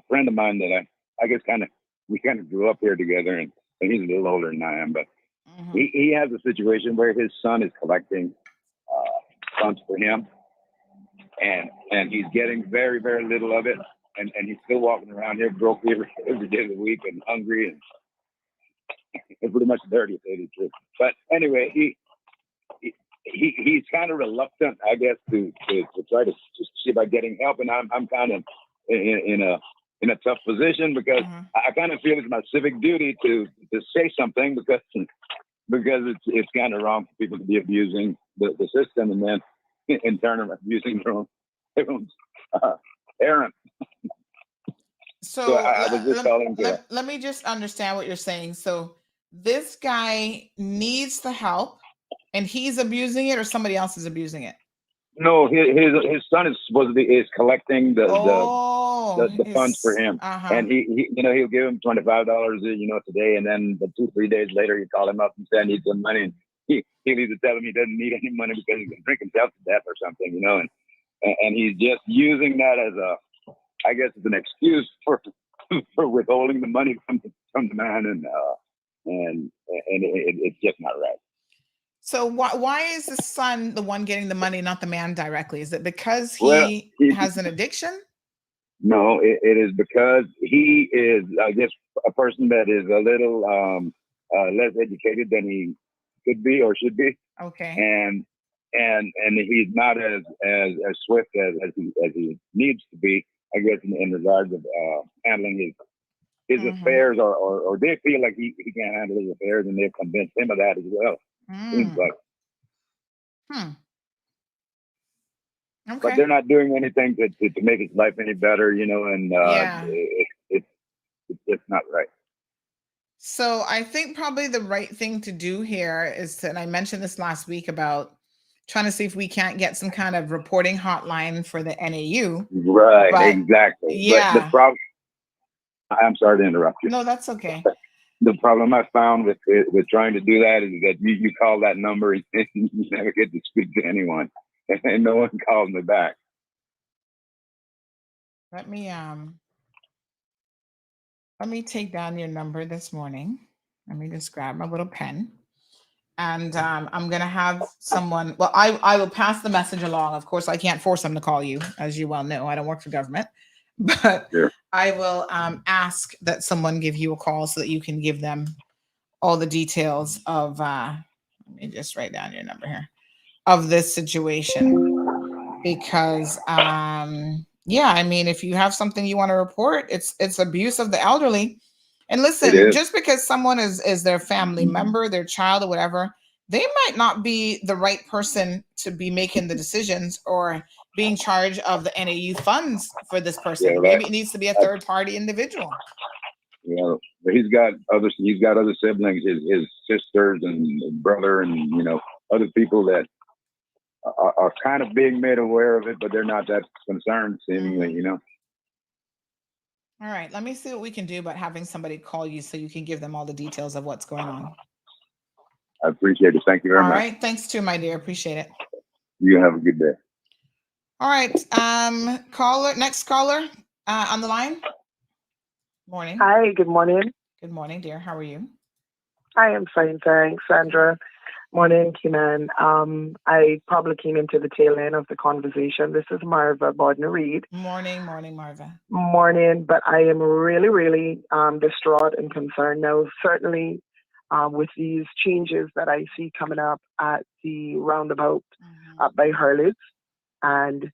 friend of mine that I guess we kind of grew up here together, and he's a little older than I am, but he has a situation where his son is collecting funds for him, and he's getting very, very little of it, and he's still walking around here broke every day of the week and hungry and pretty much dirty, to say the truth. But anyway, he's kind of reluctant, I guess, to try to see about getting help, and I'm kind of in a tough position because I kind of feel it's my civic duty to say something because it's kind of wrong for people to be abusing the system and then in turn abusing their own parent. So I was just calling let me just understand what you're saying. So this guy needs the help and he's abusing it, or somebody else is abusing it? No, his son is supposed to be collecting the funds for him, and he'll give him $25 today, and then 2-3 days later you call him up and say I need some money, and he'll either tell him he doesn't need any money because he's gonna drink himself to death or something, and he's just using that as as an excuse for withholding the money from the man, and it's just not right. So why is the son the one getting the money, not the man directly? Is it because he has an addiction? No, it is because he is, I guess, a person that is a little less educated than he could be or should be. Okay. And he's not as swift as he needs to be, I guess, in regards of handling his affairs, or they feel like he can't handle his affairs, and they've convinced him of that as well. Seems like. Okay. But they're not doing anything to make his life any better, and it's just not right. So I think probably the right thing to do here is to, and I mentioned this last week about trying to see if we can't get some kind of reporting hotline for the NAU. Right, exactly. Yeah. But the problem, I'm sorry to interrupt you. No, that's okay. The problem I found with trying to do that is that you call that number and you never get to speak to anyone, and no one calls me back. Let me take down your number this morning. Let me just grab my little pen, and I'm gonna have someone. Well, I will pass the message along. Of course, I can't force them to call you, as you well know. I don't work for government, but I will ask that someone give you a call so that you can give them all the details of, let me just write down your number here, of this situation. Because, yeah, I mean, if you have something you want to report, it's abuse of the elderly. And listen, just because someone is their family member, their child or whatever, they might not be the right person to be making the decisions or be in charge of the NAU funds for this person. Maybe it needs to be a third party individual. Yeah, but he's got other siblings, his sisters and brother, and other people that are kind of being made aware of it, but they're not that concerned, seemingly. All right, let me see what we can do about having somebody call you so you can give them all the details of what's going on. I appreciate it. Thank you very much. All right, thanks too, my dear. Appreciate it. You have a good day. All right, next caller on the line. Morning. Hi, good morning. Good morning, dear. How are you? I am fine, thanks, Sandra. Morning, Keenan. I probably came into the tail end of the conversation. This is Marva Bodner-Reed. Morning, Marva. Morning, but I am really, really distraught and concerned now, certainly with these changes that I see coming up at the roundabout up by Hurley's. And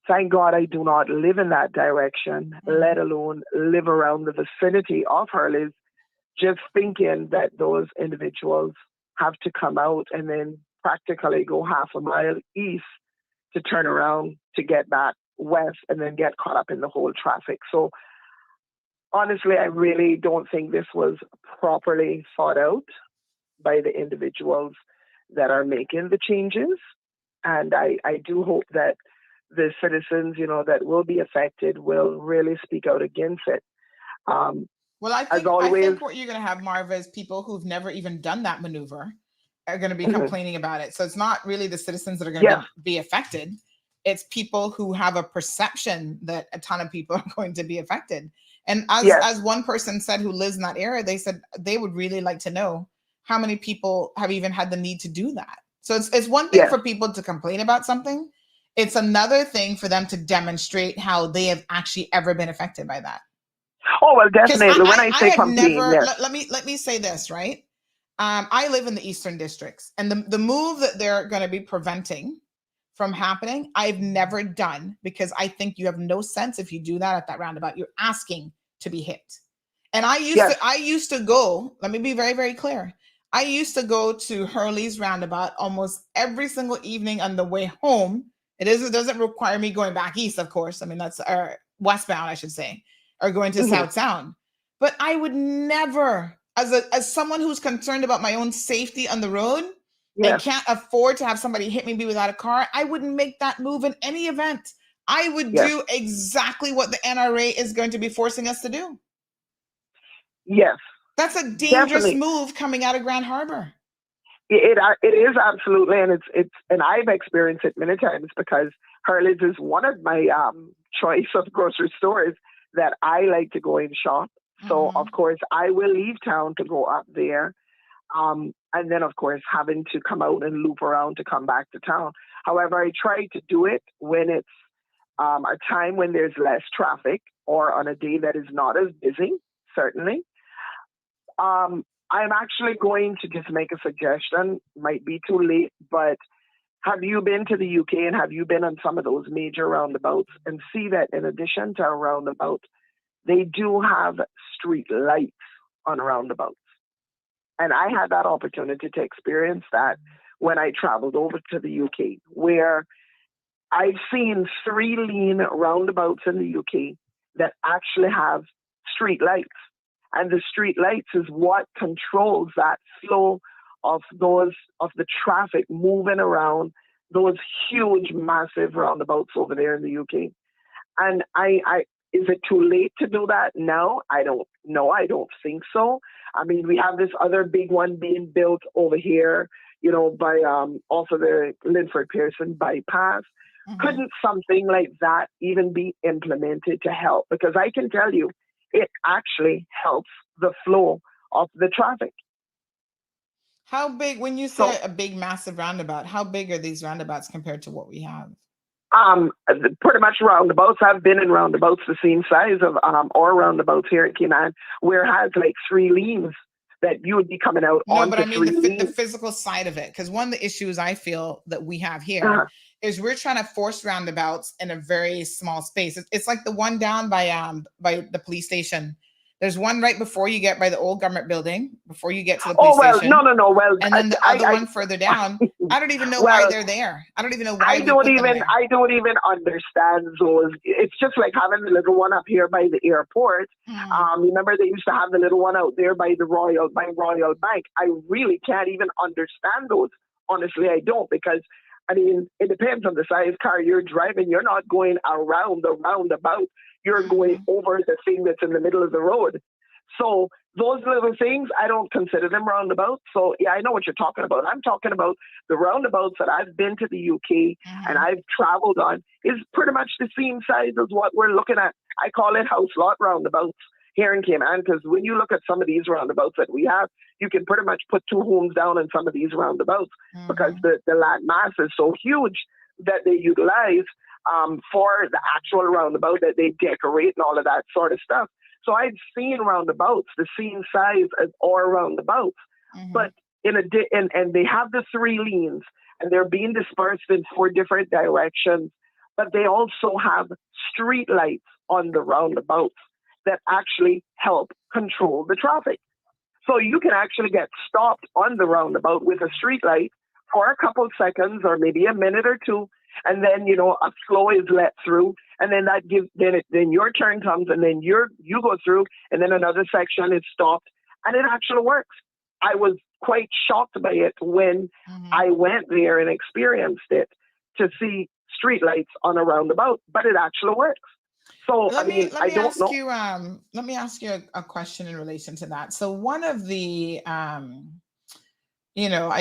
thank God I do not live in that direction, let alone live around the vicinity of Hurley's, just thinking that those individuals have to come out and then practically go half a mile east to turn around to get back west and then get caught up in the whole traffic. So honestly, I really don't think this was properly thought out by the individuals that are making the changes. And I do hope that the citizens, that will be affected will really speak out against it. Well, I think what you're going to have, Marva, is people who've never even done that maneuver are going to be complaining about it. So it's not really the citizens that are going to be affected. It's people who have a perception that a ton of people are going to be affected. And as one person said who lives in that area, they said they would really like to know how many people have even had the need to do that. So it's one thing for people to complain about something. It's another thing for them to demonstrate how they have actually ever been affected by that. Oh, well, definitely. When I say complain, let me say this, right? I live in the Eastern Districts, and the move that they're going to be preventing from happening, I've never done, because I think you have no sense if you do that at that roundabout. You're asking to be hit. And I used to go, let me be very, very clear. I used to go to Hurley's roundabout almost every single evening on the way home. It doesn't require me going back east, of course. I mean, that's westbound, I should say, or going to South Sound. But I would never, as someone who's concerned about my own safety on the road, and can't afford to have somebody hit me without a car, I wouldn't make that move in any event. I would do exactly what the NRA is going to be forcing us to do. Yes. That's a dangerous move coming out of Grand Harbour. It is absolutely, and and I've experienced it many times, because Hurley's is one of my choice of grocery stores that I like to go and shop. So of course I will leave town to go up there, and then of course having to come out and loop around to come back to town. However, I try to do it when it's a time when there's less traffic or on a day that is not as busy. Certainly. I'm actually going to just make a suggestion. Might be too late, but have you been to the UK and have you been on some of those major roundabouts and see that in addition to a roundabout, they do have street lights on roundabouts? And I had that opportunity to experience that when I traveled over to the UK, where I've seen 3-lane roundabouts in the UK that actually have street lights. And the street lights is what controls that flow of the traffic moving around those huge, massive roundabouts over there in the UK. And is it too late to do that now? I don't know. I don't think so. I mean, we have this other big one being built over here, by off of the Linford Pearson bypass. Couldn't something like that even be implemented to help? Because I can tell you, it actually helps the flow of the traffic. How big, when you say a big, massive roundabout, how big are these roundabouts compared to what we have? Pretty much roundabouts. I've been in roundabouts the same size of or roundabouts here in Cayman, where it has like 3 lanes that you would be coming out on. No, but I mean the physical side of it, because one of the issues I feel that we have here is we're trying to force roundabouts in a very small space. It's like the one down by the police station. There's one right before you get by the old government building, before you get to the police station. No. Well, and then the other one further down. I don't even know why they're there. I don't even know why. I don't even understand those. It's just like having the little one up here by the airport. Remember they used to have the little one out there by Royal Bank. I really can't even understand those. Honestly, I don't, because I mean, it depends on the size car you're driving. You're not going around the roundabout. You're going over the thing that's in the middle of the road. So those little things, I don't consider them roundabouts. So yeah, I know what you're talking about. I'm talking about the roundabouts that I've been to the UK and I've traveled on is pretty much the same size as what we're looking at. I call it house lot roundabouts here in Cayman, because when you look at some of these roundabouts that we have, you can pretty much put 2 homes down in some of these roundabouts because the land mass is so huge that they utilize for the actual roundabout, that they decorate and all of that sort of stuff. So I've seen roundabouts the same size as our roundabouts, but and they have the 3 lanes and they're being dispersed in 4 different directions, but they also have street lights on the roundabouts that actually help control the traffic. So you can actually get stopped on the roundabout with a street light for a couple seconds or maybe a minute or 2, and then a flow is let through, and then that gives then your turn comes, and then you go through, and then another section is stopped, and it actually works. I was quite shocked by it when I went there and experienced it, to see street lights on a roundabout, but it actually works. So let me ask you a question in relation to that. So one of the I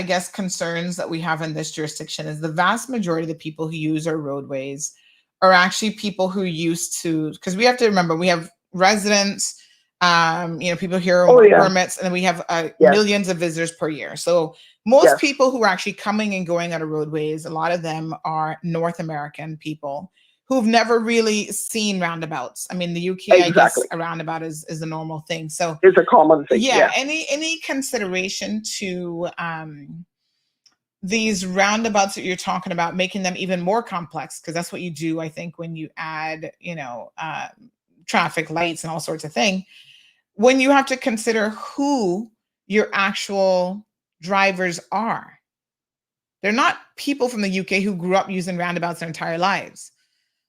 guess concerns that we have in this jurisdiction is the vast majority of the people who use our roadways are actually people who used to, because we have to remember, we have residents, people here on permits, and then we have millions of visitors per year. So most people who are actually coming and going on our roadways, a lot of them are North American people who've never really seen roundabouts. I mean, the UK, I guess a roundabout is a normal thing. So it's a common thing. Yeah. Any consideration to these roundabouts that you're talking about, making them even more complex? Because that's what you do, I think, when you add, traffic lights and all sorts of things. When you have to consider who your actual drivers are. They're not people from the UK who grew up using roundabouts their entire lives.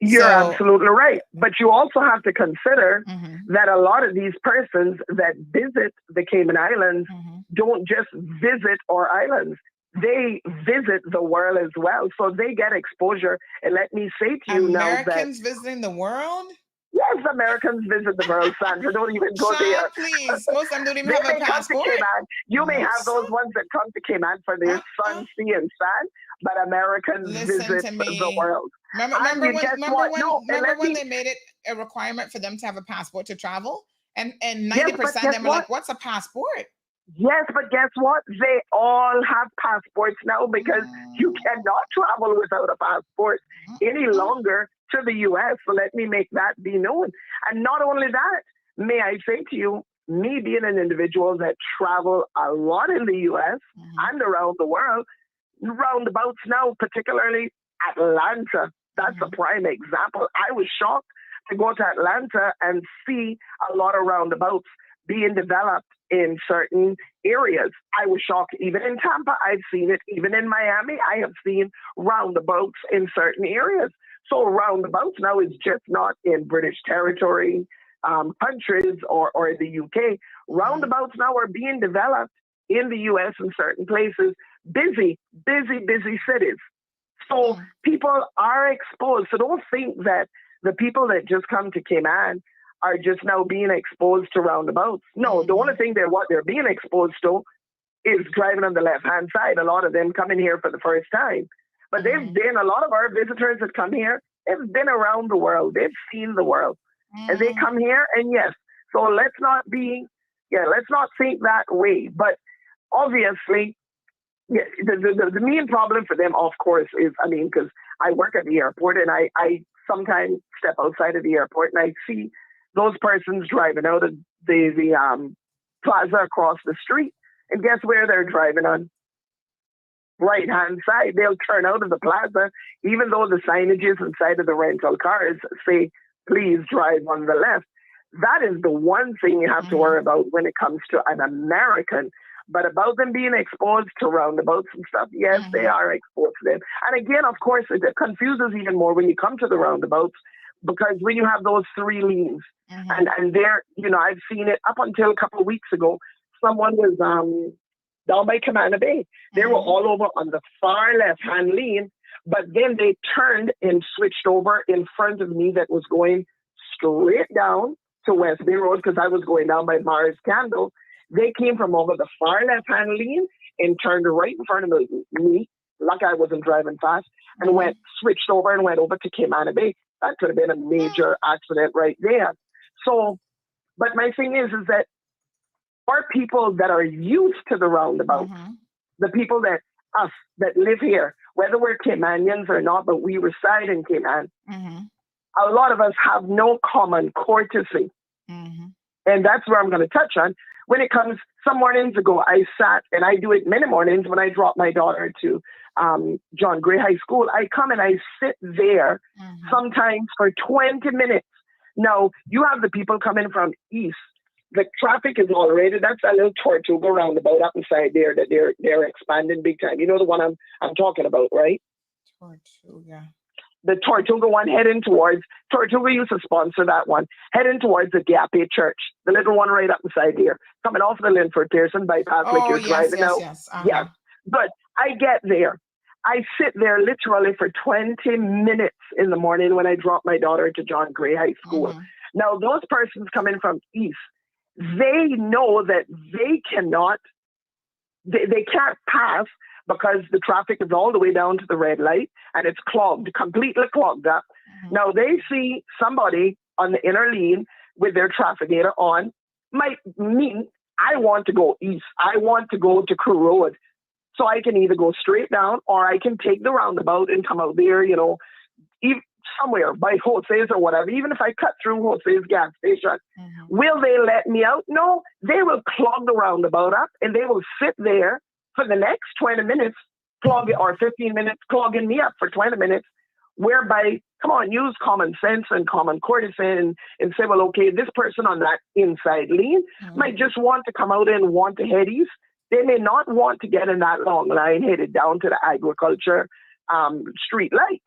You're absolutely right. But you also have to consider that a lot of these persons that visit the Cayman Islands don't just visit our islands. They visit the world as well. So they get exposure. And let me say to you now that Americans visiting the world? Yes, Americans visit the world, Sandra. Don't even go there. Please. Most of them don't even have a passport. You may have those ones that come to Cayman for their sun, sea, and sand, but Americans visit the world. Remember when they made it a requirement for them to have a passport to travel? And 90% of them were like, what's a passport? Yes, but guess what? They all have passports now, because you cannot travel without a passport any longer to the U.S. So let me make that be known. And not only that, may I say to you, me being an individual that travel a lot in the U.S. and around the world, roundabouts now, particularly Atlanta, that's a prime example. I was shocked to go to Atlanta and see a lot of roundabouts being developed in certain areas. I was shocked. Even in Tampa, I've seen it. Even in Miami, I have seen roundabouts in certain areas. So roundabouts now is just not in British territory countries or the UK. Roundabouts now are being developed in the US in certain places. Busy cities. So people are exposed. So don't think that the people that just come to Cayman are just now being exposed to roundabouts. No, the only thing what they're being exposed to is driving on the left-hand side. A lot of them coming here for the first time. But they've been, a lot of our visitors that come here, they've been around the world. They've seen the world. And they come here, and yes, so let's not think that way. But obviously, the main problem for them, of course, is, because I work at the airport, and I sometimes step outside of the airport, and I see those persons driving out of the plaza across the street. And guess where they're driving on? Right-hand side. They'll turn out of the plaza, even though the signages inside of the rental cars say, please drive on the left. That is the one thing you have to worry about when it comes to an American. But about them being exposed to roundabouts and stuff, yes, they are exposed to them. And again, of course, it confuses even more when you come to the roundabouts, because when you have those 3 lanes, and there, I've seen it up until a couple of weeks ago, someone was down by Camana Bay. They were all over on the far left-hand lane, but then they turned and switched over in front of me that was going straight down to West Bay Road, because I was going down by Mars Candle. They came from over the far left-hand lane and turned right in front of me, like I wasn't driving fast, and switched over and went over to Camana Bay. That could have been a major accident right there. So, but my thing is that our people that are used to the roundabout, the people that live here, whether we're Caymanians or not, but we reside in Cayman, a lot of us have no common courtesy. And that's where I'm going to touch on. When it comes, some mornings ago, I sat, and I do it many mornings when I drop my daughter to John Gray High School. I come and I sit there sometimes for 20 minutes. Now, you have the people coming from east. The traffic is already, that's a little Tortuga roundabout up inside there that they're expanding big time. You know the one I'm talking about, right? Tortuga. The Tortuga one heading towards, Tortuga used to sponsor that one, heading towards the Gape Church, the little one right up beside here, coming off the Linford Pearson bypass like you're driving out. Yes. But I get there. I sit there literally for 20 minutes in the morning when I drop my daughter to John Gray High School. Now, those persons coming from east, they know that they cannot, they can't pass because the traffic is all the way down to the red light and it's clogged, completely clogged up. Now they see somebody on the inner lane with their trafficator on, might mean I want to go east. I want to go to Crew Road. So I can either go straight down or I can take the roundabout and come out there, even somewhere by Jose's or whatever. Even if I cut through Jose's gas station, will they let me out? No, they will clog the roundabout up and they will sit there for the next 20 minutes, or 15 minutes, clogging me up for 20 minutes, whereby, come on, use common sense and common courtesy and say, well, okay, this person on that inside lane might just want to come out and want to head east. They may not want to get in that long line headed down to the agriculture street light.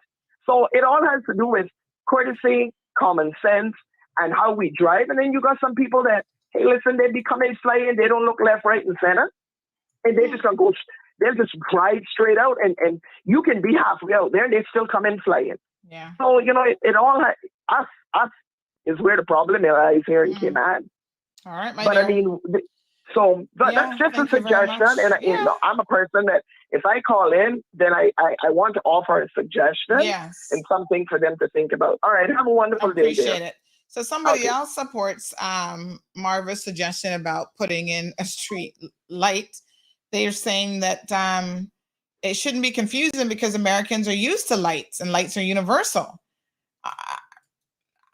So it all has to do with courtesy, common sense, and how we drive. And then you got some people that, hey, listen, they be coming flying, they don't look left, right, and center. And they're just going to go, they'll just drive straight out. And you can be halfway out there and they still come in flying. Yeah. So, it all, us is where the problem lies here in Cayman. All right, but dear. I mean, that's just a suggestion. And I'm a person that if I call in, then I want to offer a suggestion and something for them to think about. All right, have a wonderful day. Appreciate it. So somebody else supports Marva's suggestion about putting in a street light. They're saying that it shouldn't be confusing because Americans are used to lights and lights are universal.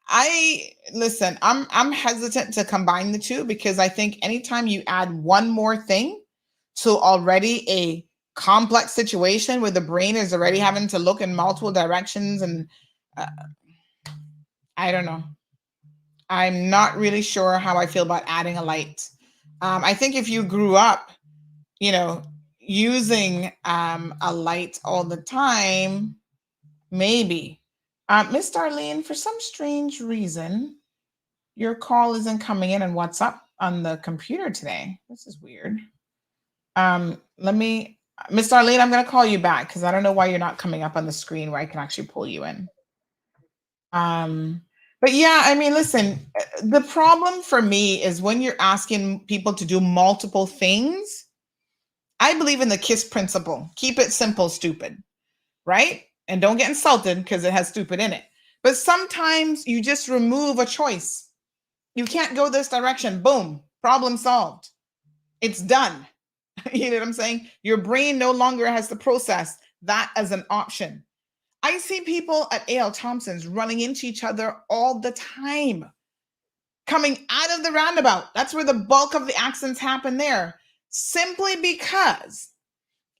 I'm hesitant to combine the two because I think anytime you add one more thing to already a complex situation where the brain is already having to look in multiple directions and I don't know. I'm not really sure how I feel about adding a light. I think if you grew up, using a light all the time, maybe. Miss Darlene, for some strange reason, your call isn't coming in on WhatsApp on the computer today. This is weird. Miss Darlene, I'm going to call you back because I don't know why you're not coming up on the screen where I can actually pull you in. But yeah, I mean, listen, the problem for me is when you're asking people to do multiple things, I believe in the KISS principle. Keep it simple, stupid, right? And don't get insulted because it has stupid in it. But sometimes you just remove a choice. You can't go this direction. Boom, problem solved. It's done. You know what I'm saying? Your brain no longer has to process that as an option. I see people at A.L. Thompson's running into each other all the time, coming out of the roundabout. That's where the bulk of the accidents happen there, simply because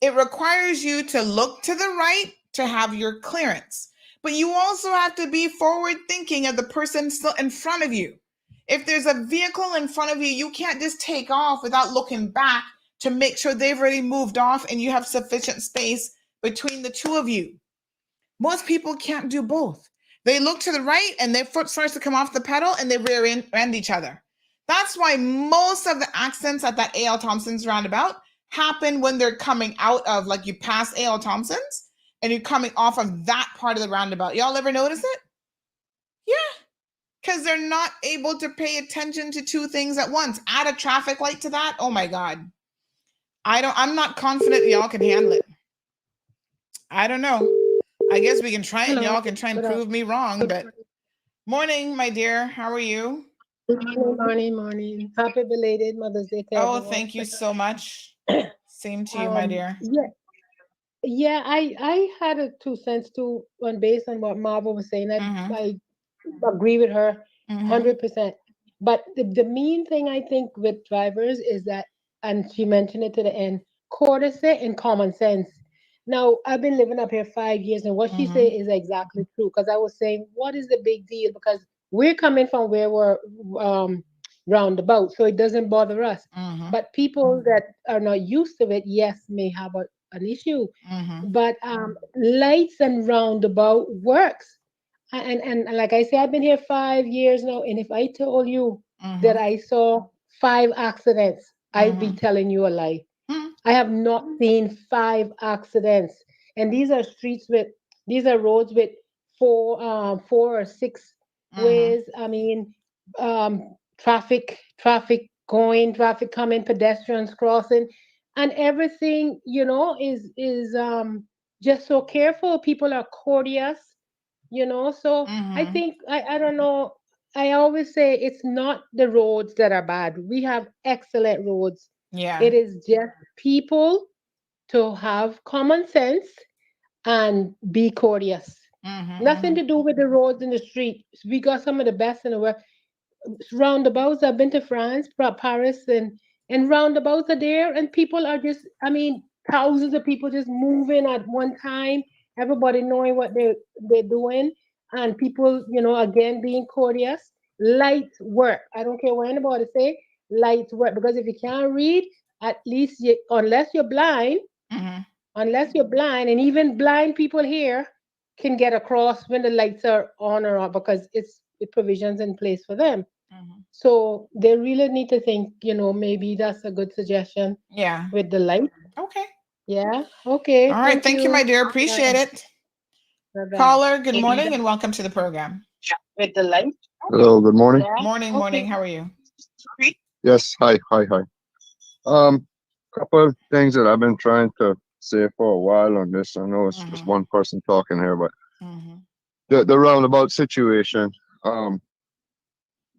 it requires you to look to the right to have your clearance. But you also have to be forward thinking of the person still in front of you. If there's a vehicle in front of you, you can't just take off without looking back to make sure they've already moved off and you have sufficient space between the two of you. Most people can't do both. They look to the right and their foot starts to come off the pedal and they rear end each other. That's why most of the accidents at that A.L. Thompson's roundabout happen when they're coming out of, like, you pass A.L. Thompson's and you're coming off of that part of the roundabout. Y'all ever notice it? Yeah. Because they're not able to pay attention to two things at once. Add a traffic light to that. Oh my God. I'm not confident y'all can handle it. I don't know. I guess we can try it and y'all can try and prove me wrong, but morning, my dear. How are you? Morning. Happy belated Mother's Day to everyone. Thank you so much. Same to you, my dear. Yeah, I had a 2 cents too, based on what Marva was saying. I agree with her 100%. But the main thing I think with drivers is that, and she mentioned it to the end, courtesy and common sense. Now, I've been living up here 5 years, and what she said is exactly true. Because I was saying, what is the big deal? Because we're coming from where we're roundabout, so it doesn't bother us. But people that are not used to it, yes, may have an issue. But lights and roundabout works. And like I say, I've been here 5 years now, and if I told you that I saw 5 accidents, I'd be telling you a lie. I have not seen 5 accidents, and these are roads with 4 or 6 ways. I mean, traffic going, traffic coming, pedestrians crossing, and everything, is just so careful. People are courteous, So I think I don't know. I always say it's not the roads that are bad. We have excellent roads. Yeah. It is just people to have common sense and be courteous. Nothing to do with the roads in the street. We got some of the best in the world. Roundabouts, I've been to France, Paris, and roundabouts are there, and people are just, thousands of people just moving at one time, everybody knowing what they're doing, and people, again, being courteous. Lights work. I don't care what anybody say, lights work, because if you can't read, at least unless you're blind, and even blind people here can get across when the lights are on or off, because it's provisions in place for them. So they really need to think, maybe that's a good suggestion. Yeah. With the light. Okay. Yeah. Okay. All right. Thank you, my dear. Appreciate it. Bye-bye. Caller, good morning and welcome to the program. With the light. Hello, good morning. Morning. How are you? Yes, hi. Couple of things that I've been trying to say for a while on this. I know it's just one person talking here, but the roundabout situation,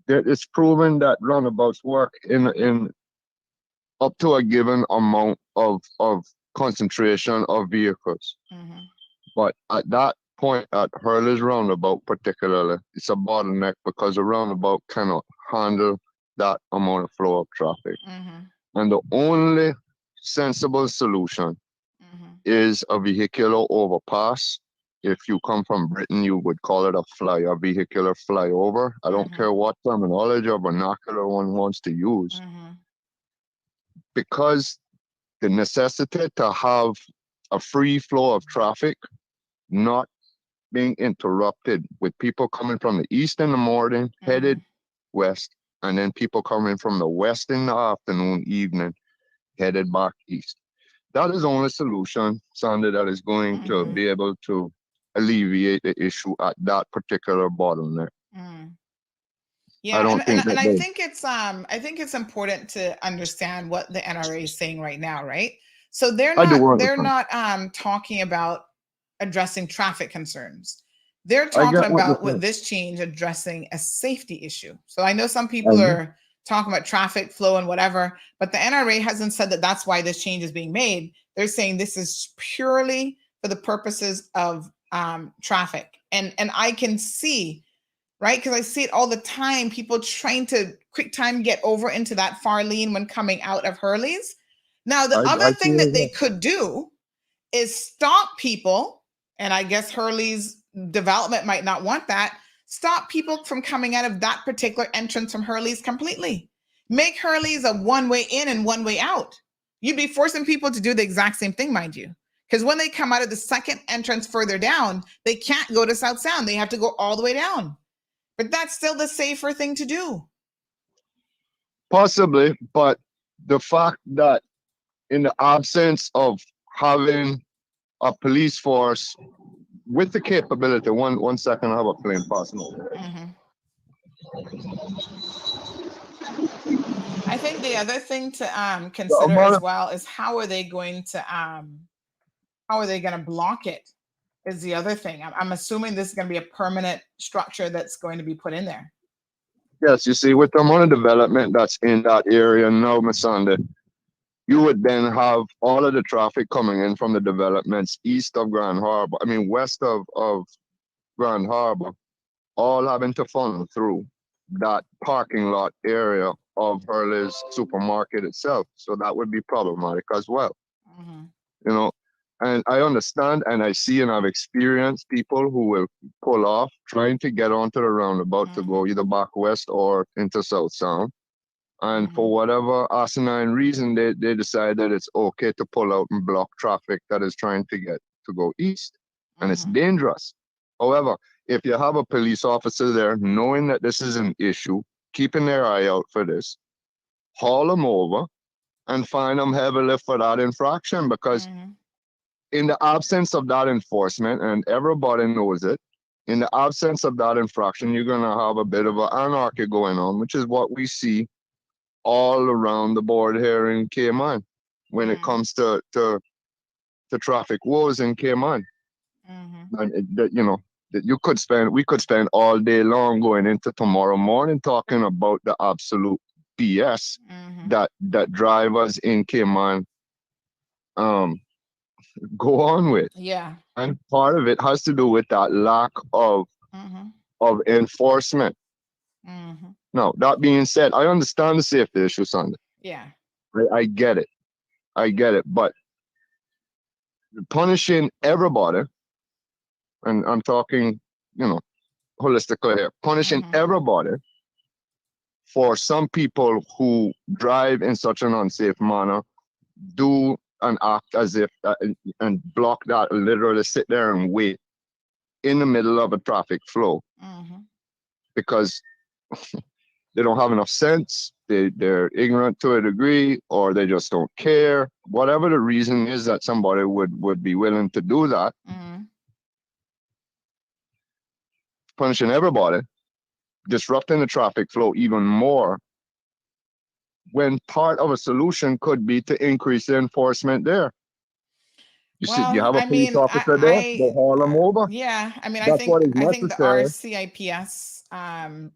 it's proven that roundabouts work in up to a given amount of concentration of vehicles. But at that point, at Hurley's roundabout particularly, it's a bottleneck because the roundabout cannot handle that amount of flow of traffic. And the only sensible solution is a vehicular overpass. If you come from Britain, you would call it a vehicular flyover. I don't care what terminology or vernacular one wants to use. Because the necessity to have a free flow of traffic not being interrupted with people coming from the east in the morning, headed west, and then people coming from the west in the afternoon, evening, headed back east. That is the only solution, Sandy, that is going to be able to alleviate the issue at that particular bottleneck. Yeah, I don't think I think it's important to understand what the NRA is saying right now, right? So they're not talking about addressing traffic concerns. They're talking about with this change addressing a safety issue. So I know some people are talking about traffic flow and whatever, but the NRA hasn't said that that's why this change is being made. They're saying this is purely for the purposes of traffic. And I can see, right? Because I see it all the time. People trying to quick time get over into that far lane when coming out of Hurley's. Now, the other thing that they could do is stop people, and I guess Hurley's development might not want that, stop people from coming out of that particular entrance from Hurley's completely. Make Hurley's a one-way in and one-way out. You'd be forcing people to do the exact same thing, mind you. Because when they come out of the second entrance further down, they can't go to South Sound. They have to go all the way down. But that's still the safer thing to do. Possibly, but the fact that in the absence of having a police force with the capability, one second, I have a plane passing over. I think the other thing to consider as well is how are they going to block it is the other thing. I'm assuming this is going to be a permanent structure that's going to be put in there. Yes, you see, with the amount of development that's in that area now, Mishandling, you would then have all of the traffic coming in from the developments east of Grand Harbour, west of Grand Harbour, all having to funnel through that parking lot area of Hurley's supermarket itself. So that would be problematic as well. You know, and I understand and I see and I've experienced people who will pull off trying to get onto the roundabout to go either back west or into South Sound. And for whatever asinine reason, they decide that it's okay to pull out and block traffic that is trying to go east. And it's dangerous. However, if you have a police officer there knowing that this is an issue, keeping their eye out for this, haul them over and fine them heavily for that infraction, because in the absence of that enforcement, and everybody knows it, in the absence of that infraction, you're going to have a bit of an anarchy going on, which is what we see all around the board here in Cayman when it comes to traffic woes in Cayman. And we could spend all day long going into tomorrow morning talking about the absolute BS that drivers in Cayman go on with. Yeah. And part of it has to do with that lack of enforcement. Now, that being said, I understand the safety issue, Sunday. Yeah. I get it. But punishing everybody, and I'm talking, holistically here, punishing everybody for some people who drive in such an unsafe manner, do and act as if and block that, literally sit there and wait in the middle of a traffic flow because they don't have enough sense, they're ignorant to a degree, or they just don't care. Whatever the reason is that somebody would be willing to do that, punishing everybody, disrupting the traffic flow even more, when part of a solution could be to increase the enforcement there. You have a police officer there, they haul them over. Yeah, I think the RCIPS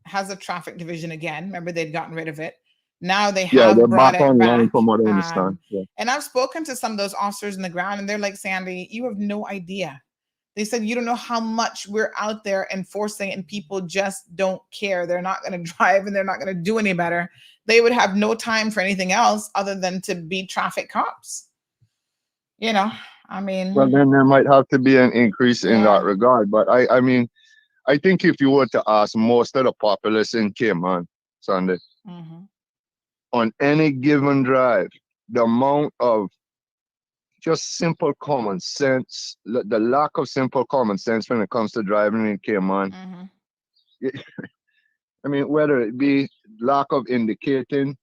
has a traffic division again. Remember, they'd gotten rid of it. Now they have they're brought back it online back. from what I understand. And I've spoken to some of those officers on the ground, and they're like, Sandy, you have no idea. They said, you don't know how much we're out there enforcing, and people just don't care. They're not going to drive, and they're not going to do any better. They would have no time for anything else other than to be traffic cops. Well, then there might have to be an increase in that regard. But I think if you were to ask most of the populace in Cayman, Sunday, on any given drive, the amount of just simple common sense, the lack of simple common sense when it comes to driving in Cayman, whether it be lack of indicating,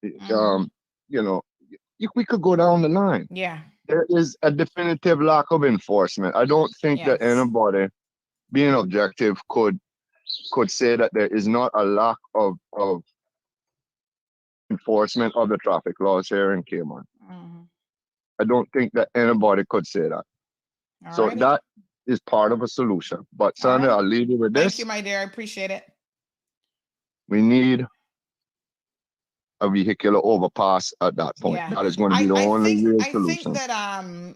we could go down the line. Yeah. There is a definitive lack of enforcement. I don't think that anybody, being objective, could say that there is not a lack of enforcement of the traffic laws here in Cayman. I don't think that anybody could say that. So that is part of a solution. But Sandra, I'll leave you with this. Thank you, my dear. I appreciate it. We need a vehicular overpass at that point. That is going to be the only real solution. I think that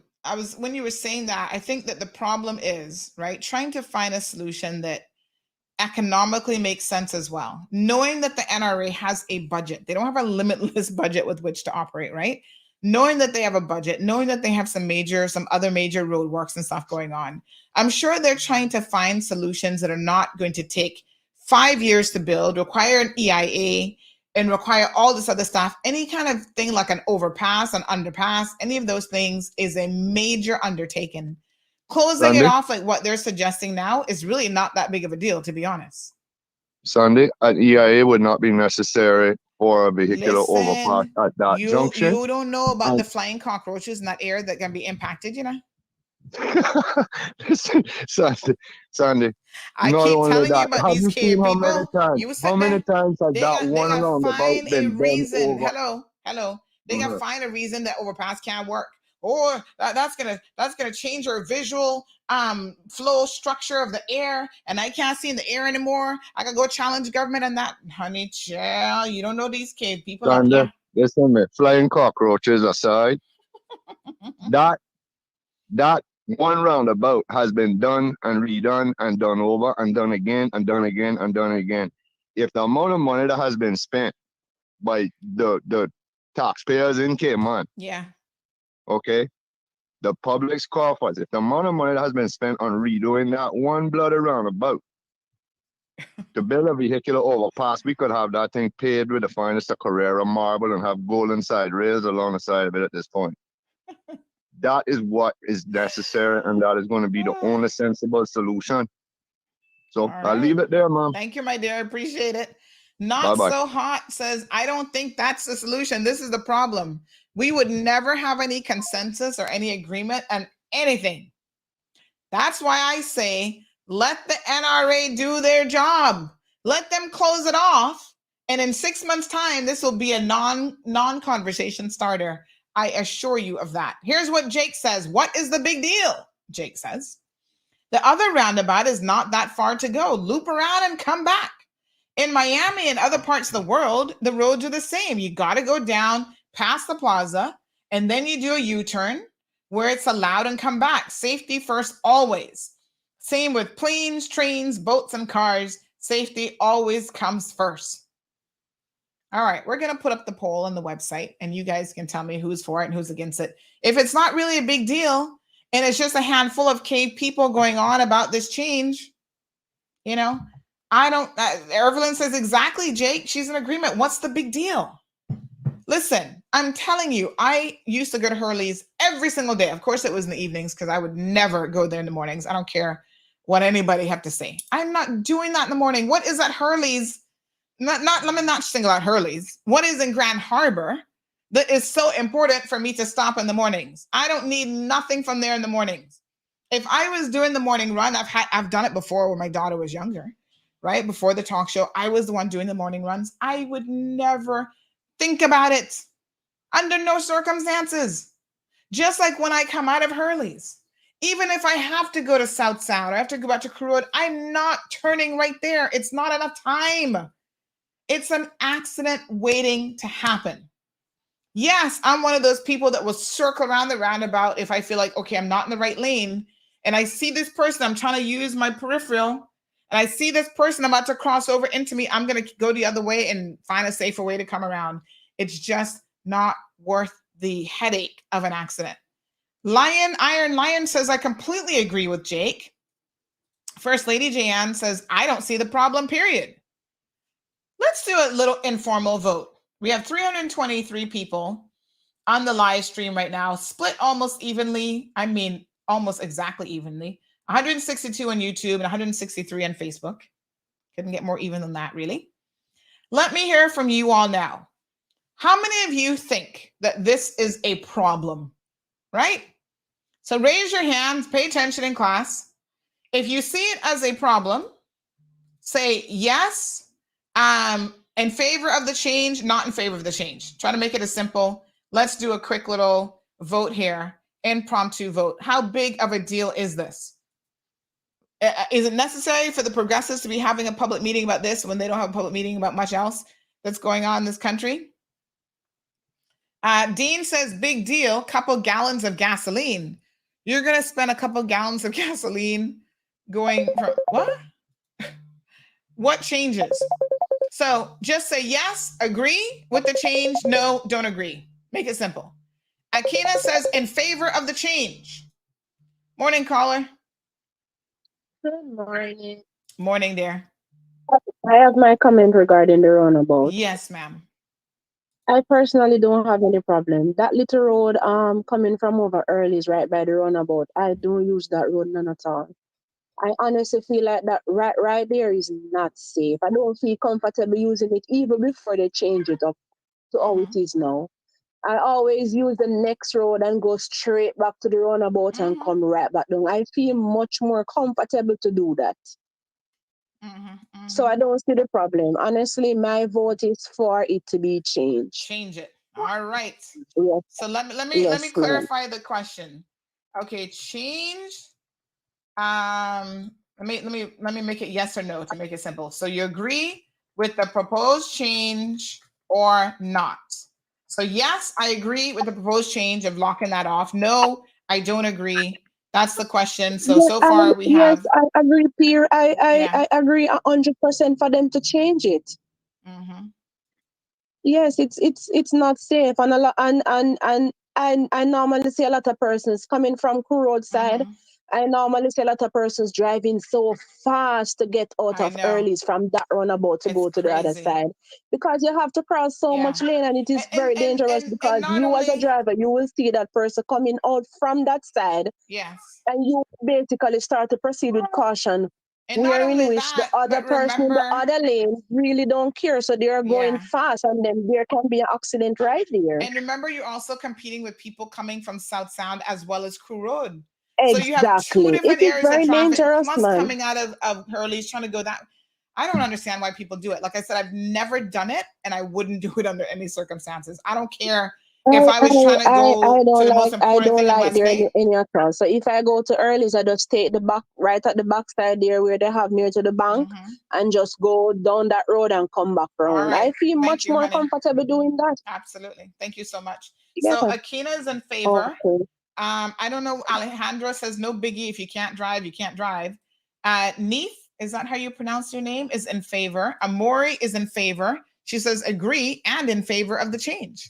when you were saying that, I think that the problem is, right, trying to find a solution that economically makes sense as well. Knowing that the NRA has a budget, they don't have a limitless budget with which to operate, right? Knowing that they have a budget, knowing that they have some other major roadworks and stuff going on. I'm sure they're trying to find solutions that are not going to take 5 years to build, require an EIA, and require all this other stuff. Any kind of thing like an overpass, an underpass, any of those things is a major undertaking. Closing it off like what they're suggesting now is really not that big of a deal, to be honest. Sunday, an EIA would not be necessary for a vehicular overpass at that junction. You don't know about the flying cockroaches in that air that can be impacted, you know? Listen, Sandy, I keep telling you about these cave people. How many times has that one roundabout been done over? Hello. They gotta find a reason that overpass can't work, or that's gonna change our visual flow structure of the air, and I can't see in the air anymore. I gotta go challenge government on that, honey. Chill, you don't know these cave people. Sandy, listen, me. Flying cockroaches aside, that one roundabout has been done and redone and done over and done again and done again and done again. If the amount of money that has been spent by the taxpayers in Cayman, okay, the public's coffers, if the amount of money that has been spent on redoing that one bloody roundabout to build a vehicular overpass, we could have that thing paved with the finest of Carrera marble and have golden side rails along the side of it at this point. That is what is necessary, and that is going to be the only sensible solution. So I'll leave it there, Mom. Thank you, my dear. I appreciate it. Not Bye-bye. So hot says, I don't think that's the solution. This is the problem. We would never have any consensus or any agreement on anything. That's why I say, let the NRA do their job. Let them close it off. And in 6 months' time, this will be a non-conversation starter. I assure you of that. Here's what Jake says. What is the big deal? Jake says. The other roundabout is not that far to go. Loop around and come back. In Miami and other parts of the world, the roads are the same. You got to go down past the plaza, and then you do a U-turn where it's allowed and come back. Safety first, always. Same with planes, trains, boats, and cars. Safety always comes first. All right, we're going to put up the poll on the website, and you guys can tell me who's for it and who's against it. If it's not really a big deal, and it's just a handful of cave people going on about this change, you know, I don't, Evelyn says exactly, Jake, she's in agreement. What's the big deal? Listen, I'm telling you, I used to go to Hurley's every single day. Of course, it was in the evenings because I would never go there in the mornings. I don't care what anybody have to say. I'm not doing that in the morning. What is at Hurley's? Let me not single out Hurley's. What is in Grand Harbour that is so important for me to stop in the mornings? I don't need nothing from there in the mornings. If I was doing the morning run, I've done it before when my daughter was younger, right? Before the talk show, I was the one doing the morning runs. I would never think about it under no circumstances. Just like when I come out of Hurley's, even if I have to go to South Sound or I have to go back to Crew Road, I'm not turning right there. It's not enough time. It's an accident waiting to happen. Yes, I'm one of those people that will circle around the roundabout if I feel like, okay, I'm not in the right lane, and I see this person, I'm trying to use my peripheral, and I see this person about to cross over into me, I'm going to go the other way and find a safer way to come around. It's just not worth the headache of an accident. Iron Lion says, I completely agree with Jake. First Lady Jeanne says, I don't see the problem, period. Let's do a little informal vote. We have 323 people on the live stream right now, split almost evenly. I mean, almost exactly evenly. 162 on YouTube and 163 on Facebook. Couldn't get more even than that, really. Let me hear from you all now. How many of you think that this is a problem, right? So raise your hands, pay attention in class. If you see it as a problem, say yes, in favor of the change, not in favor of the change. Try to make it as simple. Let's do a quick little vote here, impromptu vote. How big of a deal is this? Is it necessary for the progressives to be having a public meeting about this when they don't have a public meeting about much else that's going on in this country? Dean says, big deal, couple gallons of gasoline. You're going to spend a couple gallons of gasoline going from what? What changes? So just say yes, agree with the change. No, don't agree. Make it simple. Akina says in favor of the change. Morning, caller. Good morning. Morning, dear. I have my comment regarding the roundabout. Yes, ma'am. I personally don't have any problem. That little road coming from over early is right by the roundabout. I don't use that road none at all. I honestly feel like that right there is not safe. I don't feel comfortable using it even before they change it up to how it is now. I always use the next road and go straight back to the roundabout and come right back down. I feel much more comfortable to do that. So I don't see the problem. Honestly, my vote is for it to be changed. Change it. All right. Yes. So let me Yes, clarify the question. Okay, change. Let me make it yes or no to make it simple. So you agree with the proposed change or not? So yes, I agree with the proposed change of locking that off. No, I don't agree. That's the question. So Yes, so far we have. Yes, I agree, Pierre. I agree 100% for them to change it. Yes, it's not safe, and a lot and I normally see a lot of persons coming from Kuru Road side. I normally see a lot of persons driving so fast to get out of Early's from that roundabout to go to the other side, because you have to cross so much lane, and it is very dangerous because you as a driver, you will see that person coming out from that side. Yes. And you basically start to proceed with caution. Where in which the other person in the other lane really don't care, so they are going fast, and then there can be an accident right there. And remember, you're also competing with people coming from South Sound as well as Crew Road. Exactly. So you have two different it is areas very of traffic, dangerous, plus man. coming out of Hurley's trying to go that. I don't understand why people do it. Like I said, I've never done it, and I wouldn't do it under any circumstances. I don't care if I was trying to go to the most important thing in West Bay. Any across. So if I go to Early's, I just take the back right at the back side there where they have near to the bank, and just go down that road and come back around. Right. I feel much more comfortable doing that. Absolutely. Thank you so much. Yeah. So Akina is in favor. Okay. I don't know. Alejandro says no biggie. If you can't drive, you can't drive. Neith, is that how you pronounce your name? Is in favor. Amori is in favor. She says agree and in favor of the change.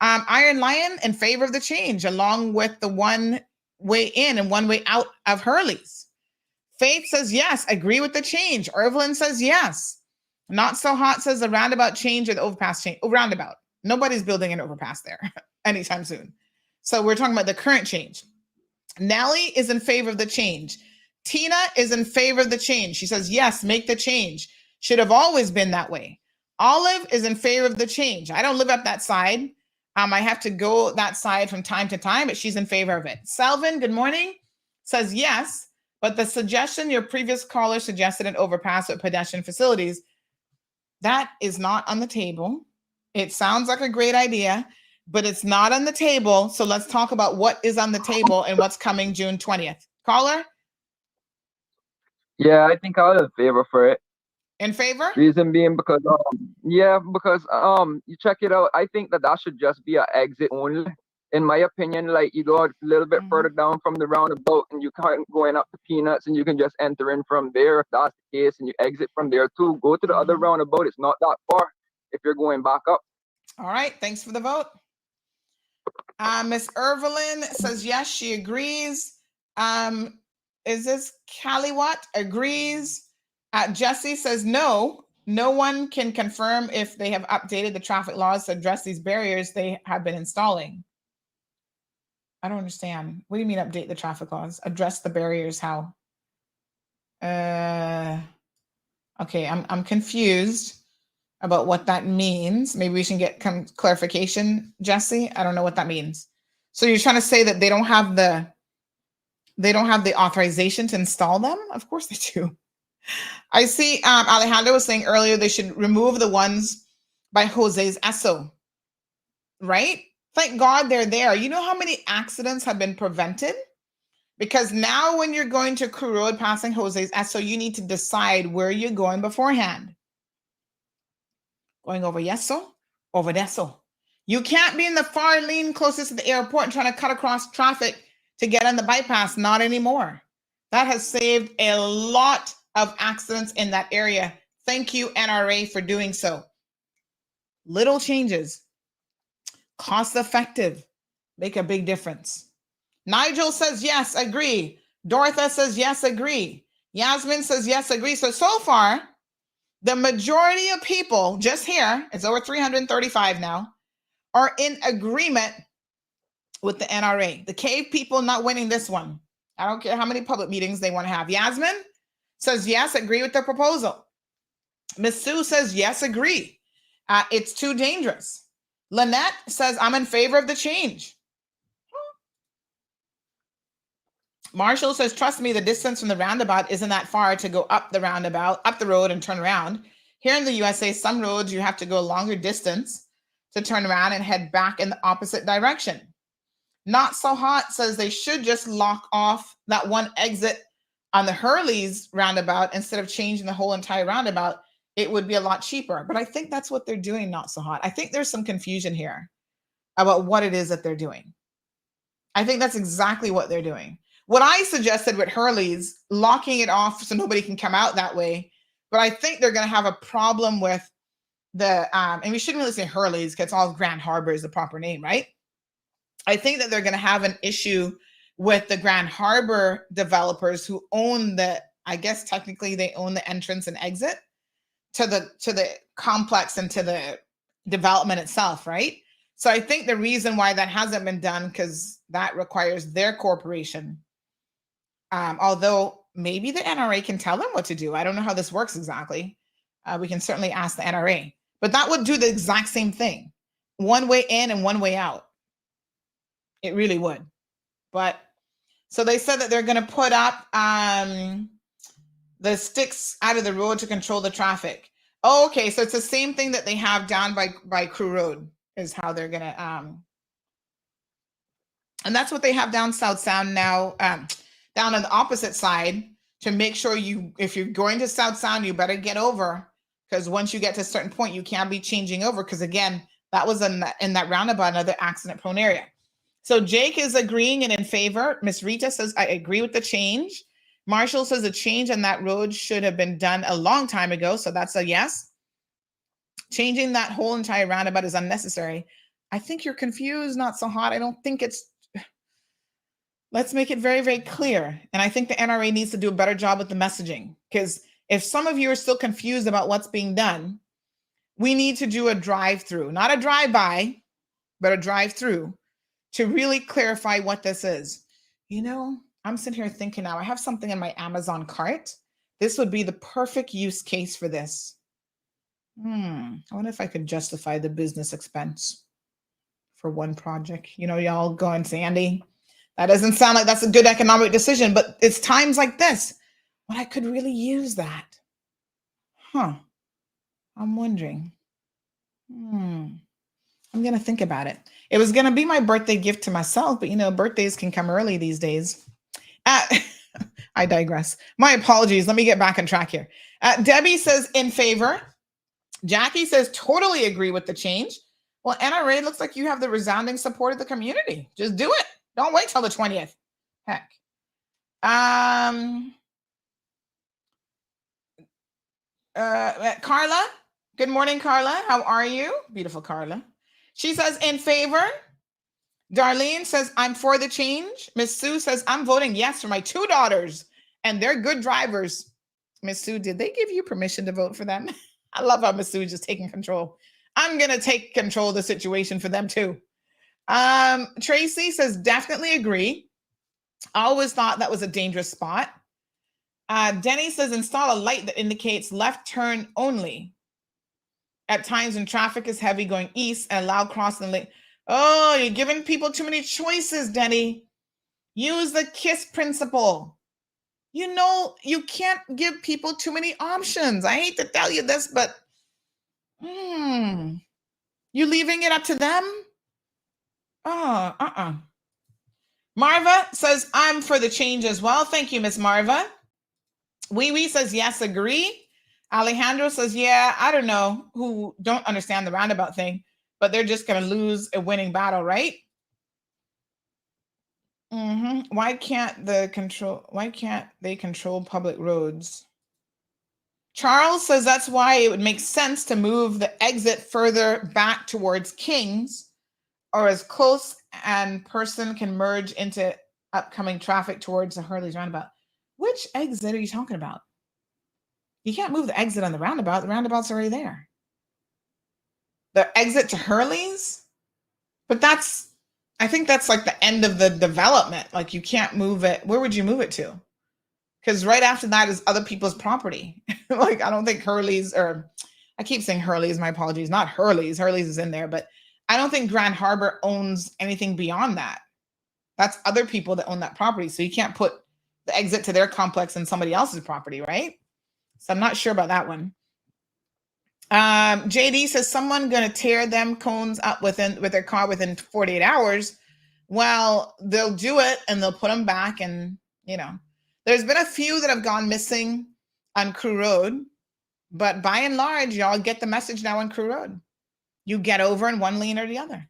Iron Lion in favor of the change, along with the one way in and one way out of Hurley's. Faith says yes, agree with the change. Evelyn says yes. Not So Hot says the roundabout change or the overpass change. Oh, roundabout. Nobody's building an overpass there anytime soon. So we're talking about the current change. Nellie is in favor of the change. Tina is in favor of the change. She says, yes, make the change. Should have always been that way. Olive is in favor of the change. I don't live up that side. I have to go that side from time to time, but she's in favor of it. Selvin, good morning, says yes, but the suggestion your previous caller suggested an overpass at pedestrian facilities, that is not on the table. It sounds like a great idea, but it's not on the table. So let's talk about what is on the table and what's coming June 20th. Caller? Yeah, I think I'll in favor for it. In favor? Reason being because you check it out. I think that should just be an exit only. In my opinion, like you go a little bit further down from the roundabout and you can't going up to Peanuts and you can just enter in from there if that's the case, and you exit from there too. Go to the other roundabout. It's not that far if you're going back up. All right, thanks for the vote. Miss Evelyn says yes, she agrees. Is this Caliwat? Agrees. Jesse says no. No one can confirm if they have updated the traffic laws to address these barriers they have been installing. I don't understand. What do you mean update the traffic laws? Address the barriers how? Okay, I'm confused about what that means. Maybe we should get clarification, Jesse. I don't know what that means. So you're trying to say that they don't have the authorization to install them? Of course they do. I see Alejandro was saying earlier they should remove the ones by Jose's Esso, right? Thank God they're there. You know how many accidents have been prevented? Because now when you're going to Crew Road passing Jose's Esso, you need to decide where you're going beforehand. Going over Yeso, over Deso. You can't be in the far lane closest to the airport and trying to cut across traffic to get on the bypass. Not anymore. That has saved a lot of accidents in that area. Thank you, NRA, for doing so. Little changes, cost effective, make a big difference. Nigel says, yes, agree. Dorotha says, yes, agree. Yasmin says, yes, agree. So far, the majority of people just here, it's over 335 now, are in agreement with the NRA. The cave people not winning this one. I don't care how many public meetings they want to have. Yasmin says, yes, agree with the proposal. Miss Sue says, yes, agree. It's too dangerous. Lynette says, I'm in favor of the change. Marshall says, trust me, the distance from the roundabout isn't that far to go up the roundabout, up the road and turn around. Here in the USA, some roads you have to go a longer distance to turn around and head back in the opposite direction. Not So Hot says they should just lock off that one exit on the Hurley's roundabout instead of changing the whole entire roundabout. It would be a lot cheaper. But I think that's what they're doing, Not So Hot. I think there's some confusion here about what it is that they're doing. I think that's exactly what they're doing. What I suggested with Hurley's, locking it off so nobody can come out that way. But I think they're going to have a problem with the, and we shouldn't really say Hurley's because it's all Grand Harbour is the proper name, right? I think that they're going to have an issue with the Grand Harbour developers who own the, I guess technically they own the entrance and exit to the complex and to the development itself, right? So I think the reason why that hasn't been done, because that requires their corporation. Although maybe the NRA can tell them what to do. I don't know how this works exactly. We can certainly ask the NRA, but that would do the exact same thing. One way in and one way out. It really would. But so they said that they're going to put up the sticks out of the road to control the traffic. Oh, okay. So it's the same thing that they have down by Crew Road is how they're going to, and that's what they have down South Sound now, down on the opposite side to make sure if you're going to South Sound, you better get over, because once you get to a certain point, you can't be changing over. Because again, that was in that roundabout, another accident prone area. So Jake is agreeing and in favor. Miss Rita says, I agree with the change. Marshall says the change on that road should have been done a long time ago. So that's a yes. Changing that whole entire roundabout is unnecessary. I think you're confused, Not So Hot. I don't think it's, let's make it very, very clear. And I think the NRA needs to do a better job with the messaging, because if some of you are still confused about what's being done, we need to do a drive-through, not a drive-by, but a drive-through to really clarify what this is. You know, I'm sitting here thinking now, I have something in my Amazon cart. This would be the perfect use case for this. I wonder if I could justify the business expense for one project. You know, y'all going, Sandy, that doesn't sound like that's a good economic decision, but it's times like this when I could really use that. I'm wondering. I'm going to think about it. It was going to be my birthday gift to myself, but you know, birthdays can come early these days. I digress. My apologies. Let me get back on track here. Debbie says in favor. Jackie says totally agree with the change. Well, NRA, looks like you have the resounding support of the community. Just do it. Don't wait till the 20th. Heck. Carla. Good morning, Carla. How are you? Beautiful Carla. She says in favor. Darlene says, I'm for the change. Miss Sue says, I'm voting yes for my two daughters, and they're good drivers. Miss Sue, did they give you permission to vote for them? I love how Miss Sue is just taking control. I'm going to take control of the situation for them too. Tracy says, definitely agree. I always thought that was a dangerous spot. Denny says, install a light that indicates left turn only at times when traffic is heavy going east, and allow crossing the lane. Oh, you're giving people too many choices, Denny. Use the KISS principle. You know, you can't give people too many options. I hate to tell you this, but you leaving it up to them? Marva says, I'm for the change as well. Thank you, Miss Marva. Wee Wee says, yes, agree. Alejandro says, yeah, I don't know who don't understand the roundabout thing, but they're just going to lose a winning battle, right? Why can't they control public roads? Charles says that's why it would make sense to move the exit further back towards Kings or as close and person can merge into upcoming traffic towards the Hurley's roundabout. Which exit are you talking about? You can't move the exit on the roundabout. The roundabout's already there. The exit to Hurley's? But I think that's like the end of the development. Like you can't move it. Where would you move it to? Because right after that is other people's property. Like, I don't think Hurley's, or I keep saying Hurley's, my apologies, not Hurley's. Hurley's is in there, but I don't think Grand Harbour owns anything beyond that. That's other people that own that property. So you can't put the exit to their complex in somebody else's property, right? So I'm not sure about that one. JD says someone going to tear them cones up with their car within 48 hours. Well, they'll do it and they'll put them back, and there's been a few that have gone missing on Crew Road, but by and large, y'all get the message now on Crew Road. You get over in one lane or the other.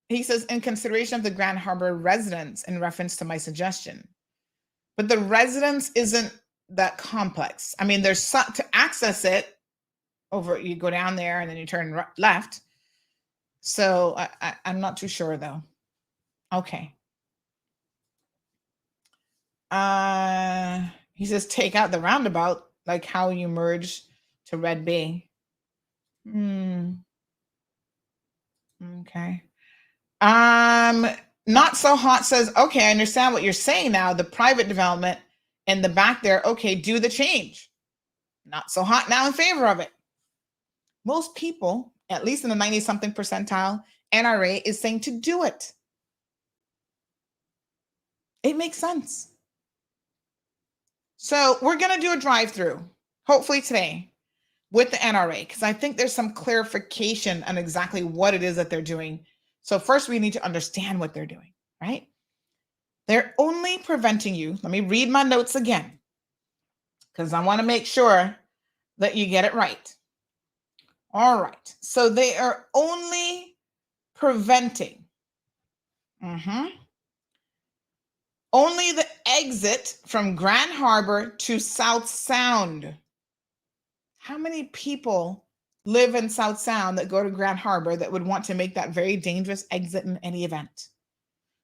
He says, in consideration of the Grand Harbour residents, in reference to my suggestion. But the residence isn't that complex. I mean, there's some to access it over, you go down there and then you turn left. So I'm not too sure though. Okay. He says, take out the roundabout, like how you merge to Red Bay. Okay. Not so hot says, okay, I understand what you're saying now. The private development in the back there, okay, do the change. Not so hot now in favor of it. Most people, at least in the 90-something percentile, NRA is saying to do it. It makes sense. So we're going to do a drive-through, hopefully today, with the NRA, because I think there's some clarification on exactly what it is that they're doing. So first we need to understand what they're doing, right? They're only preventing you. Let me read my notes again, because I want to make sure that you get it right. All right. So they are only preventing only the exit from Grand Harbour to South Sound. How many people live in South Sound that go to Grand Harbour that would want to make that very dangerous exit in any event?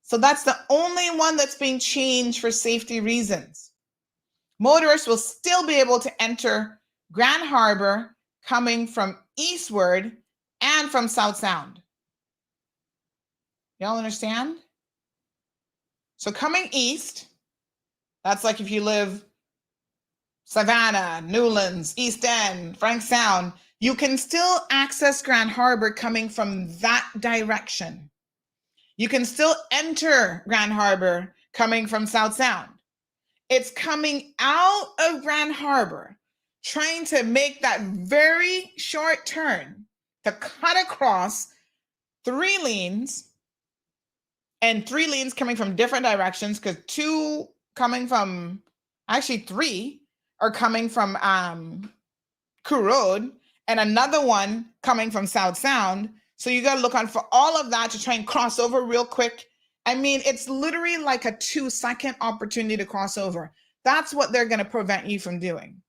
So that's the only one that's being changed for safety reasons. Motorists will still be able to enter Grand Harbour coming from eastward and from South Sound. Y'all understand? So coming east, that's like if you live Savannah, Newlands, East End, Frank Sound, you can still access Grand Harbour coming from that direction. You can still enter Grand Harbour coming from South Sound. It's coming out of Grand Harbour, trying to make that very short turn to cut across 3 lanes, and 3 lanes coming from different directions, because 2 coming from, actually 3 are coming from Crew Road, and another one coming from South Sound. So you got to look on for all of that to try and cross over real quick. I mean, it's literally like a 2-second opportunity to cross over. That's what they're going to prevent you from doing.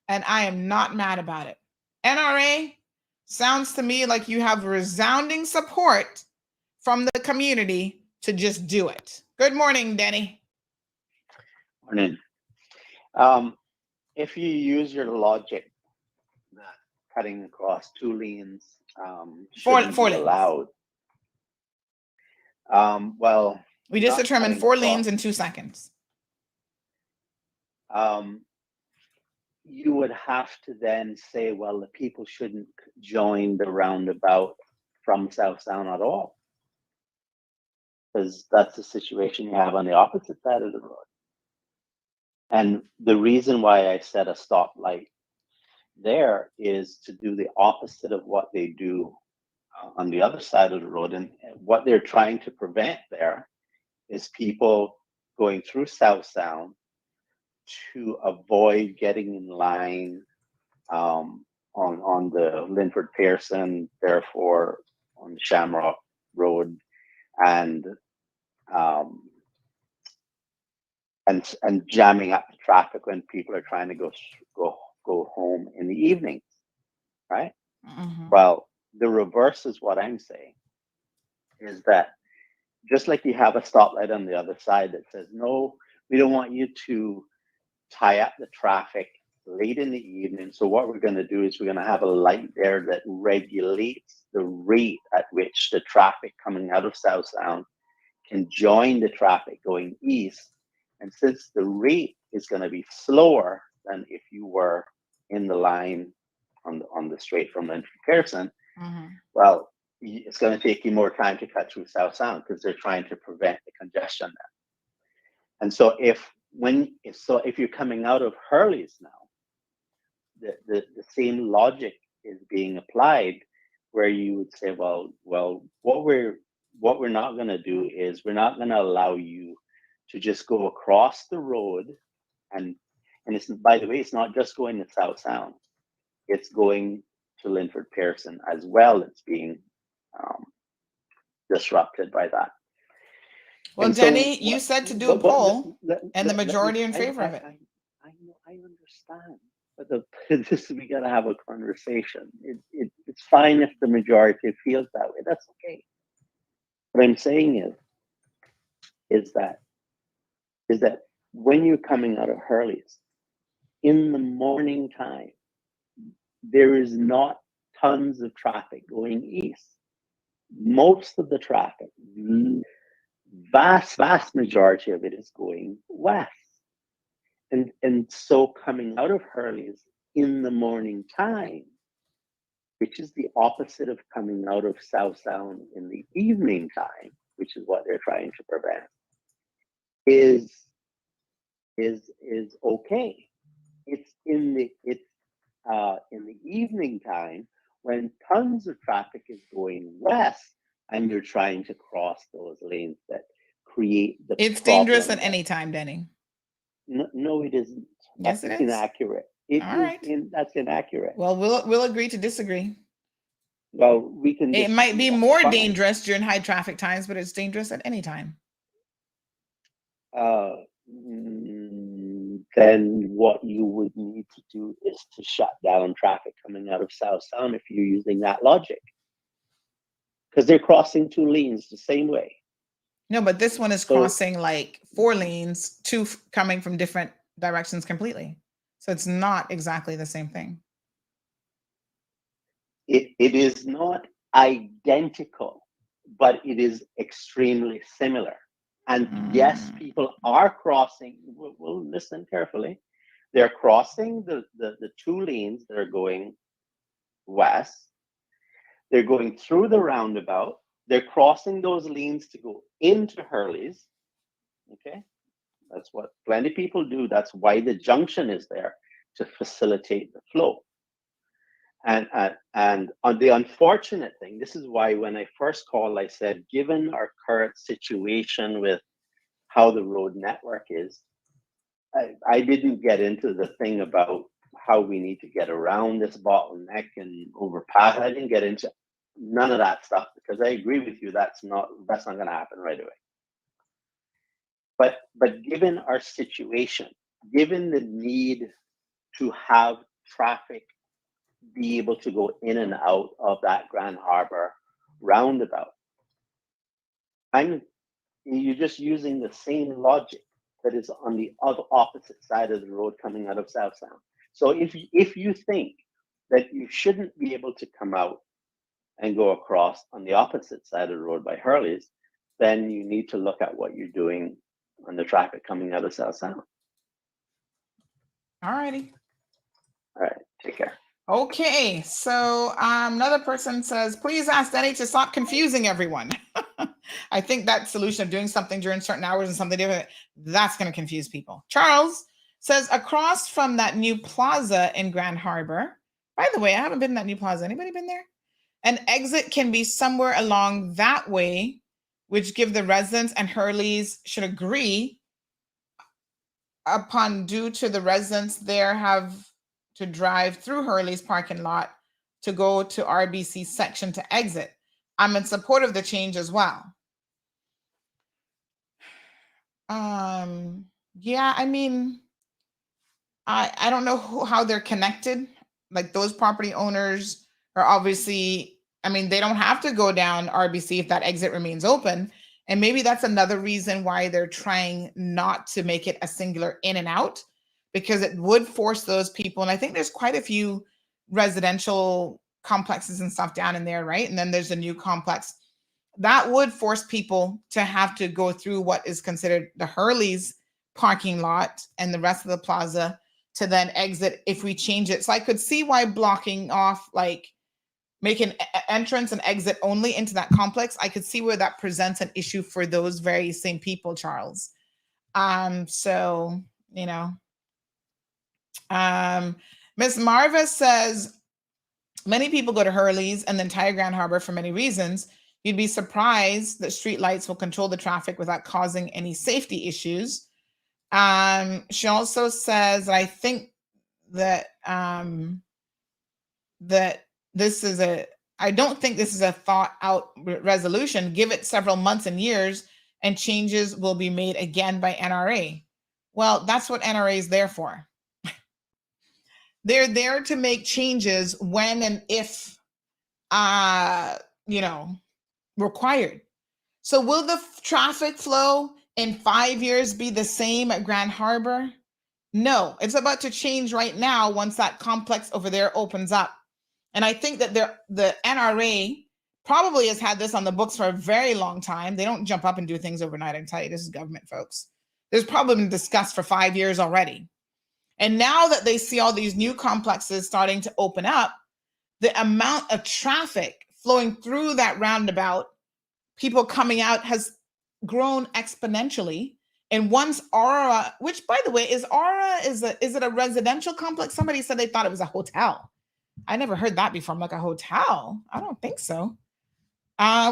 And I am not mad about it. NRA, sounds to me like you have resounding support from the community to just do it. Good morning, Denny. Morning. If you use your logic that cutting across 2 lanes shouldn't be allowed. Well, we just determined 4 lanes in 2 seconds. You would have to then say, well, the people shouldn't join the roundabout from South Sound at all, because that's the situation you have on the opposite side of the road. And the reason why I set a stoplight there is to do the opposite of what they do on the other side of the road. And what they're trying to prevent there is people going through South Sound to avoid getting in line on the Linford Pearson, therefore on the Shamrock road and jamming up the traffic when people are trying to go home in the evenings, right? Well, the reverse is what I'm saying, is that just like you have a stoplight on the other side that says, no, we don't want you to tie up the traffic late in the evening. So what we're going to do is we're going to have a light there that regulates the rate at which the traffic coming out of South Sound can join the traffic going east. And since the rate is going to be slower than if you were in the line on the straight from Linford Pearson, well, it's going to take you more time to cut through South Sound because they're trying to prevent the congestion there. And so if you're coming out of Hurley's now, the same logic is being applied, where you would say, well, what we're not going to do is we're not going to allow you to just go across the road, and it's, by the way, it's not just going to South Sound, it's going to Linford Pearson as well. It's being disrupted by that. Well, and Denny, so, you said to do a poll, and the majority in favor of it. I understand, but we got to have a conversation. It's fine if the majority feels that way. That's okay. What I'm saying is that when you're coming out of Hurley's in the morning time, there is not tons of traffic going east. Most of the traffic, vast majority of it is going west. And so coming out of Hurley's in the morning time, which is the opposite of coming out of South Sound in the evening time, which is what they're trying to prevent, is okay. It's in the evening time when tons of traffic is going west and you're trying to cross those lanes that create the It's dangerous at any time, Denny. No, it isn't. Yes, That's it is. Inaccurate. All right. That's inaccurate. Well, we'll agree to disagree. Well, we can. It might be more dangerous during high traffic times, but it's dangerous at any time. Then what you would need to do is to shut down traffic coming out of South Sound if you're using that logic, because they're crossing two lanes the same way. No, but this one is crossing like 4 lanes, 2 coming from different directions completely. So it's not exactly the same thing. It is not identical, but it is extremely similar. And yes, people are crossing. We'll listen carefully. They're crossing the 2 lanes that are going west. They're going through the roundabout. They're crossing those lanes to go into Hurley's. Okay, that's what plenty of people do. That's why the junction is there, to facilitate the flow. And on the unfortunate thing, this is why when I first called, I said, given our current situation with how the road network is, I didn't get into the thing about how we need to get around this bottleneck and overpass. I didn't get into none of that stuff, because I agree with you, that's not going to happen right away. But given our situation, given the need to have traffic be able to go in and out of that Grand Harbour roundabout, you're just using the same logic that is on the opposite side of the road coming out of South Sound. So if you think that you shouldn't be able to come out and go across on the opposite side of the road by Hurley's, then you need to look at what you're doing on the traffic coming out of South Sound. All righty. All right, take care. Okay, so another person says, please ask Denny to stop confusing everyone. I think that solution of doing something during certain hours and something different, that's going to confuse people. Charles says, across from that new plaza in Grand Harbour, by the way, I haven't been in that new plaza. Anybody been there? An exit can be somewhere along that way, which give the residents and Hurley's should agree upon, due to the residents there have to drive through Hurley's parking lot to go to RBC section to exit. I'm in support of the change as well. Yeah, I mean, I don't know how they're connected. Like those property owners are obviously, I mean, they don't have to go down RBC if that exit remains open. And maybe that's another reason why they're trying not to make it a singular in and out, because it would force those people. And I think there's quite a few residential complexes and stuff down in there, right? And then there's a new complex that would force people to have to go through what is considered the Hurley's parking lot and the rest of the plaza to then exit if we change it. So I could see why blocking off, like making entrance and exit only into that complex, I could see where that presents an issue for those very same people, Charles. So, you know, Miss Marva says, many people go to Hurley's and the entire Grand Harbour for many reasons. You'd be surprised that street lights will control the traffic without causing any safety issues. She also says, I think that that this is I don't think this is a thought out resolution. Give it several months and years and changes will be made again by NRA. Well, that's what NRA is there for. They're there to make changes when and if, you know, required. So will the traffic flow in 5 years be the same at Grand Harbour? No, it's about to change right now once that complex over there opens up. And I think that the NRA probably has had this on the books for a very long time. They don't jump up and do things overnight. I can tell you, this is government, folks. There's probably been discussed for 5 years already. And now that they see all these new complexes starting to open up, the amount of traffic flowing through that roundabout, people coming out, has grown exponentially. And once Aura, which by the way, is it a residential complex? Somebody said they thought it was a hotel. I never heard that before. I'm like, a hotel? I don't think so.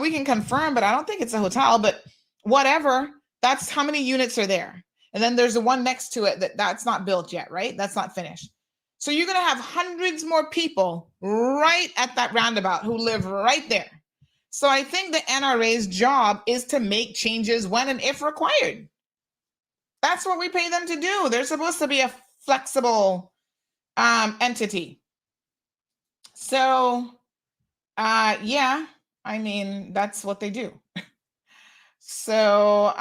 We can confirm, but I don't think it's a hotel, but whatever. That's how many units are there. And then there's the one next to it that's not built yet, right? That's not finished. So you're going to have hundreds more people right at that roundabout who live right there. So I think the NRA's job is to make changes when and if required. That's what we pay them to do. They're supposed to be a flexible entity. So, yeah, I mean, that's what they do. So,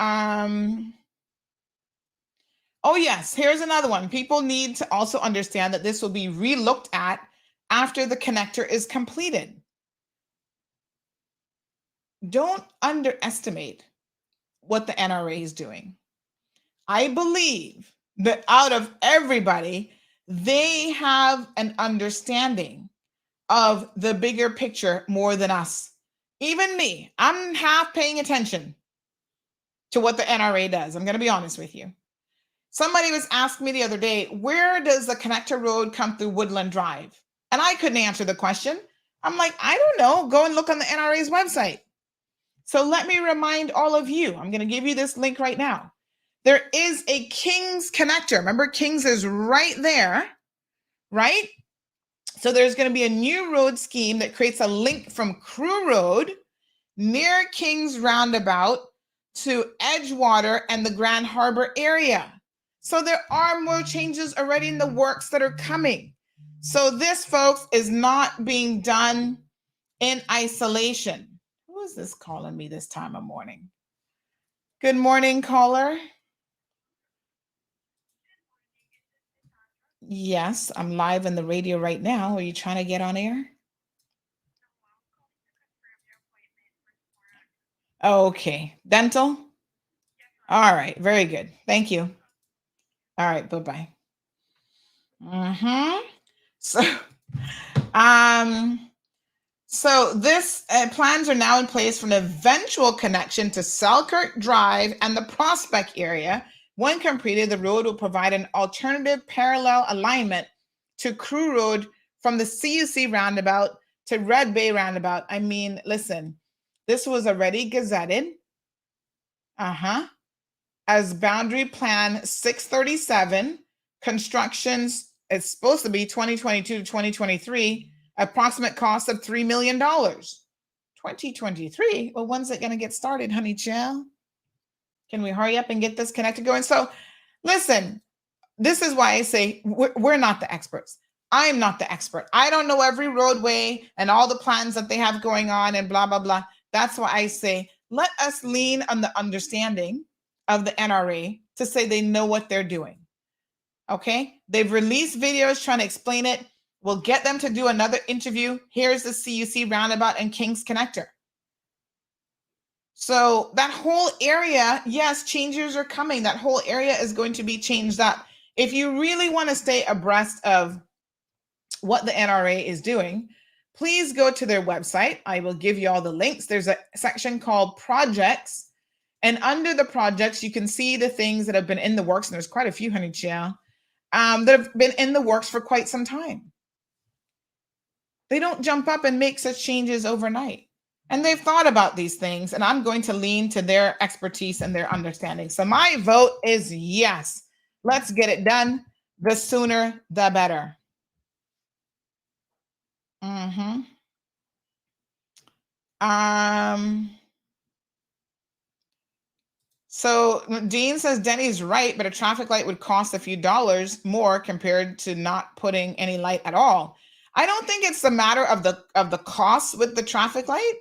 oh yes, here's another one. People need to also understand that this will be re-looked at after the connector is completed. Don't underestimate what the NRA is doing. I believe that out of everybody, they have an understanding of the bigger picture more than us. Even me, I'm half paying attention to what the NRA does. I'm going to be honest with you. Somebody was asking me the other day, where does the connector road come through Woodland Drive? And I couldn't answer the question. I'm like, I don't know. Go and look on the NRA's website. So let me remind all of you, I'm going to give you this link right now. There is a Kings connector. Remember, Kings is right there, right? So there's going to be a new road scheme that creates a link from Crew Road near Kings Roundabout to Edgewater and the Grand Harbour area. So there are more changes already in the works that are coming. So this, folks, is not being done in isolation. Who is this calling me this time of morning? Good morning, caller. Yes, I'm live on the radio right now. Are you trying to get on air? Okay. Dental? All right. Very good. Thank you. All right. Bye-bye. So this plans are now in place for an eventual connection to Selkirk Drive and the Prospect area. When completed, the road will provide an alternative parallel alignment to Crew Road from the CUC roundabout to Red Bay roundabout. I mean, listen, this was already gazetted as Boundary Plan 637. Constructions, it's supposed to be 2022 to 2023, approximate cost of $3 million. 2022 2023? Well, when's it going to get started, honey chill? Can we hurry up and get this connected going? So listen, this is why I say we're not the experts. I'm not the expert. I don't know every roadway and all the plans that they have going on and blah, blah, blah. That's why I say, let us lean on the understanding of the NRA to say they know what they're doing. Okay? They've released videos trying to explain it. We'll get them to do another interview. Here's the CUC Roundabout and Kings Connector. So that whole area, yes, changes are coming. That whole area is going to be changed up. If you really want to stay abreast of what the NRA is doing, please go to their website. I will give you all the links. There's a section called projects. And under the projects, you can see the things that have been in the works. And there's quite a few, honey child, that have been in the works for quite some time. They don't jump up and make such changes overnight. And they've thought about these things. And I'm going to lean to their expertise and their understanding. So my vote is yes. Let's get it done. The sooner, the better. So Dean says Denny's right, but a traffic light would cost a few dollars more compared to not putting any light at all. I don't think it's the matter of the cost with the traffic light.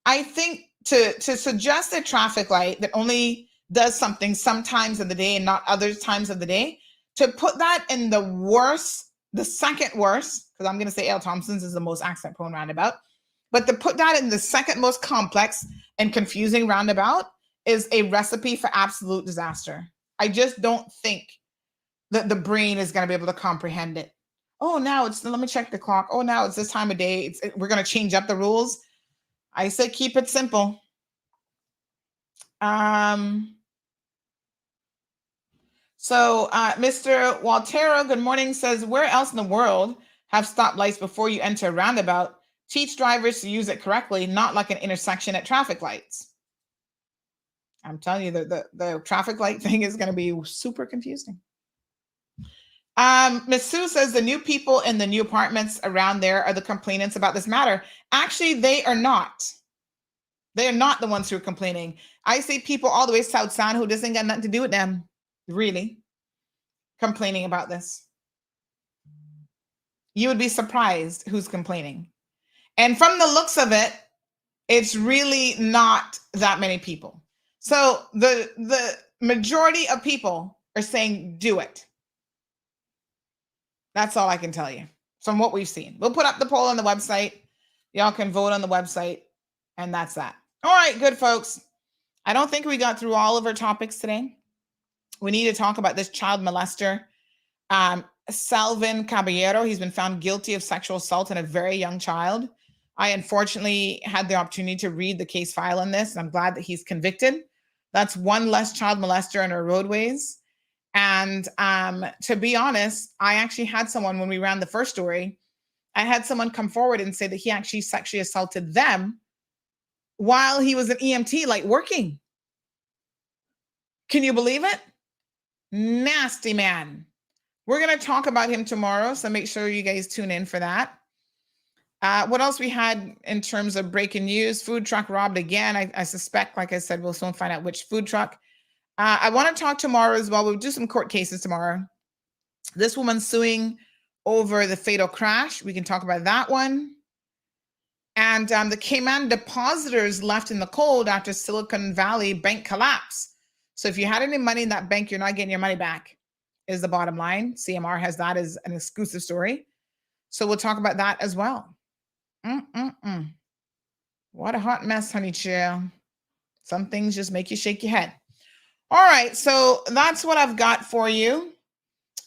I think to suggest a traffic light that only does something sometimes of the day and not other times of the day, to put that in the worst, the second worst, because I'm going to say L. Thompson's is the most accident-prone roundabout, but to put that in the second most complex and confusing roundabout is a recipe for absolute disaster. I just don't think that the brain is going to be able to comprehend it. Oh, now it's, let me check the clock. Oh, now it's this time of day. We're going to change up the rules. I say keep it simple. So Mr. Waltero, good morning, says, where else in the world have stoplights before you enter a roundabout? Teach drivers to use it correctly, not like an intersection at traffic lights. I'm telling you, the traffic light thing is going to be super confusing. Ms. Sue says the new people in the new apartments around there are the complainants about this matter. Actually, they are not. They are not the ones who are complaining. I see people all the way South Sound who doesn't got nothing to do with them, really, complaining about this. You would be surprised who's complaining. And from the looks of it, it's really not that many people. So the majority of people are saying, do it. That's all I can tell you from what we've seen. We'll put up the poll on the website. Y'all can vote on the website. And that's that. All right, good folks. I don't think we got through all of our topics today. We need to talk about this child molester, Salvin Caballero. He's been found guilty of sexual assault on a very young child. I unfortunately had the opportunity to read the case file on this, and I'm glad that he's convicted. That's one less child molester on our roadways. And to be honest, I actually had someone, when we ran the first story, I had someone come forward and say that he actually sexually assaulted them while he was an EMT, like working. Can you believe it? Nasty man. We're going to talk about him tomorrow, so make sure you guys tune in for that. What else we had in terms of breaking news? Food truck robbed again. I suspect, like I said, we'll soon find out which food truck. I want to talk tomorrow as well. We'll do some court cases tomorrow. This woman suing over the fatal crash. We can talk about that one. And the Cayman depositors left in the cold after Silicon Valley bank collapse. So if you had any money in that bank, you're not getting your money back, is the bottom line. CMR has that as an exclusive story. So we'll talk about that as well. What a hot mess, honey chill. Some things just make you shake your head. All right, so that's what I've got for you.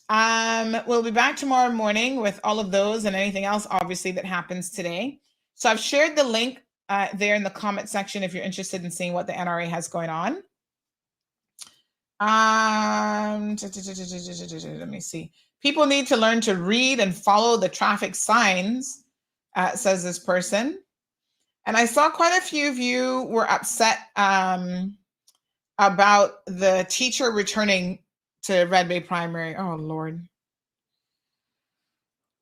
We'll be back tomorrow morning with all of those and anything else, obviously, that happens today. So I've shared the link there in the comment section if you're interested in seeing what the NRA has going on. Let me see. People need to learn to read and follow the traffic signs, says this person. And I saw quite a few of you were upset about the teacher returning to Red Bay Primary. Oh, Lord.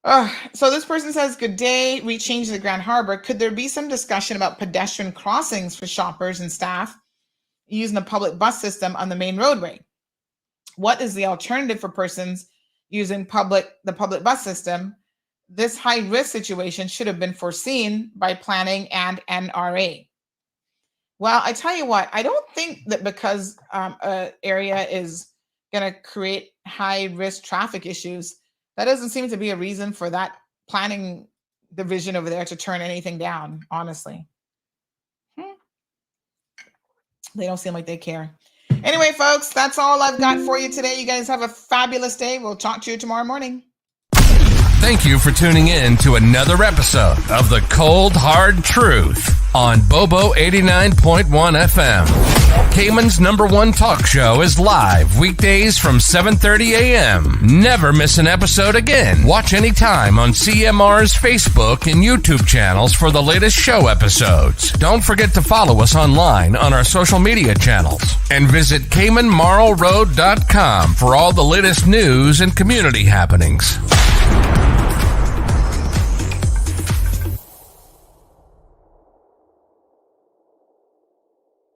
So this person says, good day, we changed the Grand Harbour. Could there be some discussion about pedestrian crossings for shoppers and staff using the public bus system on the main roadway? What is the alternative for persons using the public bus system? This high-risk situation should have been foreseen by planning and NRA. Well, I tell you what, I don't think that because an area is going to create high-risk traffic issues, that doesn't seem to be a reason for that planning division over there to turn anything down, honestly. They don't seem like they care. Anyway, folks, that's all I've got for you today. You guys have a fabulous day. We'll talk to you tomorrow morning. Thank you for tuning in to another episode of The Cold Hard Truth on Bobo 89.1 FM. Cayman's #1 talk show is live weekdays from 7:30 a.m. Never miss an episode again. Watch anytime on CMR's Facebook and YouTube channels for the latest show episodes. Don't forget to follow us online on our social media channels. And visit CaymanMarlRoad.com for all the latest news and community happenings.